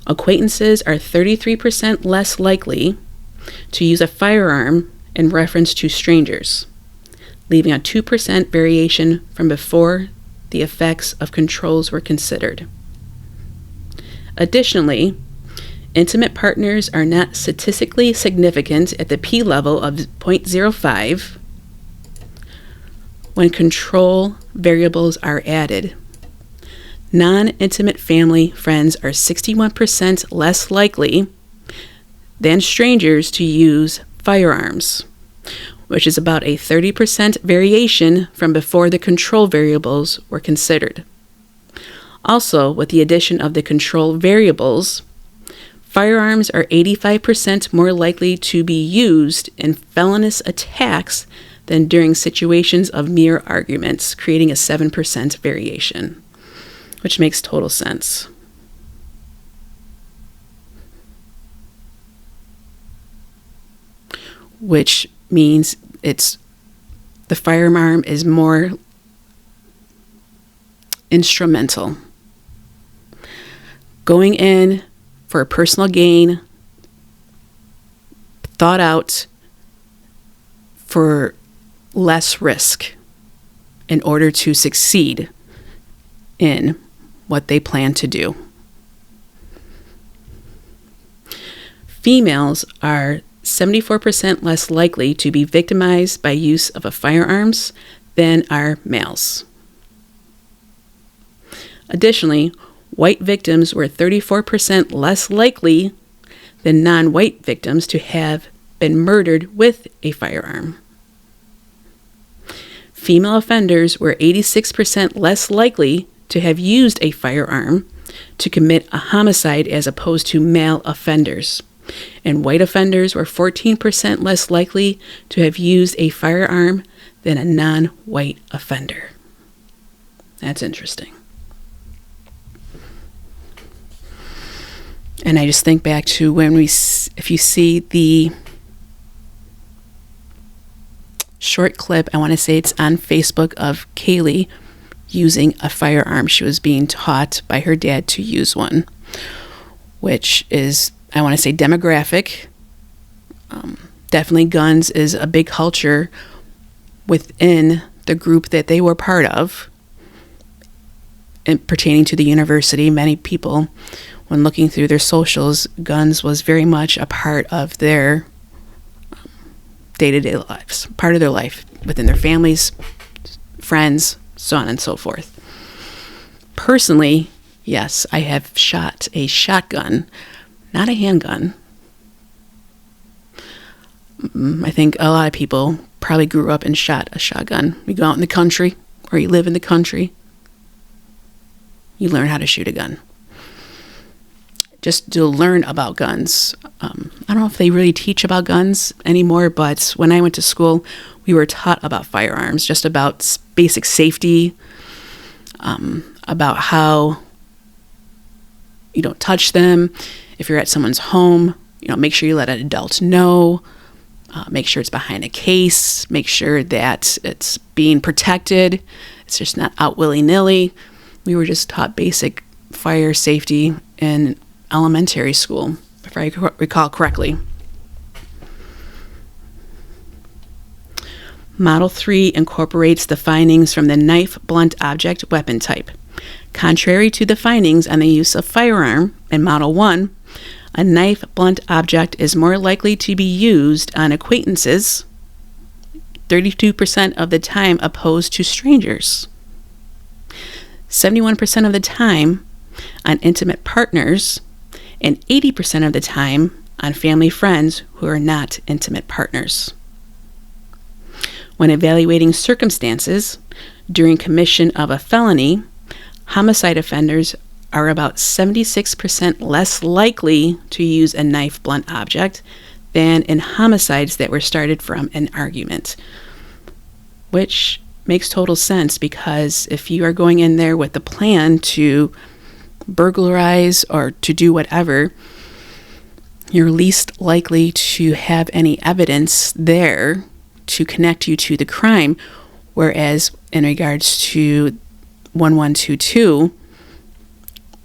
Acquaintances are 33% less likely to use a firearm in reference to strangers, leaving a 2% variation from before the effects of controls were considered. Additionally, intimate partners are not statistically significant at the P level of 0.05 when control variables are added. Non-intimate family friends are 61% less likely than strangers to use firearms, which is about a 30% variation from before the control variables were considered. Also, with the addition of the control variables, firearms are 85% more likely to be used in felonious attacks than during situations of mere arguments, creating a 7% variation, which makes total sense. Which means the firearm is more instrumental. Going in for a personal gain, thought out for less risk in order to succeed in what they plan to do. Females are 74% less likely to be victimized by use of firearms than are males. Additionally, white victims were 34% less likely than non-white victims to have been murdered with a firearm. Female offenders were 86% less likely to have used a firearm to commit a homicide as opposed to male offenders. And white offenders were 14% less likely to have used a firearm than a non-white offender. That's interesting. And I just think back to when if you see the short clip, I want to say it's on Facebook, of Kaylee using a firearm. She was being taught by her dad to use one, which is, I want to say, demographic. Definitely guns is a big culture within the group that they were part of. And pertaining to the university, many people, when looking through their socials, guns was very much a part of their day-to-day lives, part of their life within their families, friends, so on and so forth. Personally, yes, I have shot a shotgun, not a handgun. I think a lot of people probably grew up and shot a shotgun. You go out in the country, or you live in the country, you learn how to shoot a gun. Just to learn about guns. I don't know if they really teach about guns anymore, but when I went to school, we were taught about firearms, just about basic safety, about how you don't touch them. If you're at someone's home, make sure you let an adult know. Make sure it's behind a case. Make sure that it's being protected. It's just not out willy-nilly. We were just taught basic fire safety in elementary school, if I recall correctly. Model 3 incorporates the findings from the knife blunt object weapon type. Contrary to the findings on the use of firearm in Model 1, a knife blunt object is more likely to be used on acquaintances, 32% of the time, opposed to strangers. 71% of the time on intimate partners, and 80% of the time on family friends who are not intimate partners. When evaluating circumstances during commission of a felony, homicide offenders are about 76% less likely to use a knife blunt object than in homicides that were started from an argument, which makes total sense, because if you are going in there with the plan to burglarize or to do whatever, you're least likely to have any evidence there to connect you to the crime. Whereas in regards to 1122,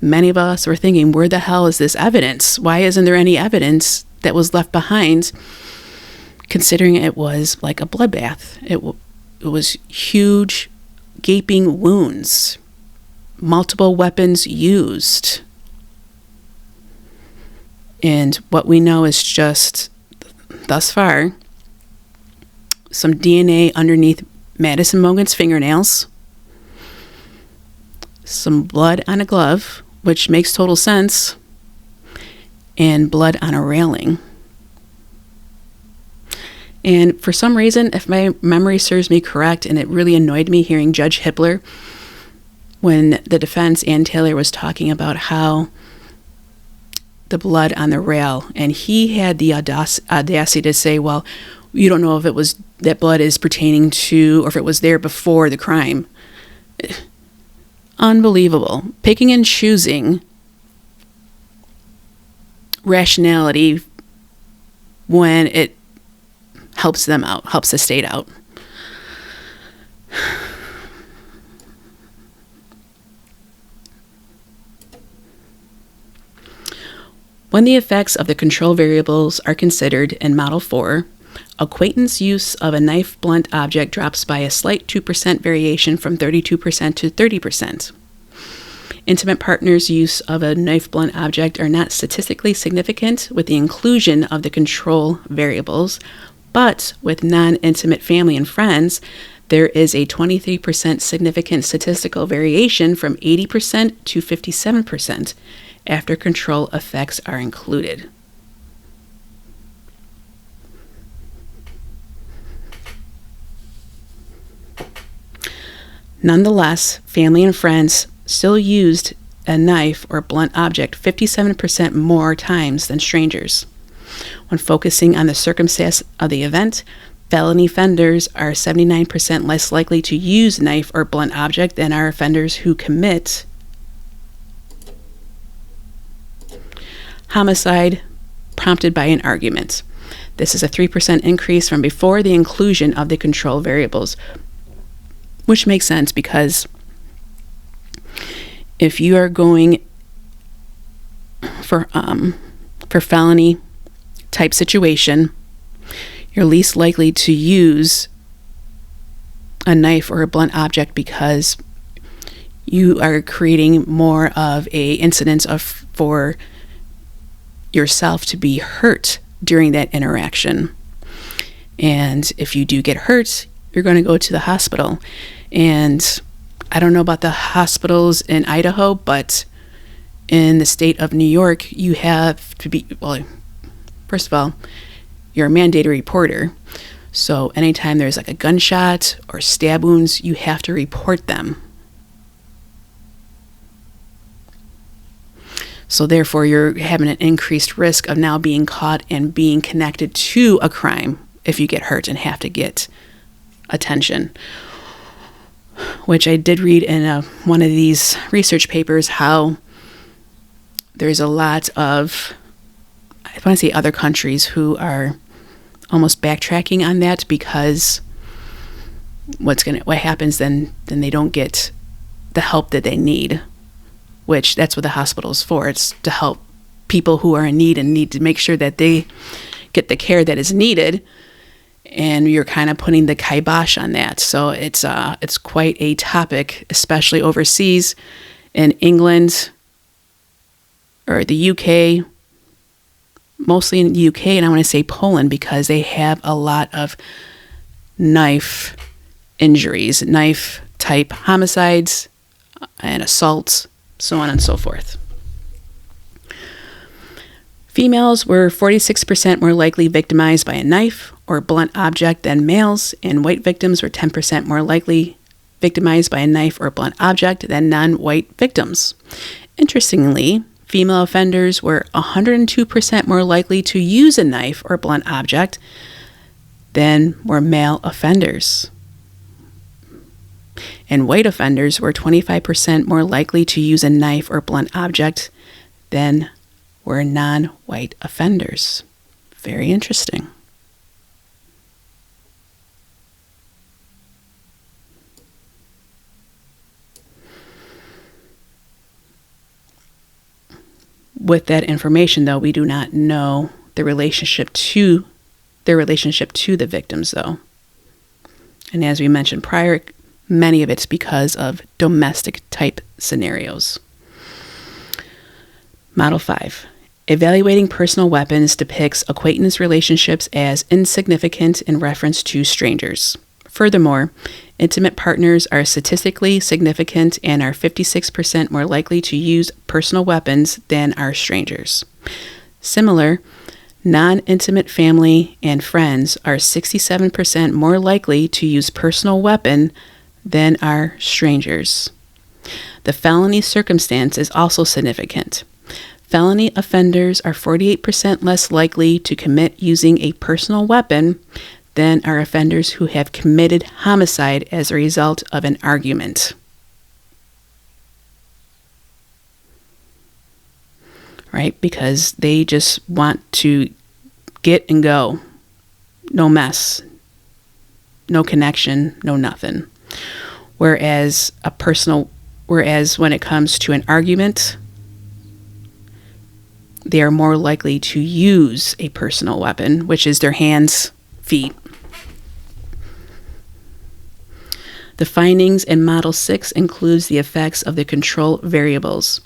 many of us were thinking, where the hell is this evidence? Why isn't there any evidence that was left behind, considering it was like a bloodbath? It was huge, gaping wounds, multiple weapons used. And what we know is just, thus far, some DNA underneath Madison Mogen's fingernails, some blood on a glove, which makes total sense, and blood on a railing. And for some reason, if my memory serves me correct, and it really annoyed me hearing Judge Hippler when the defense and Taylor was talking about how the blood on the rail, and he had the audacity to say, well, you don't know if it was that blood is pertaining to, or if it was there before the crime. Unbelievable. Picking and choosing rationality when it helps them out, helps the state out. When the effects of the control variables are considered in Model 4, acquaintance use of a knife blunt object drops by a slight 2% variation from 32% to 30%. Intimate partners' use of a knife blunt object are not statistically significant with the inclusion of the control variables, but with non-intimate family and friends, there is a 23% significant statistical variation from 80% to 57% after control effects are included. Nonetheless, family and friends still used a knife or blunt object 57% more times than strangers. When focusing on the circumstance of the event, felony offenders are 79% less likely to use knife or blunt object than are offenders who commit homicide prompted by an argument. This is a 3% increase from before the inclusion of the control variables, which makes sense because if you are going for felony type situation, you're least likely to use a knife or a blunt object because you are creating more of a incidence for yourself to be hurt during that interaction. And if you do get hurt, you're going to go to the hospital. And I don't know about the hospitals in Idaho, but in the state of New York, you have to be, well, first of all, you're a mandated reporter. So anytime there's like a gunshot or stab wounds, you have to report them. So therefore, you're having an increased risk of now being caught and being connected to a crime if you get hurt and have to get attention. Which I did read in one of these research papers how there's a lot of, I want to say other countries who are almost backtracking on that because what happens then they don't get the help that they need, which that's what the hospital is for. It's to help people who are in need and need to make sure that they get the care that is needed. And you're kind of putting the kibosh on that. So it's quite a topic, especially overseas in England or the UK, mostly in the UK, and I want to say Poland because they have a lot of knife injuries, knife type homicides and assaults, so on and so forth. Females were 46% more likely victimized by a knife or blunt object than males, and white victims were 10% more likely victimized by a knife or blunt object than non-white victims. Interestingly, female offenders were 102% more likely to use a knife or blunt object than were male offenders. And white offenders were 25% more likely to use a knife or blunt object than were non-white offenders. Very interesting. With that information, though, we do not know their relationship to the victims, though. And as we mentioned prior, many of it's because of domestic type scenarios. Model 5. Evaluating personal weapons depicts acquaintance relationships as insignificant in reference to strangers. Furthermore, intimate partners are statistically significant and are 56% more likely to use personal weapons than are strangers. Similar, non-intimate family and friends are 67% more likely to use personal weapon than are strangers. The felony circumstance is also significant. Felony offenders are 48% less likely to commit using a personal weapon than are offenders who have committed homicide as a result of an argument. Right? Because they just want to get and go. No mess. No connection. No nothing. Whereas when it comes to an argument, they are more likely to use a personal weapon, which is their hands, feet. The findings in Model 6 includes the effects of the control variables,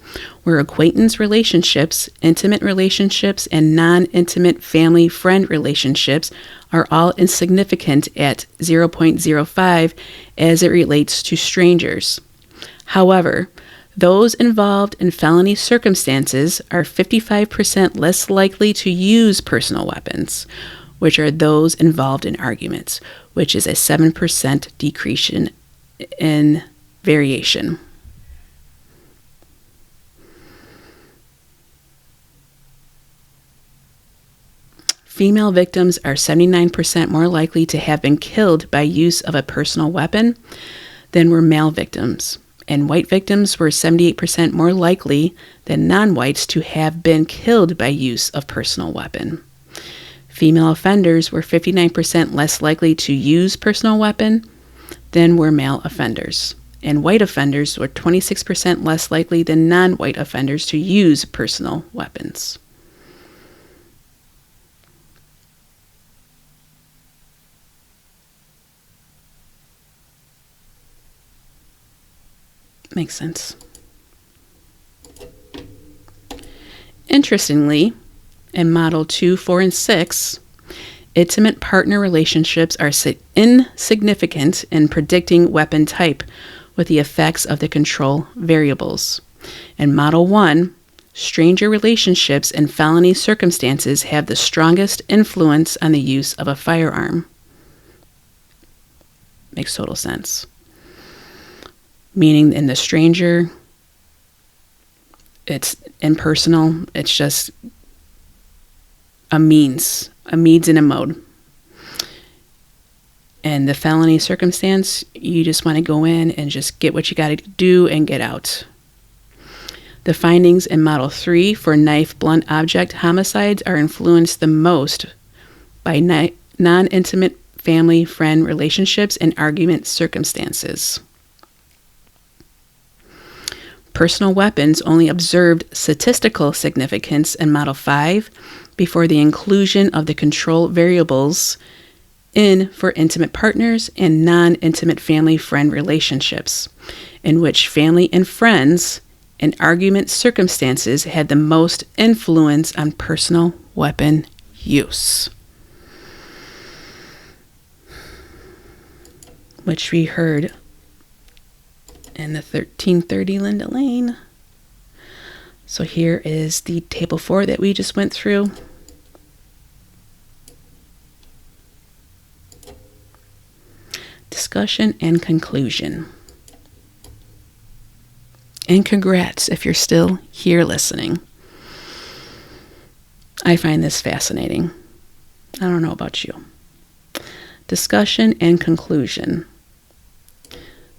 where acquaintance relationships, intimate relationships, and non-intimate family-friend relationships are all insignificant at 0.05 as it relates to strangers. However, those involved in felony circumstances are 55% less likely to use personal weapons, which are those involved in arguments, which is a 7% decrease in variation. Female victims are 79% more likely to have been killed by use of a personal weapon than were male victims, and white victims were 78% more likely than non-whites to have been killed by use of personal weapon. Female offenders were 59% less likely to use personal weapon than were male offenders, and white offenders were 26% less likely than non-white offenders to use personal weapons. Makes sense. Interestingly, in Model 2, 4, and 6, intimate partner relationships are insignificant in predicting weapon type with the effects of the control variables. In Model 1, stranger relationships and felony circumstances have the strongest influence on the use of a firearm. Makes total sense. Meaning in the stranger, it's impersonal, it's just a means and a mode. And the felony circumstance, you just want to go in and just get what you got to do and get out. The findings in Model 3 for knife blunt object homicides are influenced the most by non-intimate family-friend relationships and argument circumstances. Personal weapons only observed statistical significance in Model 5 before the inclusion of the control variables in for intimate partners and non-intimate family-friend relationships, in which family and friends and argument circumstances had the most influence on personal weapon use. Which we heard in the 1330 Linda Lane. So here is the table 4 that we just went through. Discussion and conclusion. And congrats if you're still here listening. I find this fascinating. I don't know about you. Discussion and conclusion.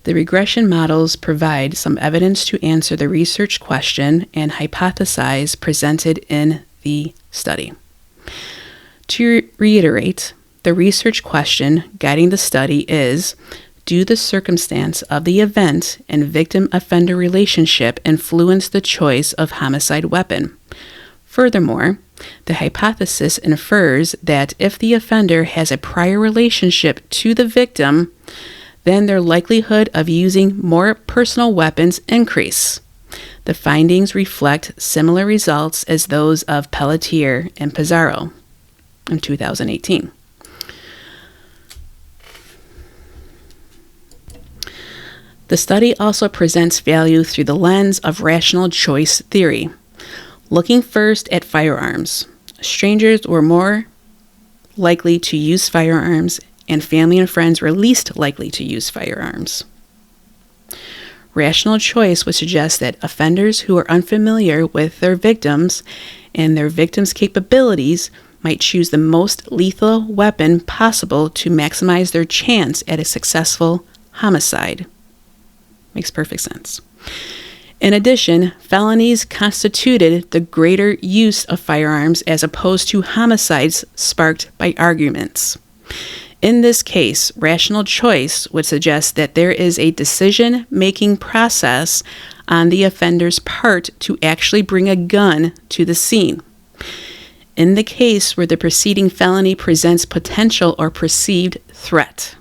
The regression models provide some evidence to answer the research question and hypothesize presented in the study. To reiterate, the research question guiding the study is, do the circumstance of the event and victim-offender relationship influence the choice of homicide weapon? Furthermore, the hypothesis infers that if the offender has a prior relationship to the victim, then their likelihood of using more personal weapons increase. The findings reflect similar results as those of Pelletier and Pizarro in 2018. The study also presents value through the lens of rational choice theory. Looking first at firearms, strangers were more likely to use firearms and family and friends were least likely to use firearms. Rational choice would suggest that offenders who are unfamiliar with their victims and their victims' capabilities might choose the most lethal weapon possible to maximize their chance at a successful homicide. Makes perfect sense. In addition, felonies constituted the greater use of firearms as opposed to homicides sparked by arguments. In this case, rational choice would suggest that there is a decision-making process on the offender's part to actually bring a gun to the scene. In the case where the preceding felony presents potential or perceived threat,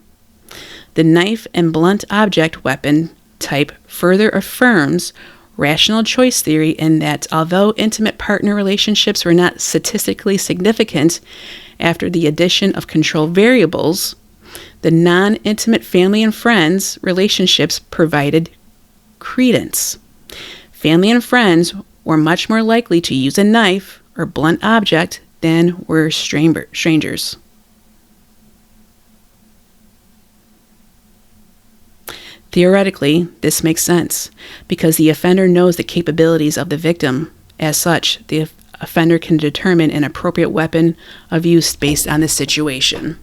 the knife and blunt object weapon type further affirms rational choice theory in that although intimate partner relationships were not statistically significant after the addition of control variables, the non-intimate family and friends relationships provided credence. Family and friends were much more likely to use a knife or blunt object than were strangers. Theoretically, this makes sense because the offender knows the capabilities of the victim. As such, the offender can determine an appropriate weapon of use based on the situation.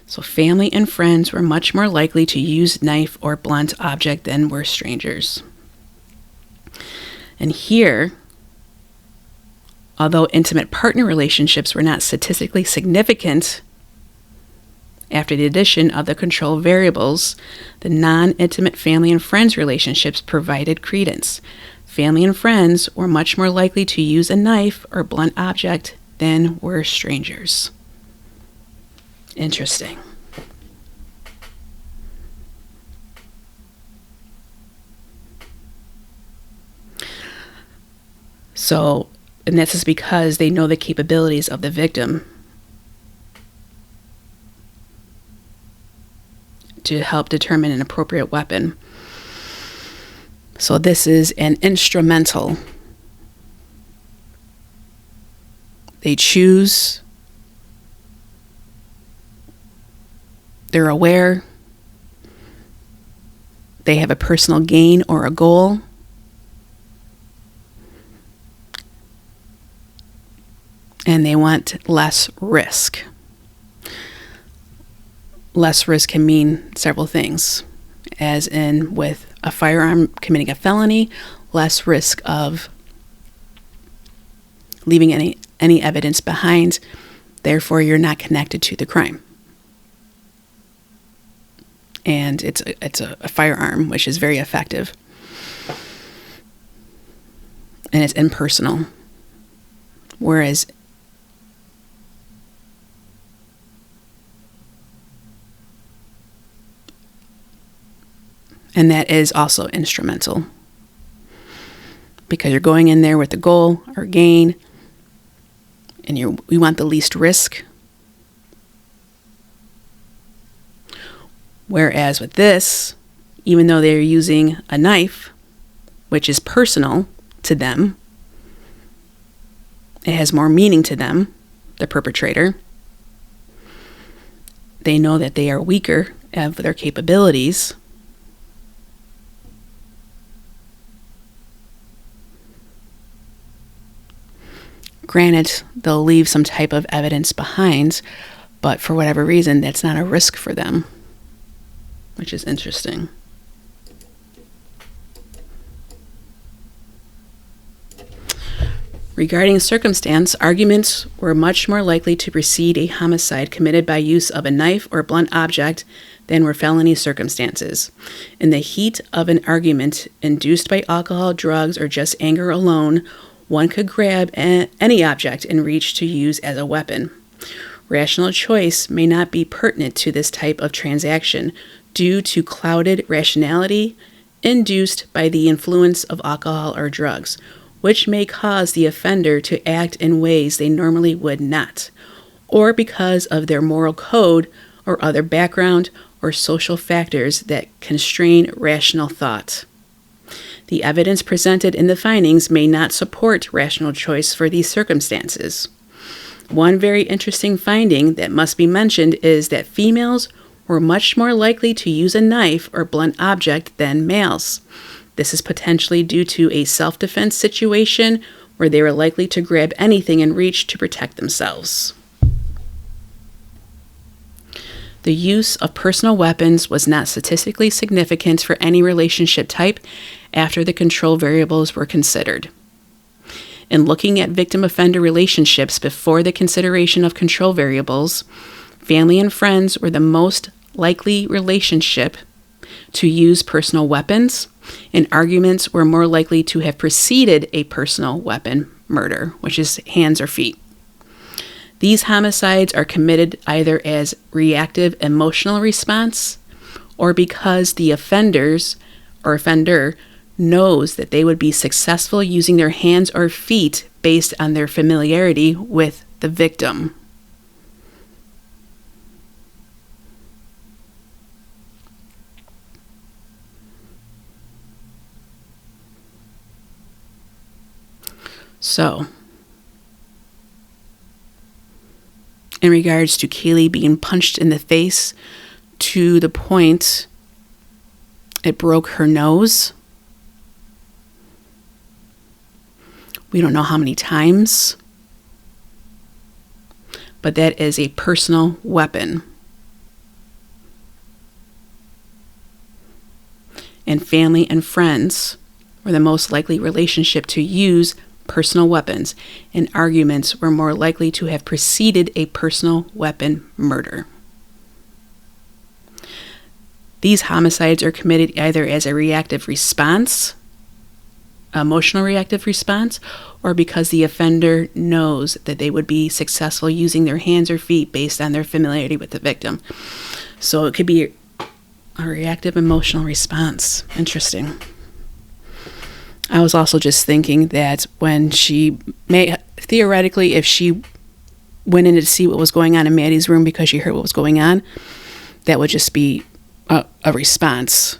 So family and friends were much more likely to use knife or blunt object than were strangers. And here, although intimate partner relationships were not statistically significant after the addition of the control variables, the non-intimate family and friends relationships provided credence. Family and friends were much more likely to use a knife or blunt object than were strangers. Interesting. So, and this is because they know the capabilities of the victim to help determine an appropriate weapon. So this is an instrumental. They choose, they're aware, they have a personal gain or a goal, and they want less risk. Less risk can mean several things, as in with a firearm committing a felony, less risk of leaving any evidence behind, therefore you're not connected to the crime. And it's a firearm, which is very effective. And it's impersonal. Whereas and that is also instrumental because you're going in there with a goal or gain and we want the least risk. Whereas with this, even though they're using a knife, which is personal to them, it has more meaning to them, the perpetrator. They know that they are weaker of their capabilities. Granted, they'll leave some type of evidence behind, but for whatever reason, that's not a risk for them, which is interesting. Regarding circumstance, arguments were much more likely to precede a homicide committed by use of a knife or blunt object than were felony circumstances. In the heat of an argument induced by alcohol, drugs, or just anger alone, one could grab any object in reach to use as a weapon. Rational choice may not be pertinent to this type of transaction due to clouded rationality induced by the influence of alcohol or drugs, which may cause the offender to act in ways they normally would not, or because of their moral code or other background or social factors that constrain rational thought. The evidence presented in the findings may not support rational choice for these circumstances. One very interesting finding that must be mentioned is that females were much more likely to use a knife or blunt object than males. This is potentially due to a self-defense situation where they were likely to grab anything in reach to protect themselves. The use of personal weapons was not statistically significant for any relationship type after the control variables were considered. In looking at victim-offender relationships before the consideration of control variables, family and friends were the most likely relationship to use personal weapons, and arguments were more likely to have preceded a personal weapon murder, which is hands or feet. These homicides are committed either as reactive emotional response or because the offender knows that they would be successful using their hands or feet based on their familiarity with the victim. So, in regards to Kaylee being punched in the face to the point it broke her nose, we don't know how many times, but that is a personal weapon. And family and friends were the most likely relationship to use personal weapons, and arguments were more likely to have preceded a personal weapon murder. These homicides are committed either as a reactive response, emotional reactive response, or because the offender knows that they would be successful using their hands or feet based on their familiarity with the victim. So it could be a reactive emotional response. Interesting. I was also just thinking that when she may, theoretically, if she went in to see what was going on in Maddie's room because she heard what was going on, that would just be a response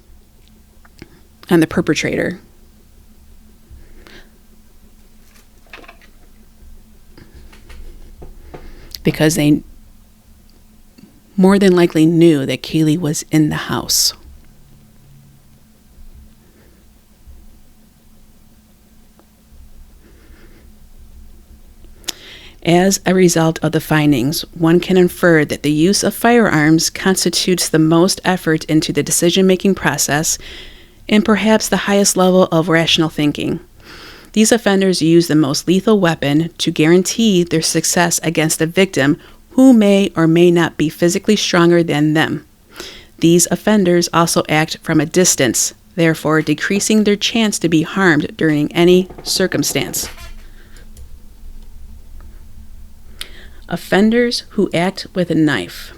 on the perpetrator. Because they more than likely knew that Kaylee was in the house. As a result of the findings, one can infer that the use of firearms constitutes the most effort into the decision-making process and perhaps the highest level of rational thinking. These offenders use the most lethal weapon to guarantee their success against a victim who may or may not be physically stronger than them. These offenders also act from a distance, therefore decreasing their chance to be harmed during any circumstance. Offenders who act with a knife,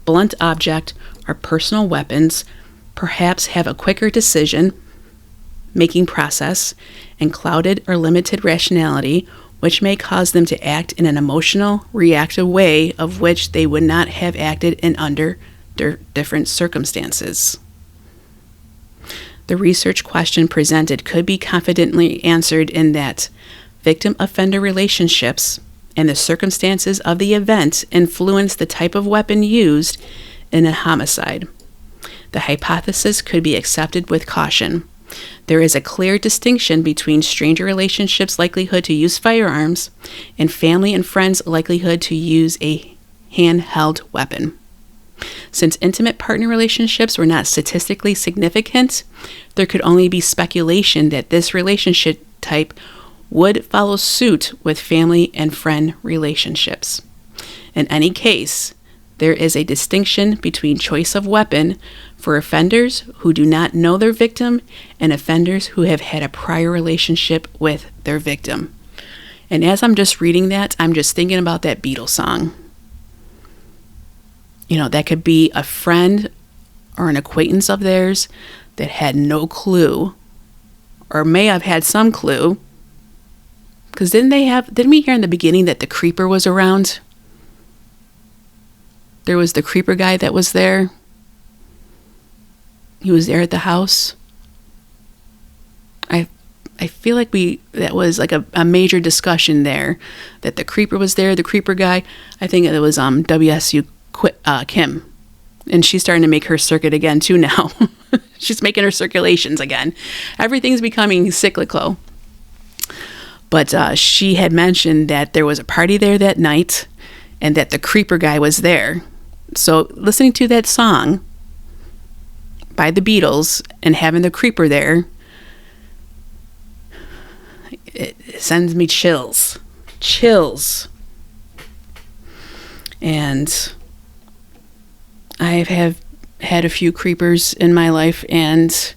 blunt object, or personal weapons perhaps have a quicker decision-making process and clouded or limited rationality, which may cause them to act in an emotional, reactive way of which they would not have acted in under different circumstances. The research question presented could be confidently answered in that victim-offender relationships and the circumstances of the event influence the type of weapon used in a homicide. The hypothesis could be accepted with caution. There is a clear distinction between stranger relationships' likelihood to use firearms and family and friends' likelihood to use a handheld weapon. Since intimate partner relationships were not statistically significant, there could only be speculation that this relationship type would follow suit with family and friend relationships. In any case, there is a distinction between choice of weapon for offenders who do not know their victim and offenders who have had a prior relationship with their victim. And as I'm just reading that, I'm just thinking about that Beatles song. You know, that could be a friend or an acquaintance of theirs that had no clue, or may have had some clue. Because didn't we hear in the beginning that the creeper was around? There was the creeper guy that was there. He was there at the house. I feel like that was like a major discussion there, that the creeper was there, the creeper guy. I think it was WSU Kim. And she's starting to make her circuit again too now. She's making her circulations again. Everything's becoming cyclical. But she had mentioned that there was a party there that night and that the creeper guy was there. So listening to that song by the Beatles and having the creeper there, it sends me chills. And I have had a few creepers in my life, and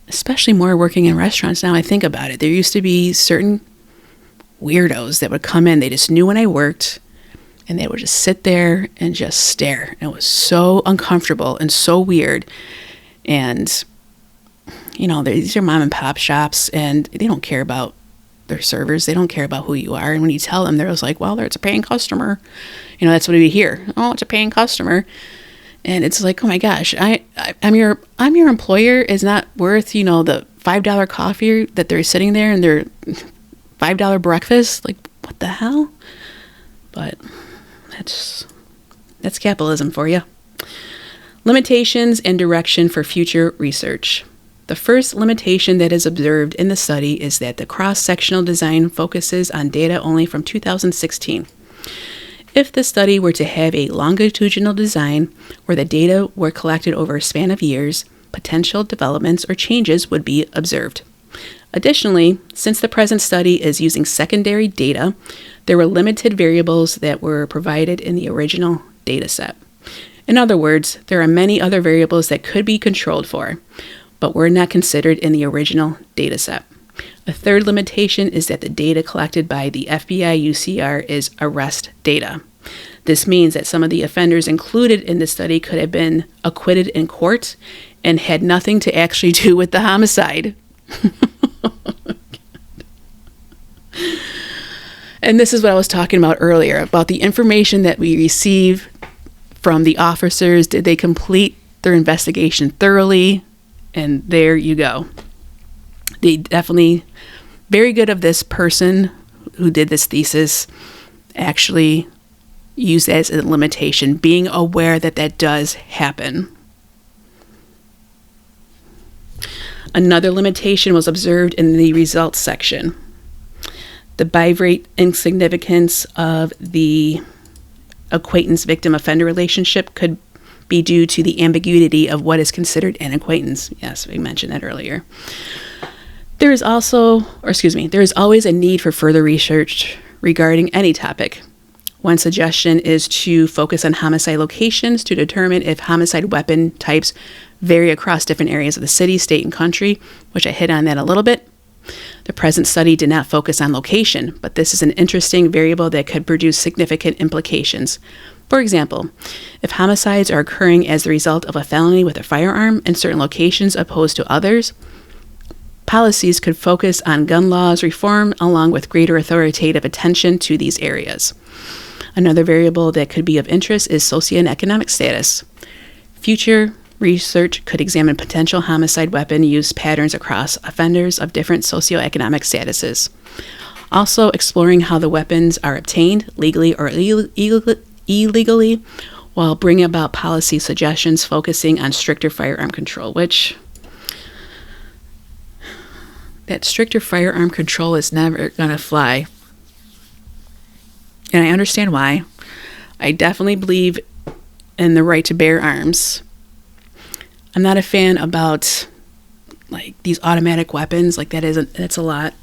especially more working in restaurants now I think about it. There used to be certain weirdos that would come in. They just knew when I worked, and they would just sit there and just stare. And it was so uncomfortable and so weird. And, you know, these are mom and pop shops, and they don't care about their servers. They don't care about who you are. And when you tell them, they're just like, well, it's a paying customer. You know, that's what we hear. Oh, it's a paying customer. And it's like, oh my gosh, I'm your employer is not worth, you know, the $5 coffee that they're sitting there and their $5 breakfast. Like, what the hell? But that's capitalism for you. Limitations and direction for future research. The first limitation that is observed in the study is that the cross-sectional design focuses on data only from 2016. If the study were to have a longitudinal design where the data were collected over a span of years, potential developments or changes would be observed. Additionally, since the present study is using secondary data, there were limited variables that were provided in the original dataset. In other words, there are many other variables that could be controlled for, but were not considered in the original dataset. A third limitation is that the data collected by the FBI UCR is arrest data. This means that some of the offenders included in the study could have been acquitted in court and had nothing to actually do with the homicide. And this is what I was talking about earlier, about the information that we receive from the officers. Did they complete their investigation thoroughly? And there you go. They definitely, very good of this person who did this thesis, actually used as a limitation, being aware that that does happen. Another limitation was observed in the results section. The bivariate insignificance of the acquaintance-victim-offender relationship could be due to the ambiguity of what is considered an acquaintance. Yes, we mentioned that earlier. There is always a need for further research regarding any topic. One suggestion is to focus on homicide locations to determine if homicide weapon types vary across different areas of the city, state, and country, which I hit on that a little bit. The present study did not focus on location, but this is an interesting variable that could produce significant implications. For example, if homicides are occurring as the result of a felony with a firearm in certain locations opposed to others, policies could focus on gun laws reform along with greater authoritative attention to these areas. Another variable that could be of interest is socioeconomic status. Future research could examine potential homicide weapon use patterns across offenders of different socioeconomic statuses. Also exploring how the weapons are obtained, legally or illegally, while bringing about policy suggestions focusing on stricter firearm control, which that stricter firearm control is never going to fly. And I understand why. I definitely believe in the right to bear arms. I'm not a fan about like these automatic weapons. Like that's a lot.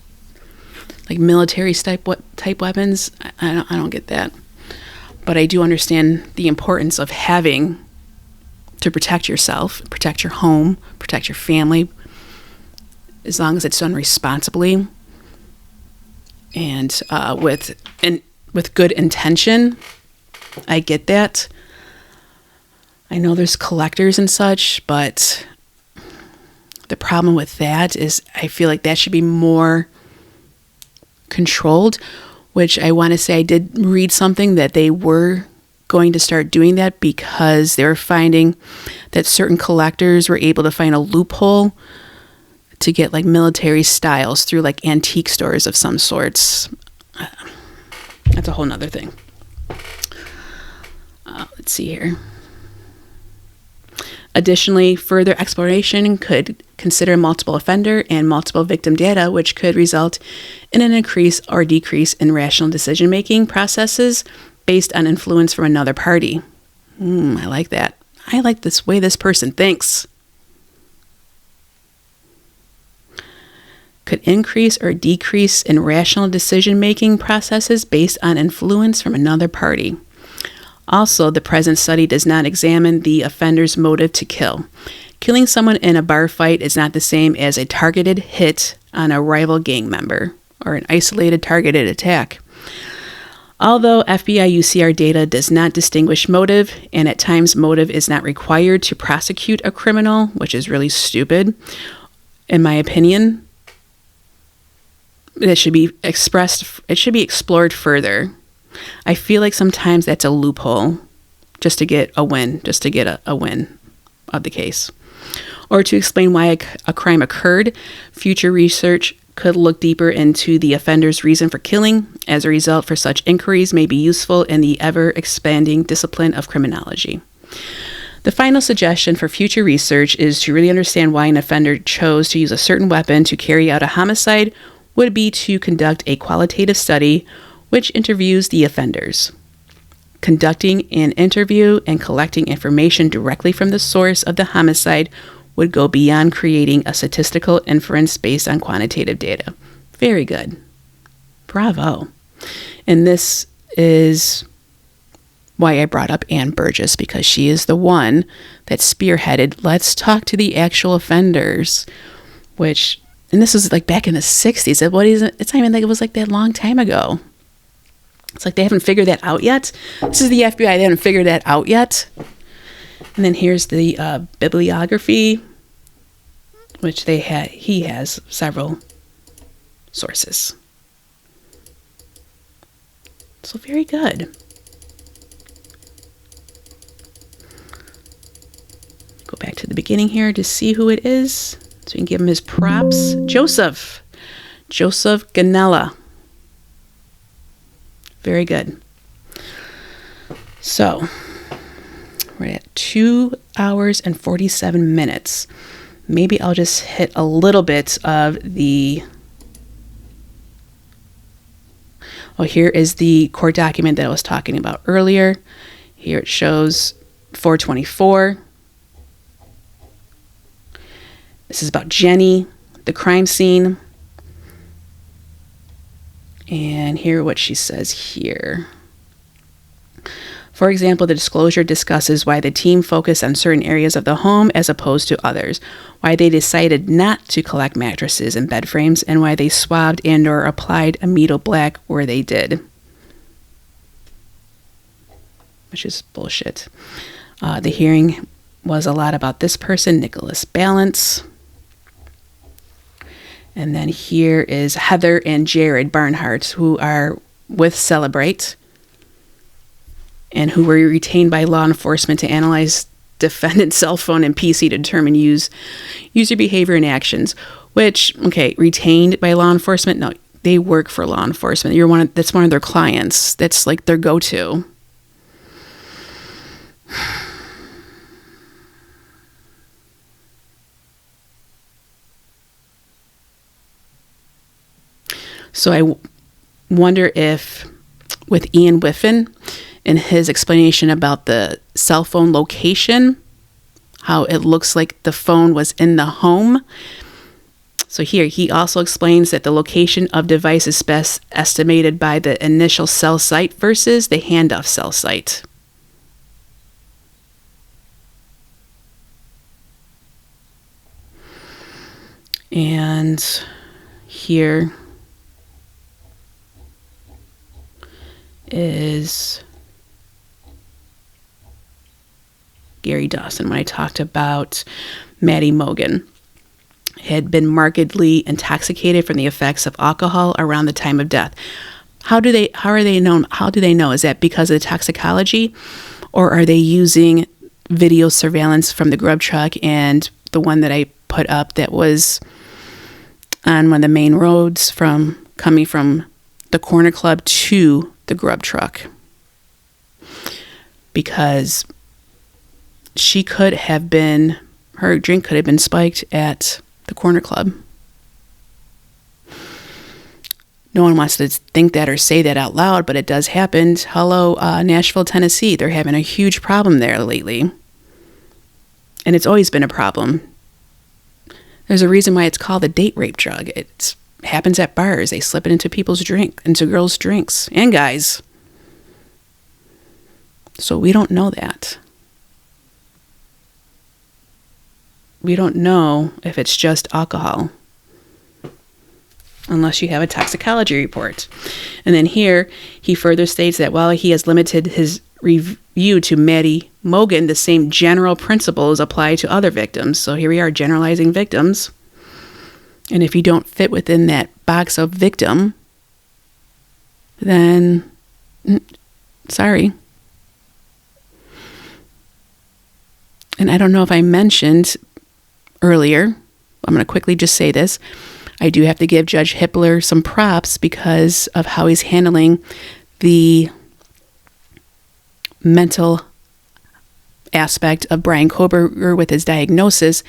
Like military type weapons. I don't get that. But I do understand the importance of having to protect yourself, protect your home, protect your family, as long as it's done responsibly and with good intention. I get that. I know there's collectors and such, but the problem with that is I feel like that should be more controlled, which I want to say I did read something that they were going to start doing that because they were finding that certain collectors were able to find a loophole to get like military styles through like antique stores of some sorts. That's a whole nother thing. Let's see here. Additionally, further exploration could consider multiple offender and multiple victim data, which could result in an increase or decrease in rational decision-making processes based on influence from another party. I like that. I like this way this person thinks. Could increase or decrease in rational decision-making processes based on influence from another party. Also, the present study does not examine the offender's motive to kill. Killing someone in a bar fight is not the same as a targeted hit on a rival gang member or an isolated targeted attack. Although FBI UCR data does not distinguish motive, and at times motive is not required to prosecute a criminal, which is really stupid, in my opinion, it should be explored further. I feel like sometimes that's a loophole just to get a win, a win of the case. Or to explain why a crime occurred, future research could look deeper into the offender's reason for killing. As a result, for such inquiries may be useful in the ever-expanding discipline of criminology. The final suggestion for future research is to really understand why an offender chose to use a certain weapon to carry out a homicide would be to conduct a qualitative study which interviews the offenders. Conducting an interview and collecting information directly from the source of the homicide would go beyond creating a statistical inference based on quantitative data. Very good. Bravo. And this is why I brought up Ann Burgess, because she is the one that spearheaded, let's talk to the actual offenders, which, and this was like back in the 60s. It's not even like it was like that long time ago. It's like they haven't figured that out yet. This is the FBI. They haven't figured that out yet. And then here's the bibliography, which he has several sources. So very good. Go back to the beginning here to see who it is, so we can give him his props. Joseph Ganella. Very good. So we're at 2 hours and 47 minutes. Maybe I'll just hit a little bit of the... Oh, here is the court document that I was talking about earlier. Here it shows 424. This is about Jenny, the crime scene. And hear what she says here. For example, the disclosure discusses why the team focused on certain areas of the home as opposed to others, why they decided not to collect mattresses and bed frames, and why they swabbed and or applied Amido Black where they did. Which is bullshit. The hearing was a lot about this person, Nicholas Balance. And then here is Heather and Jared Barnhart, who are with Celebrite and who were retained by law enforcement to analyze defendant's cell phone and PC to determine user behavior and actions. Which, okay, retained by law enforcement? No, they work for law enforcement. That's one of their clients. That's like their go-to. So I wonder if with Ian Whiffen and his explanation about the cell phone location, how it looks like the phone was in the home. So here he also explains that the location of device is best estimated by the initial cell site versus the handoff cell site. And here is Gary Dawson when I talked about Maddie Mogen had been markedly intoxicated from the effects of alcohol around the time of death. How do they know? Is that because of the toxicology, or are they using video surveillance from the grub truck and the one that I put up that was on one of the main roads coming from the corner club to the grub truck? Because her drink could have been spiked at the corner club. No one wants to think that or say that out loud, but it does happen. Hello, Nashville, Tennessee. They're having a huge problem there lately. And it's always been a problem. There's a reason why it's called a date rape drug. It happens at bars. They slip it into into girls' drinks and guys. So we don't know that. We don't know if it's just alcohol unless you have a toxicology report. And then here, he further states that while he has limited his review to Maddie Mogen, the same general principles apply to other victims. So here we are generalizing victims. And if you don't fit within that box of victim, then sorry. And I don't know if I mentioned earlier, I'm going to quickly just say this. I do have to give Judge Hippler some props because of how he's handling the mental aspect of Bryan Kohberger with his diagnosis.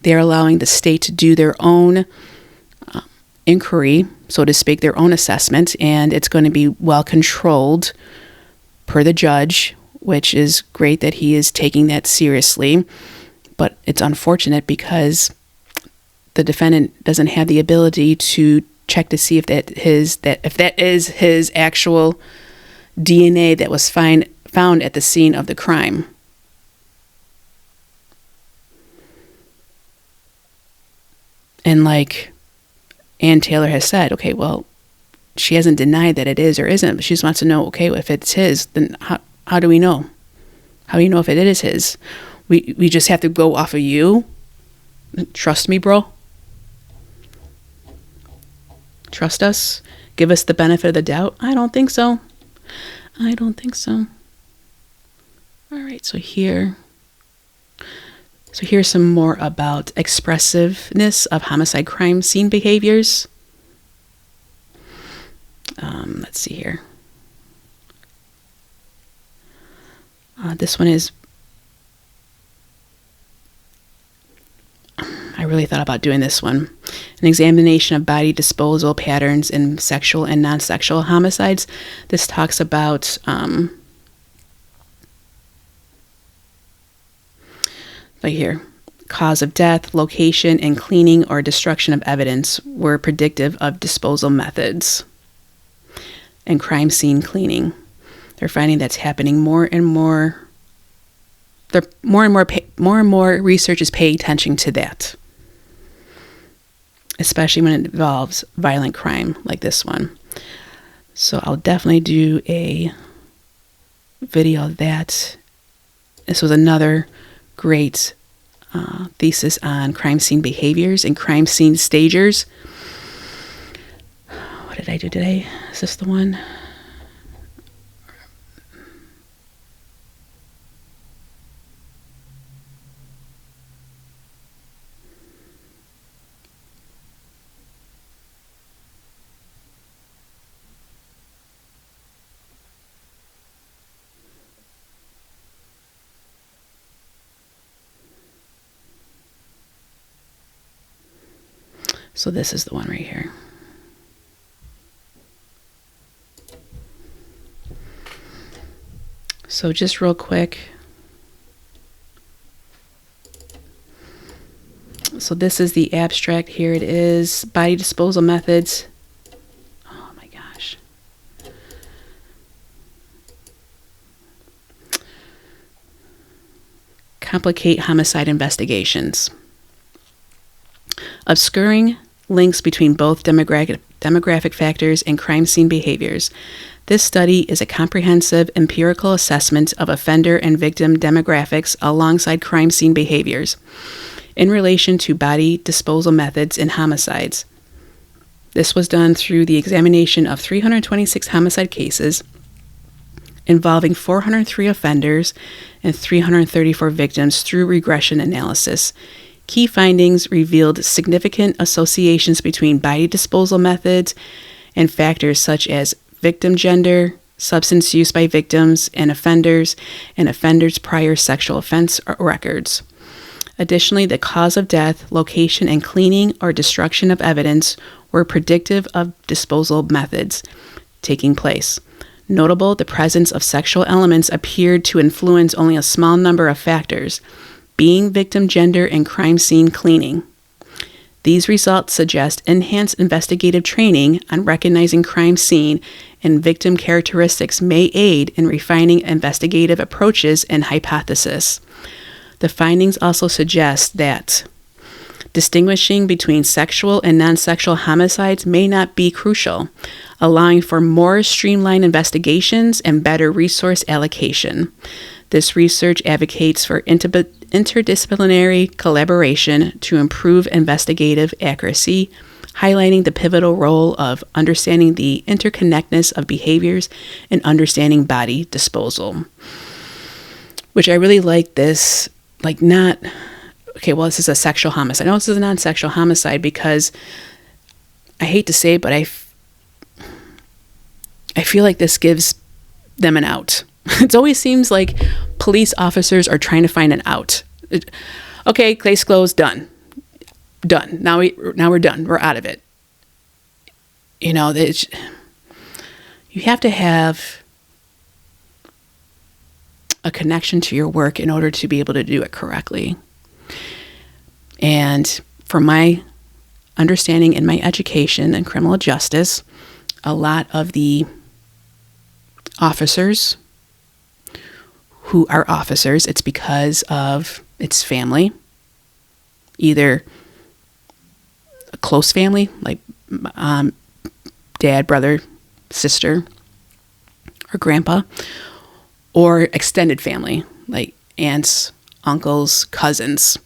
They're allowing the state to do their own inquiry, so to speak, their own assessment, and it's going to be well controlled per the judge, which is great that he is taking that seriously. But it's unfortunate because the defendant doesn't have the ability to check to see if that is his actual DNA that was found at the scene of the crime. And like Ann Taylor has said, okay, well, she hasn't denied that it is or isn't, but she just wants to know, okay, if it's his, then how do we know? How do you know if it is his? We just have to go off of you? Trust me, bro? Trust us? Give us the benefit of the doubt? I don't think so. I don't think so. All right, so here's some more about expressiveness of homicide crime scene behaviors. Let's see here. This one is, I really thought about doing this one. An examination of body disposal patterns in sexual and non-sexual homicides. This talks about right here, cause of death, location, and cleaning or destruction of evidence were predictive of disposal methods and crime scene cleaning. They're finding that's happening more and more. More and more research is paying attention to that, especially when it involves violent crime like this one. So I'll definitely do a video of that. This was another great thesis on crime scene behaviors and crime scene stagers. What did I do today? Is this the one? So this is the one right here. So just real quick. So this is the abstract. Here it is. Body disposal methods. Oh my gosh. Complicate homicide investigations. Obscuring links between both demographic factors and crime scene behaviors. This study is a comprehensive empirical assessment of offender and victim demographics alongside crime scene behaviors in relation to body disposal methods in homicides. This was done through the examination of 326 homicide cases involving 403 offenders and 334 victims through regression analysis. Key findings revealed significant associations between body disposal methods and factors such as victim gender, substance use by victims and offenders prior sexual offense records. Additionally, the cause of death, location, and cleaning or destruction of evidence were predictive of disposal methods taking place. Notable, the presence of sexual elements appeared to influence only a small number of factors, being victim gender and crime scene cleaning. These results suggest enhanced investigative training on recognizing crime scene and victim characteristics may aid in refining investigative approaches and hypotheses. The findings also suggest that distinguishing between sexual and non-sexual homicides may not be crucial, allowing for more streamlined investigations and better resource allocation. This research advocates for interdisciplinary collaboration to improve investigative accuracy, highlighting the pivotal role of understanding the interconnectedness of behaviors and understanding body disposal. Which I really like this, this is a sexual homicide. No, this is a non-sexual homicide because I hate to say it, but I feel like this gives them an out. It always seems like police officers are trying to find an out. Okay, case closed, done. Now we're done. We're out of it. You know, you have to have a connection to your work in order to be able to do it correctly. And from my understanding in my education in criminal justice, a lot of the officers who are officers, it's because of its family, either a close family, like dad, brother, sister, or grandpa, or extended family, like aunts, uncles, cousins.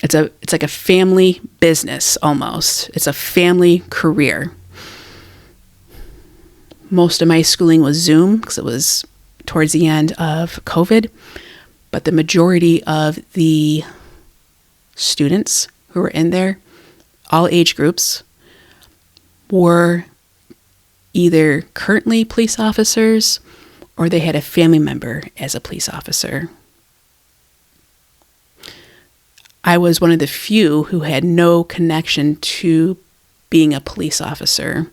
It's like a family business almost. It's a family career. Most of my schooling was Zoom because it was towards the end of COVID, but the majority of the students who were in there, all age groups, were either currently police officers or they had a family member as a police officer. I was one of the few who had no connection to being a police officer.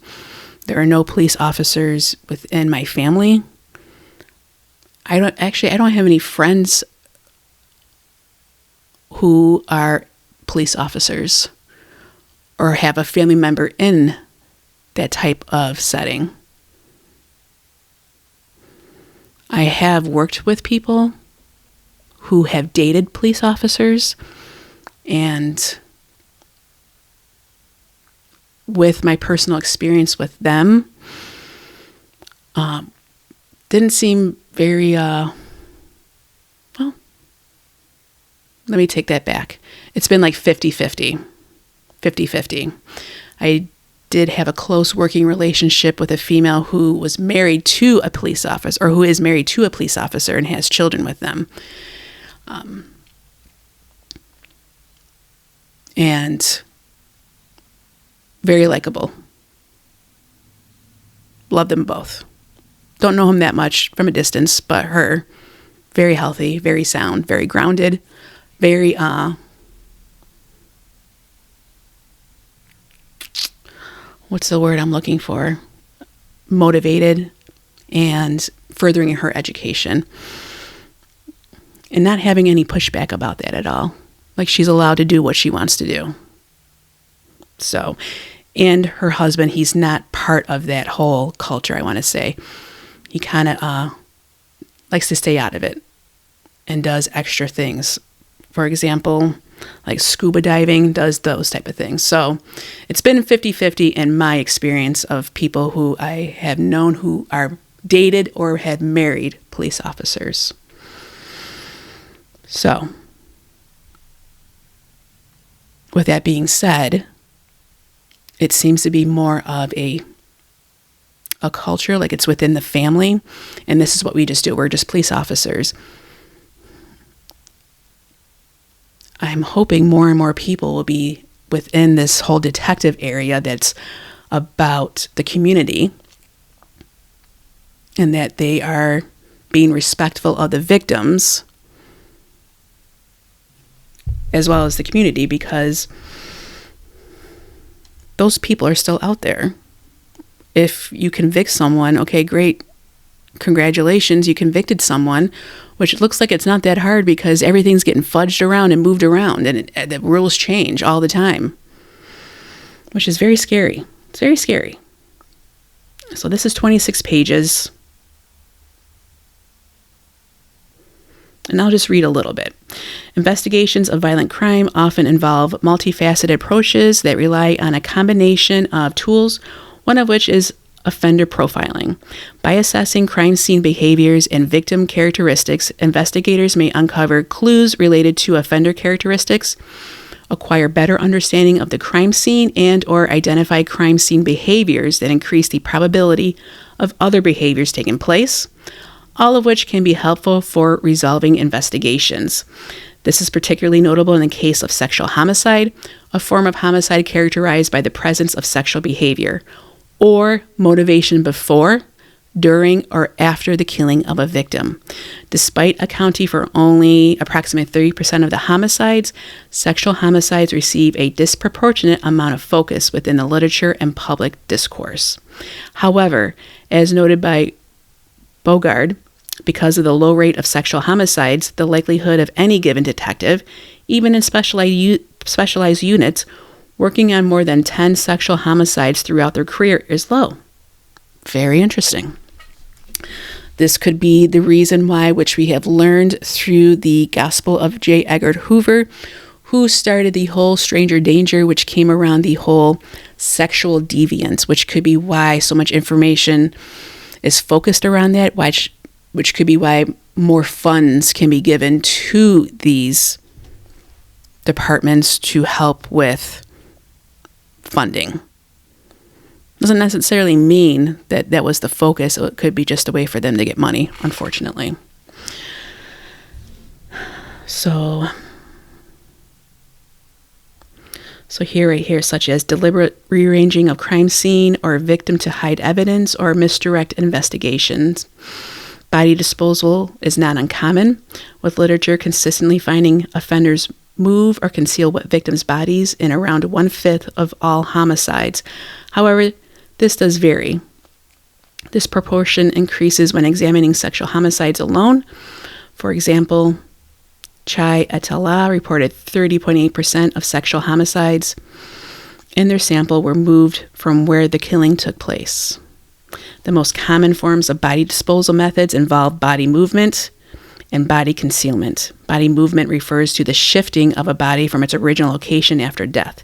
There are no police officers within my family. I don't have any friends who are police officers or have a family member in that type of setting. I have worked with people who have dated police officers, and with my personal experience with them, didn't seem very, well, let me take that back. It's been like 50-50. I did have a close working relationship with a female who was married to a police officer, or who is married to a police officer and has children with them. And very likable. Love them both. Don't know him that much from a distance, but her, very healthy, very sound, very grounded, very, what's the word I'm looking for? Motivated and furthering her education. And not having any pushback about that at all. Like, she's allowed to do what she wants to do. So, and her husband, he's not part of that whole culture, I want to say. He kind of likes to stay out of it and does extra things. For example, like scuba diving, does those type of things. So it's been 50-50 in my experience of people who I have known who are dated or have married police officers. So, with that being said, it seems to be more of a culture, like it's within the family, and this is what we just do. We're just police officers. I'm hoping more and more people will be within this whole detective area that's about the community, and that they are being respectful of the victims as well as the community, because those people are still out there. If you convict someone, okay, great, congratulations, you convicted someone, which it looks like it's not that hard because everything's getting fudged around and moved around, and the rules change all the time, which is very scary. It's very scary. So this is 26 pages. And I'll just read a little bit. Investigations of violent crime often involve multifaceted approaches that rely on a combination of tools, one of which is offender profiling. By assessing crime scene behaviors and victim characteristics, investigators may uncover clues related to offender characteristics, acquire better understanding of the crime scene, and/or identify crime scene behaviors that increase the probability of other behaviors taking place, all of which can be helpful for resolving investigations. This is particularly notable in the case of sexual homicide, a form of homicide characterized by the presence of sexual behavior or motivation before, during, or after the killing of a victim. Despite accounting for only approximately 30% of the homicides, sexual homicides receive a disproportionate amount of focus within the literature and public discourse. However, as noted by Bogard, because of the low rate of sexual homicides, the likelihood of any given detective, even in specialized units, working on more than 10 sexual homicides throughout their career is low. Very interesting. This could be the reason why, which we have learned through the Gospel of J. Edgar Hoover, who started the whole stranger danger, which came around the whole sexual deviance, which could be why so much information is focused around that, which could be why more funds can be given to these departments to help with funding. Doesn't necessarily mean that that was the focus. It could be just a way for them to get money, unfortunately. So here, right here, such as deliberate rearranging of crime scene or victim to hide evidence or misdirect investigations. Body disposal is not uncommon, with literature consistently finding offenders move or conceal victims' bodies in around 1/5 of all homicides. However, this does vary. This proportion increases when examining sexual homicides alone. For example, Chai et al. Reported 30.8% of sexual homicides in their sample were moved from where the killing took place. The most common forms of body disposal methods involve body movement and body concealment. Body movement refers to the shifting of a body from its original location after death.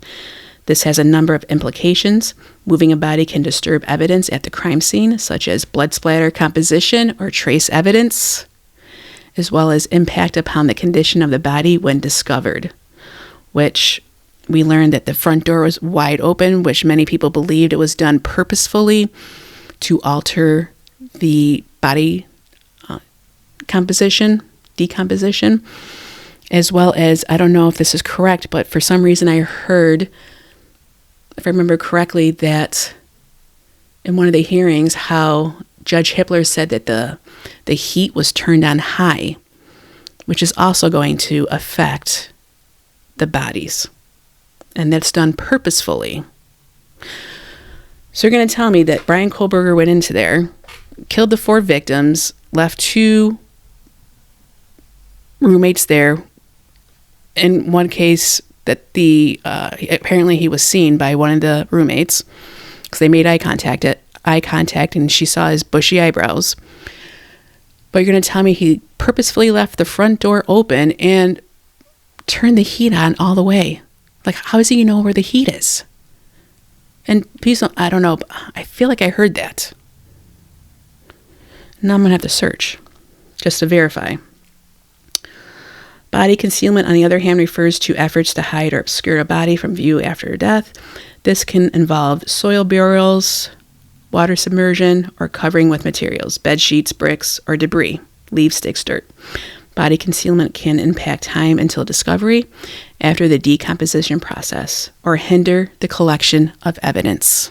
This has a number of implications. Moving a body can disturb evidence at the crime scene, such as blood splatter composition or trace evidence, as well as impact upon the condition of the body when discovered, which we learned that the front door was wide open, which many people believed it was done purposefully to alter the body decomposition, as well as, I don't know if this is correct, but for some reason I heard, if I remember correctly, that in one of the hearings, how Judge Hippler said that the heat was turned on high, which is also going to affect the bodies. And that's done purposefully. So you're going to tell me that Bryan Kohberger went into there, killed the 4 victims, left 2 roommates there. In one case, that apparently he was seen by one of the roommates because they made eye contact, and she saw his bushy eyebrows. But you're going to tell me he purposefully left the front door open and turned the heat on all the way. Like, how does he know where the heat is? And please don't, I don't know, I feel like I heard that. Now I'm going to have to search just to verify. Body concealment, on the other hand, refers to efforts to hide or obscure a body from view after death. This can involve soil burials, water submersion, or covering with materials, bed sheets, bricks, or debris, leaves, sticks, dirt. Body concealment can impact time until discovery after the decomposition process or hinder the collection of evidence.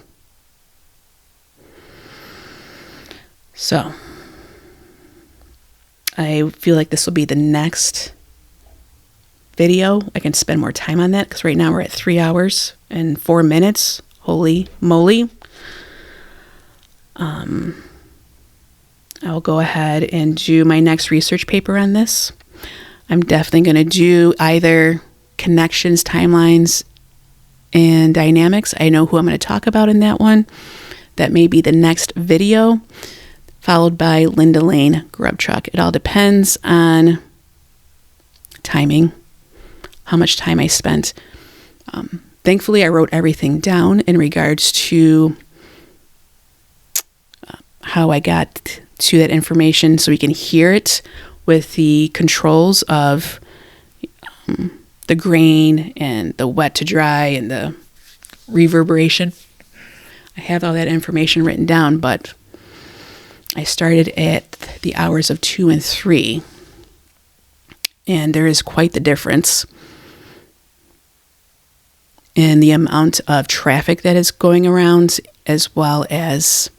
So, I feel like this will be the next video. I can spend more time on that because right now we're at 3 hours and 4 minutes. Holy moly. I'll go ahead and do my next research paper on this. I'm definitely going to do either connections, timelines, and dynamics. I know who I'm going to talk about in that one. That may be the next video, followed by Linda Lane Grub Truck. It all depends on timing, how much time I spent. Thankfully, I wrote everything down in regards to how I got to that information so we can hear it with the controls of the grain and the wet to dry and the reverberation. I have all that information written down, but I started at the hours of 2 and 3, and there is quite the difference in the amount of traffic that is going around, as well as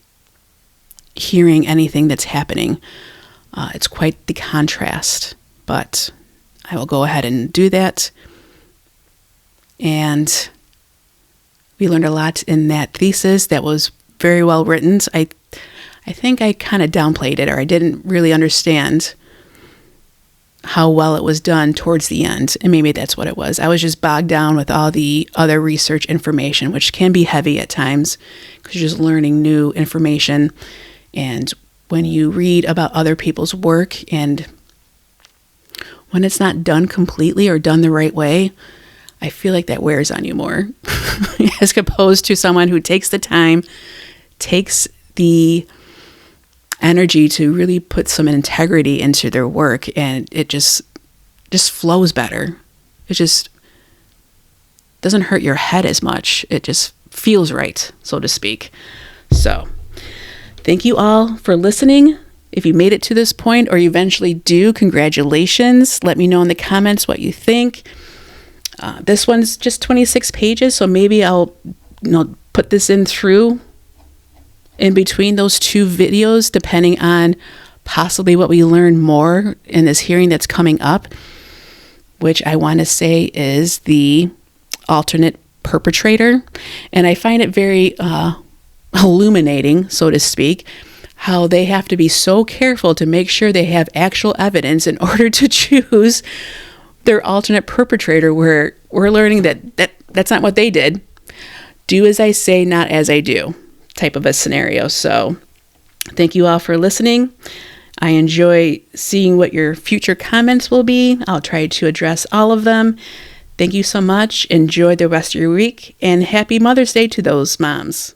hearing anything that's happening. It's quite the contrast, but I will go ahead and do that. And we learned a lot in that thesis that was very well written. I think I kind of downplayed it, or I didn't really understand how well it was done towards the end. And maybe that's what it was. I was just bogged down with all the other research information, which can be heavy at times because you're just learning new information. And when you read about other people's work and when it's not done completely or done the right way, I feel like that wears on you more as opposed to someone who takes the time, takes the energy to really put some integrity into their work, and it just flows better. It just doesn't hurt your head as much. It just feels right, so to speak. So, thank you all for listening. If you made it to this point or you eventually do, congratulations. Let me know in the comments what you think. This one's just 26 pages, so maybe I'll put this in between those 2 videos, depending on possibly what we learn more in this hearing that's coming up, which I want to say is the alternate perpetrator. And I find it very illuminating, so to speak, how they have to be so careful to make sure they have actual evidence in order to choose their alternate perpetrator, where we're learning that's not what they did. Do as I say, not as I do type of a scenario. So thank you all for listening. I enjoy seeing what your future comments will be. I'll try to address all of them. Thank you so much. Enjoy the rest of your week, and happy Mother's Day to those moms.